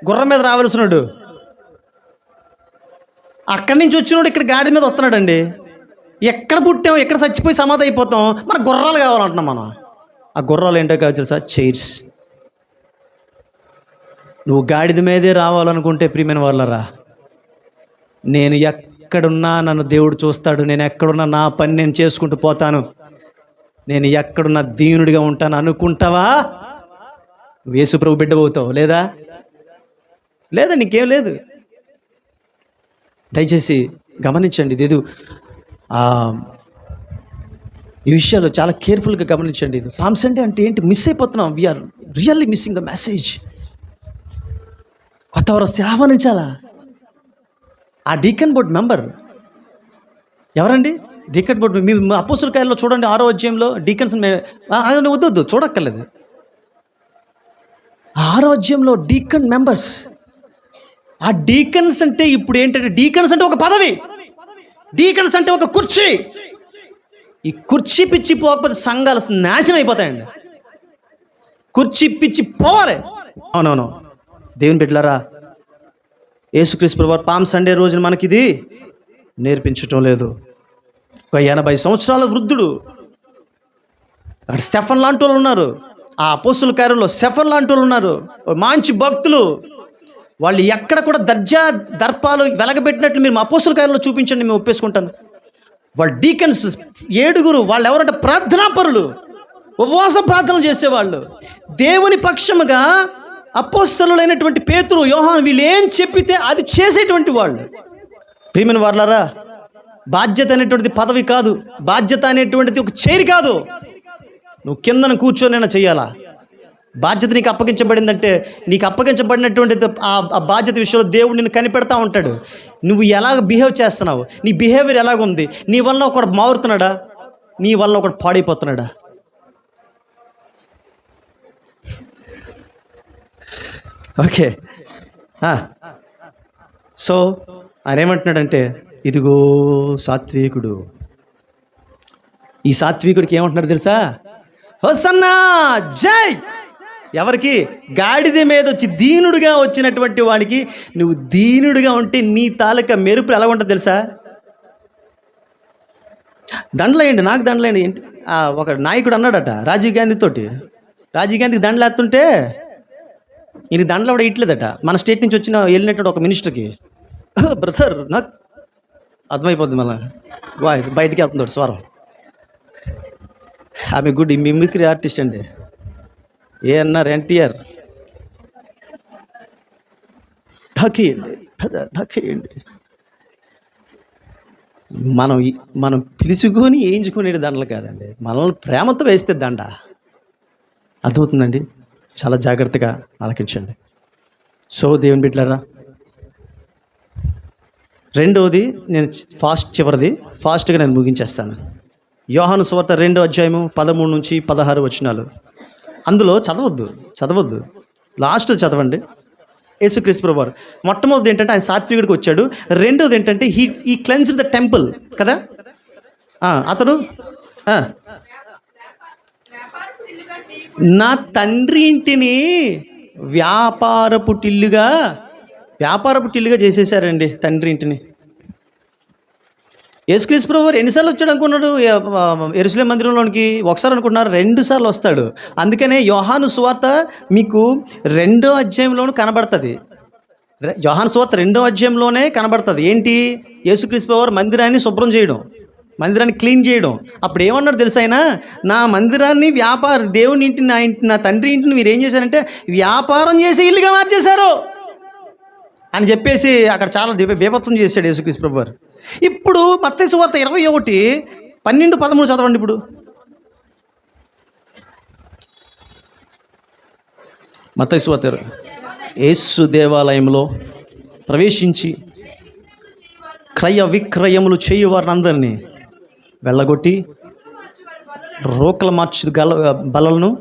గుర్రం మీద రావాల్సినాడు. అక్కడి నుంచి వచ్చినాడు ఇక్కడ గాడి మీద వస్తున్నాడండి. ఎక్కడ పుట్టాం, ఎక్కడ చచ్చిపోయి సమాధి అయిపోతాం, మన గుర్రాలు కావాలంటున్నాం మనం. ఆ గుర్రాలు ఏంటో కాదు తెలుసా? చైర్స్. నువ్వు గాడిద మీదే రావాలనుకుంటే ప్రియమైన వాళ్ళరా, నేను ఎక్కడున్నా నన్ను దేవుడు చూస్తాడు, నేను ఎక్కడున్నా నా పని నేను చేసుకుంటూ పోతాను, నేను ఎక్కడున్నా దీనుడిగా ఉంటాను అనుకుంటావా? యేసు ప్రభు బిడ్డ అవుతావు లేదా? నీకేం లేదు. దయచేసి గమనించండి, ఇది ఈ విషయాలు చాలా కేర్ఫుల్గా గమనించండి. ఇది పామ్ సండే అంటే ఏంటి? మిస్ అయిపోతున్నాం. We're really missing the message. కొత్త వారు వస్తే ఆహ్వానించాలా? ఆ డీకన్ బోర్డ్ మెంబర్ ఎవరండి? డీకన్ బోర్డు మీ అపోస్తుల కార్యాల్లో చూడండి, 6వ అధ్యాయంలో డీకన్స్ వద్దు చూడక్కర్లేదు. 6వ అధ్యాయంలో డీకన్ మెంబర్స్. ఆ డీకన్స్ అంటే ఇప్పుడు ఏంటంటే, డీకన్స్ అంటే ఒక పదవి, డీకన్స్ అంటే ఒక కుర్చీ. ఈ కుర్చీ పిచ్చి పోకపోతే సంఘాలు నాశనం అయిపోతాయండి. కుర్చీ పిచ్చి పోవాలి. అవునవును దేవుని బిడ్డలారా, యేసుక్రీస్తు ప్రభువు పామ్ సండే రోజున మనకి ఇది నేర్పించటం లేదు. ఒక 80 సంవత్సరాల వృద్ధుడు, అక్కడ స్టెఫన్ లాంటి వాళ్ళు ఉన్నారు. ఆ అపోస్తుల కార్యంలో స్టెఫన్ లాంటి వాళ్ళు ఉన్నారు, మంచి భక్తులు. వాళ్ళు ఎక్కడ కూడా దర్పాలు వెలగబెట్టినట్లు మీరు మా అపోస్తుల కార్యంలో చూపించండి, మేము ఒప్పేసుకుంటాను. వాళ్ళు డీకన్స్ 7 వాళ్ళు ఎవరంటే ప్రార్థనాపరులు, ఉపవాస ప్రార్థనలు చేసేవాళ్ళు. దేవుని పక్షముగా అపోస్తలులైనటువంటి పేతురు, యోహాను వీళ్ళు ఏం చెప్పితే అది చేసేటువంటి వాళ్ళు. ప్రియమైన వారలారా, బాధ్యత అనేటువంటిది పదవి కాదు, బాధ్యత అనేటువంటిది ఒక చైర్ కాదు. నువ్వు కిందన కూర్చొనైనా చేయాలా? బాధ్యత నీకు అప్పగించబడిందంటే, నీకు అప్పగించబడినటువంటి ఆ బాధ్యత విషయంలో దేవుడు నిన్ను కనిపెడతా ఉంటాడు. నువ్వు ఎలాగ బిహేవ్ చేస్తున్నావు, నీ బిహేవియర్ ఎలాగుంది, నీ వల్ల ఒకడు మారుతున్నాడా, నీ వల్ల ఒకడు పాడైపోతున్నాడా? ఓకే. సో ఆయన ఏమంటున్నాడంటే, ఇదిగో సాత్వికుడు. ఈ సాత్వికుడికి ఏమంటున్నాడు తెలుసా? హోసన్నా జై. ఎవరికి? గాడిద మీద వచ్చి దీనుడిగా వచ్చినటువంటి వాడికి. నువ్వు దీనుడిగా ఉంటే నీ తాలూకా మెరుపు ఎలా ఉంటుంది తెలుసా? దండలేయండి, నాకు దండలేయండి. ఏంటి ఒక నాయకుడు అన్నాడట రాజీవ్ గాంధీకి దండలేస్తుంటే ఈయన దండలు కూడా ఇట్లేదట. మన స్టేట్ నుంచి వెళ్ళినట్టు ఒక మినిస్టర్కి. బ్రదర్ నాకు అర్థమైపోద్ది, మళ్ళీ వాయిస్ బయటికి వెళ్తుంది స్వరం. ఆమె గుడ్ మిమిక్రీ ఆర్టిస్ట్ అండి. అన్నారు ఎన్టీఆర్. ఢాకేయండి, ఢాకేయండి. మనం పిలుచుకొని వేయించుకునే దండలు కాదండి, మనల్ని ప్రేమతో వేస్తే దండ. అర్థమవుతుందండి? చాలా జాగ్రత్తగా ఆలకించండి. సో దేవుని బిడ్డలారా, రెండవది నేను ఫాస్ట్గా నేను ముగించేస్తాను. యోహాను సువార్త 2వ అధ్యాయము 13 నుంచి 16 వచనాలు. అందులో చదవద్దు, లాస్ట్ చదవండి. యేసుక్రీస్తు ప్రభువారు మొట్టమొదటి ఏంటంటే ఆయన సాత్వికుడికి వచ్చాడు. రెండోది ఏంటంటే ఈ క్లెన్స్డ్ ద టెంపుల్ కదా. అతను నా తండ్రి ఇంటిని వ్యాపారపు టిల్లుగా చేసేసారండి తండ్రి ఇంటిని. యేసుక్రీస్తు ప్రభువారు ఎన్నిసార్లు వచ్చాడు అనుకున్నాడు యెరూషలేము మందిరంలోనికి? ఒకసారి అనుకున్నారు, 2 సార్లు వస్తాడు. అందుకనే యోహాను సువార్త మీకు 2వ అధ్యాయంలోనూ కనబడుతుంది. యోహాను సువార్త 2వ అధ్యాయంలోనే కనబడుతుంది. ఏంటి? యేసుక్రీస్తు ప్రభువారు మందిరాన్ని శుభ్రం చేయడం, మందిరాన్ని క్లీన్ చేయడం. అప్పుడు ఏమన్నాడు తెలుసా ఆయన? నా మందిరాన్ని దేవుని ఇంటిని, నా తండ్రి ఇంటిని మీరు ఏం చేశారంటే వ్యాపారం చేసి ఇల్లుగా మార్చేశారు అని చెప్పేసి అక్కడ చాలా బీభత్సం చేశాడు యేసుక్రీస్తు ప్రభువారు. ఇప్పుడు మత్తయి సువార్త 21:12-13 చదవండి. ఇప్పుడు మత్తయి సువార్త యేసు దేవాలయంలో ప్రవేశించి క్రయ విక్రయములు చేయువారిని అందరినీ వెళ్ళగొట్టి రోకల మార్చు బలలను,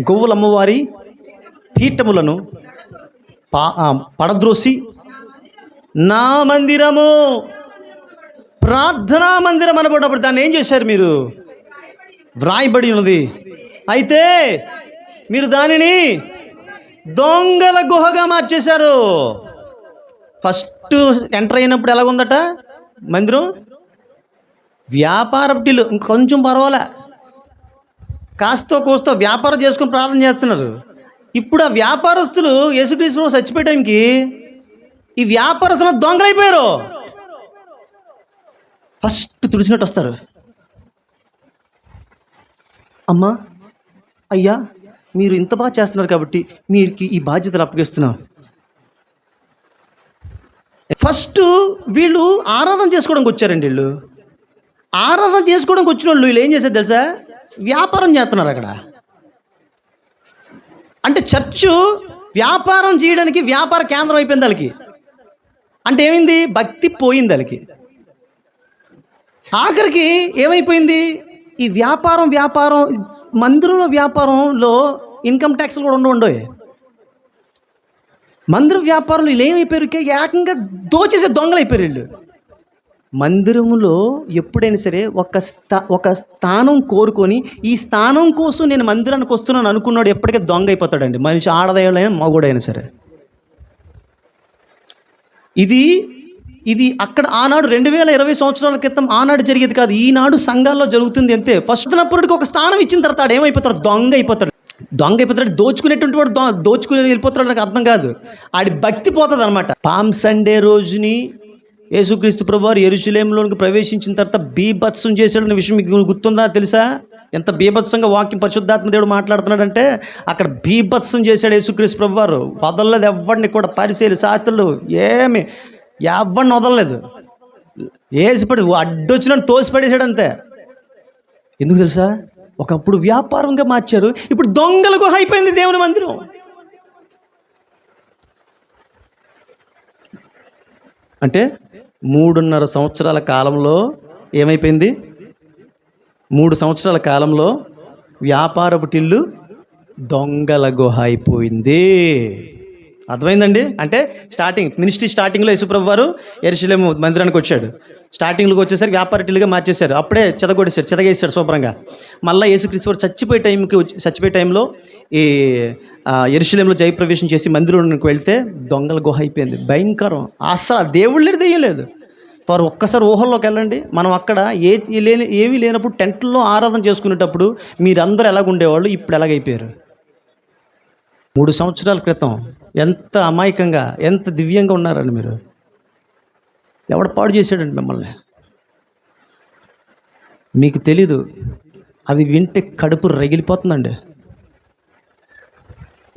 గొవ్వులమ్మవారి పీఠములను పడద్రోసి నా మందిరము, ప్రార్థనా మందిరం అనబడినప్పుడు దాన్ని ఏం చేశారు మీరు? వ్రాయబడి ఉన్నది. అయితే మీరు దానిని దొంగల గుహగా మార్చేశారు. ఫస్ట్ ఎంటర్ అయినప్పుడు ఎలాగుందట మందిరం? వ్యాపారటిలు ఇంకొంచెం పర్వాలే, కాస్తో కోస్తో వ్యాపారం చేసుకుని ప్రార్థన చేస్తున్నారు. ఇప్పుడు ఆ వ్యాపారస్తులు యేసుక్రీస్తు చచ్చిపోయే టైంకి ఈ వ్యాపారస్తులు దొంగలైపోయారు. ఫస్ట్ తుడిచినట్టు వస్తారు. అమ్మా, అయ్యా, మీరు ఇంత బాగా చేస్తున్నారు కాబట్టి మీకు ఈ బాధ్యతలు అప్పగిస్తున్నాం. ఫస్ట్ వీళ్ళు ఆరాధన చేసుకోవడానికి వచ్చారండి. ఆరాధన చేసుకోవడానికి వచ్చిన వీళ్ళు ఏం చేశారు తెలుసా? వ్యాపారం చేస్తున్నారు అక్కడ. అంటే చర్చు వ్యాపారం చేయడానికి వ్యాపార కేంద్రం అయిపోయింది వాళ్ళకి. అంటే ఏమైంది? భక్తి పోయింది వాళ్ళకి. ఆఖరికి ఏమైపోయింది? ఈ వ్యాపారం మందిరంలో వ్యాపారంలో ఇన్కమ్ ట్యాక్స్లు కూడా ఉండవు. మందిర వ్యాపారంలో వీళ్ళు ఏమైపోయారు? ఏకంగా దోచేసే దొంగలు అయిపోయారు వీళ్ళు. మందిరములో ఎప్పుడైనా సరే ఒక స్థానం కోరుకొని ఈ స్థానం కోసం నేను మందిరానికి వస్తున్నాను అనుకున్నాడు ఎప్పటికీ దొంగ అయిపోతాడండి. మనిషి ఆడదైనా మగోడైనా సరే. ఇది అక్కడ ఆనాడు 2020 సంవత్సరాల క్రితం ఆనాడు జరిగేది కాదు, ఈనాడు సంఘాల్లో జరుగుతుంది అంతే. ఫస్ట్ నప్పుడుకి ఒక స్థానం ఇచ్చిన తర్వాత ఏమైపోతాడు? దొంగ అయిపోతాడు. దోచుకునేటువంటి వాడు దోచుకుని వెళ్ళిపోతాడు. నాకు అర్థం కాదు. ఆడి భక్తి పోతుంది అనమాట. పామ్ సండే రోజుని యేసుక్రీస్తు ప్రభువారు యెరూషలేములోనికి ప్రవేశించిన తర్వాత బీభత్సం చేశాడన్న విషయం మీకు గుర్తుందా? తెలుసా? ఎంత బీభత్సంగా వాక్యం పరిశుద్ధాత్మ దేవుడు మాట్లాడుతున్నాడంటే అక్కడ బీభత్సం చేశాడు యేసుక్రీస్తు ప్రభువారు. వదలలేదు ఎవరిని కూడా. పరిసయ్యులు, శాస్త్రులు ఏమి ఎవరిని వదలలేదు. వేసిపడి అడ్డొచ్చినట్టు తోసిపడేసాడు అంతే. ఎందుకు తెలుసా? ఒకప్పుడు వ్యాపారంగా మార్చారు, ఇప్పుడు దొంగలకు అయిపోయింది దేవుని మందిరం. అంటే 3.5 సంవత్సరాల కాలంలో ఏమైపోయింది? 3 సంవత్సరాల కాలంలో వ్యాపారపు టిల్లు దొంగల గుహ అయిపోయింది. అర్థమైందండి? అంటే మినిస్ట్రీ స్టార్టింగ్లో యేసుప్రభు వారు యెరూషలేము మందిరానికి వచ్చాడు. స్టార్టింగ్లోకి వచ్చేసరికి వ్యాపార టిల్లుగా మార్చేశారు. అప్పుడే చెదగేశాడు శుభ్రంగా. మళ్ళీ యేసుక్రీస్తు వారు చచ్చిపోయే టైంలో ఈ యెరూషలేములో జయప్రవేశం చేసి మందిరానికి వెళ్తే దొంగల గుహ అయిపోయింది. భయంకరం. అసలు దేవుడు లేదు, దెయ్యం లేదు. వారు ఒక్కసారి ఊహల్లోకి వెళ్ళండి. మనం అక్కడ ఏమీ లేనప్పుడు టెంట్లో ఆరాధన చేసుకునేటప్పుడు మీరందరూ ఎలాగుండేవాళ్ళు, ఇప్పుడు ఎలాగైపోయారు? 3 సంవత్సరాల క్రితం ఎంత అమాయకంగా, ఎంత దివ్యంగా ఉన్నారండి మీరు. ఎవడు పాడు చేశాడండి మిమ్మల్ని? మీకు తెలీదు. అవి వింటే కడుపు రగిలిపోతుందండి.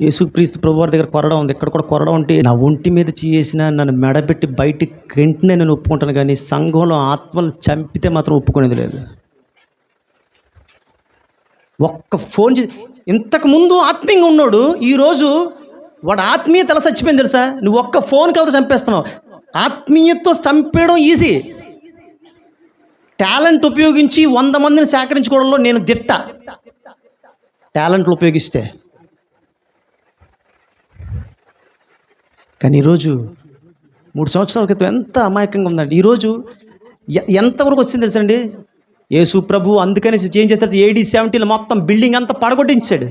యేసుక్రీస్తు ప్రభువారి దగ్గర కొరడా ఉంది, ఇక్కడ కూడా కొరడా ఉంటే నా ఒంటి మీద చేసిన నన్ను మెడబెట్టి బయటికి గంటినే నేను ఒప్పుకుంటాను, కానీ సంఘంలో ఆత్మలు చంపితే మాత్రం ఒప్పుకునేది లేదు. ఒక్క ఫోన్ ఇంతకుముందు ఆత్మీయంగా ఉన్నాడు, ఈరోజు వాడు ఆత్మీయత ఎలా చచ్చిపోయింది తెలుసా? నువ్వు ఒక్క ఫోన్ కలిసి చంపేస్తున్నావు. ఆత్మీయతతో చంపేయడం ఈజీ, టాలెంట్ ఉపయోగించి 100 మందిని సేకరించుకోవడంలో నేను దిట్ట. టాలెంట్లు ఉపయోగిస్తే, కానీ ఈరోజు 3 సంవత్సరాల క్రితం ఎంత అమాయకంగా ఉందండి. ఈరోజు ఎంతవరకు వచ్చింది తెలుసండి? యేసు ప్రభు అందుకని ఏం చేస్తారు, AD 70లో మొత్తం బిల్డింగ్ అంతా పడగొట్టించాడు.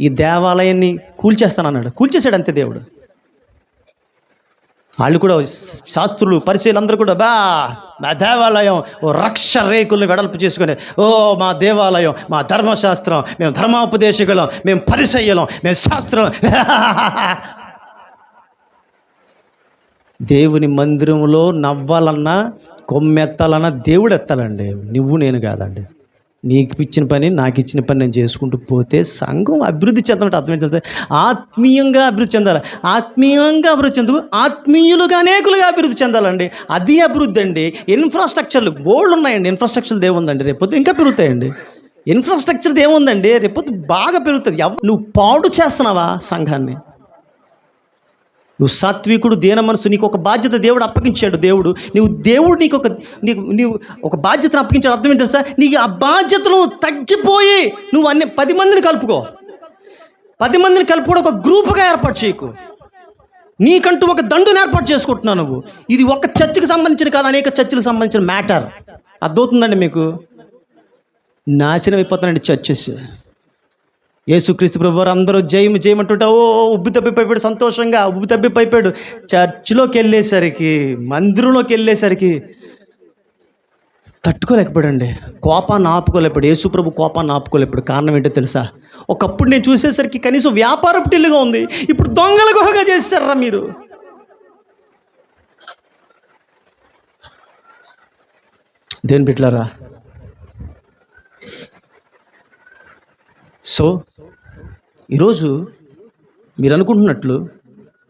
ఈ దేవాలయాన్ని కూల్చేస్తానన్నాడు, కూల్చేశాడు అంతే దేవుడు. వాళ్ళు కూడా శాస్త్రులు పరిచయులందరూ కూడా మా దేవాలయం ఓ రక్ష రేకుల్ని వెడల్పు చేసుకుని, ఓ మా దేవాలయం, మా ధర్మశాస్త్రం, మేము ధర్మోపదేశకులం, మేము పరిచయ్యలం, మేము శాస్త్రం. దేవుని మందిరంలో నవ్వాలన్నా కొమ్మెత్తాలన్నా దేవుడు ఎత్తాలండి, నువ్వు నేను కాదండి. నీకు ఇచ్చిన పని నాకు ఇచ్చిన పని నేను చేసుకుంటూ పోతే సంఘం అభివృద్ధి చెందాలంటే అర్థమైంది తెలుసా? ఆత్మీయంగా అభివృద్ధి చెందాలి. ఆత్మీయంగా అభివృద్ధి చెందుకు ఆత్మీయులుగా అనేకులుగా అభివృద్ధి చెందాలండి. అది అభివృద్ధి అండి. ఇన్ఫ్రాస్ట్రక్చర్లు బోల్డ్ ఉన్నాయండి, ఇన్ఫ్రాస్ట్రక్చర్లు ఏముందండి, రేపొద్దు ఇంకా పెరుగుతాయండి. ఇన్ఫ్రాస్ట్రక్చర్ ఏముందండి, రేపొద్దు బాగా పెరుగుతుంది. నువ్వు పాడు చేస్తున్నావా సంఘాన్ని? నువ్వు సాత్వికుడు, దీన మనసు, నీకు ఒక బాధ్యత దేవుడు అప్పగించాడు. దేవుడు నీకు ఒక బాధ్యతను అప్పగించాడు. అర్థం ఏంటి తెలుసా? నీకు ఆ బాధ్యతను తగ్గిపోయి నువ్వు 10 మందిని కలుపుకో. 10 మందిని కలుపుకోవడం ఒక గ్రూప్గా ఏర్పాటు చేయకు. నీకంటూ ఒక దండుని ఏర్పాటు చేసుకుంటున్నావు నువ్వు. ఇది ఒక చర్చికి సంబంధించిన కాదు, అనేక చర్చిలకు సంబంధించిన మ్యాటర్. అర్థమవుతుందండి మీకు? నాశనం అయిపోతానండి చర్చెస్. యేసుక్రీస్తు ప్రభువారు అందరూ జయము జయమంటుంటా ఓ ఉబ్బి తబ్బిపోయాడు, సంతోషంగా ఉబ్బి తబ్బిపోయాడు. చర్చిలోకి వెళ్ళేసరికి, మందిరంలోకి వెళ్ళేసరికి తట్టుకోలేకపోయాడండి, కోపాన్ని ఆపుకోలేకపోయాడు. యేసు ప్రభు కోపాన్ని ఆపుకోలేకపోయాడు. కారణం ఏంటో తెలుసా? ఒకప్పుడు నేను చూసేసరికి కనీసం వ్యాపారపు టిల్లుగా ఉంది, ఇప్పుడు దొంగల గుహగా చేశారా మీరు? దేని బిడ్డలారా, సో ఈరోజు మీరు అనుకుంటున్నట్లు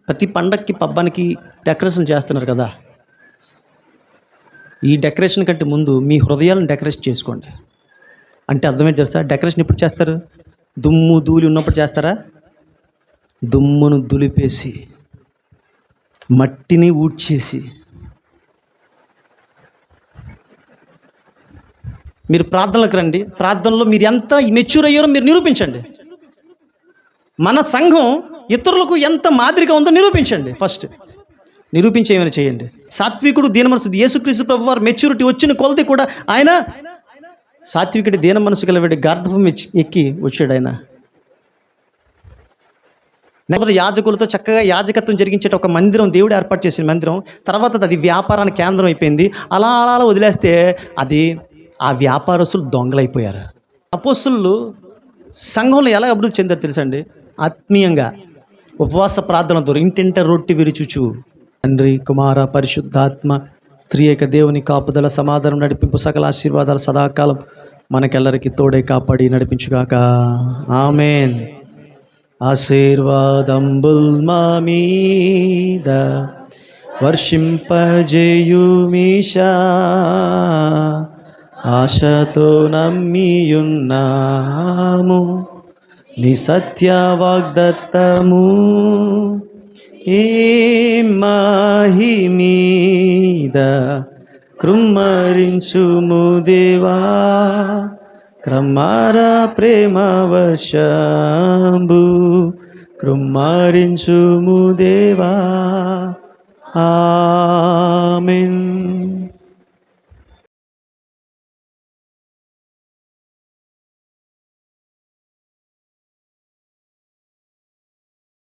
ప్రతి పండక్కి పబ్బానికి డెకరేషన్ చేస్తున్నారు కదా, ఈ డెకరేషన్ కంటే ముందు మీ హృదయాలను డెకరేషన్ చేసుకోండి. అంటే అర్థమైంది తెలుసా? డెకరేషన్ ఎప్పుడు చేస్తారు? దుమ్ము ధూళి ఉన్నప్పుడు చేస్తారా? దుమ్మును దులిపేసి, మట్టిని ఊడ్చేసి, మీరు ప్రార్థనలకు రండి. ప్రార్థనలో మీరు ఎంత మెచ్యూర్ అయ్యారో మీరు నిరూపించండి. మన సంఘం ఇతరులకు ఎంత మాదిరిగా ఉందో నిరూపించండి. ఫస్ట్ నిరూపించి ఏమైనా చేయండి. సాత్వికుడు, దీన మనసు, యేసుక్రీస్తు ప్రభు వారు మెచ్యూరిటీ వచ్చిన కొలది కూడా ఆయన సాత్వికుడి, దీన మనసు గలవాడి గార్ధపం ఎక్కి వచ్చాడు. ఆయన మొదటి యాజకులతో చక్కగా యాజకత్వం జరిగించేట ఒక మందిరం దేవుడు ఏర్పాటు చేసిన మందిరం, తర్వాత అది వ్యాపారానికి కేంద్రం అయిపోయింది. అలా అలా వదిలేస్తే అది ఆ వ్యాపారస్తులు దొంగలైపోయారు. అపోస్తులు సంఘంలో ఎలా అభివృద్ధి చెందారు తెలుసండి? ఆత్మీయంగా ఉపవాస ప్రార్థన ద్వారా, ఇంటింట రొట్టె విరుచుచు, తండ్రి కుమార పరిశుద్ధాత్మ త్రియేక దేవుని కాపుదల, సమాధానం, నడిపింపు, సకల ఆశీర్వాదాలు సదాకాలం మనకెల్లరికి తోడే కాపాడి నడిపించుగాక. ఆమేన్. ఆశీర్వాదంబుల్ మా మీద వర్షింపజేయుమీషా, ఆశతో నమ్మియున్నాము నీ సత్య వాగ్దత్తము. ఏ మాహి మీద కృమ్మరించుము దేవా, క్రమార ప్రేమ వశంబు కృమ్మరించుము దేవా. ఆమేన్.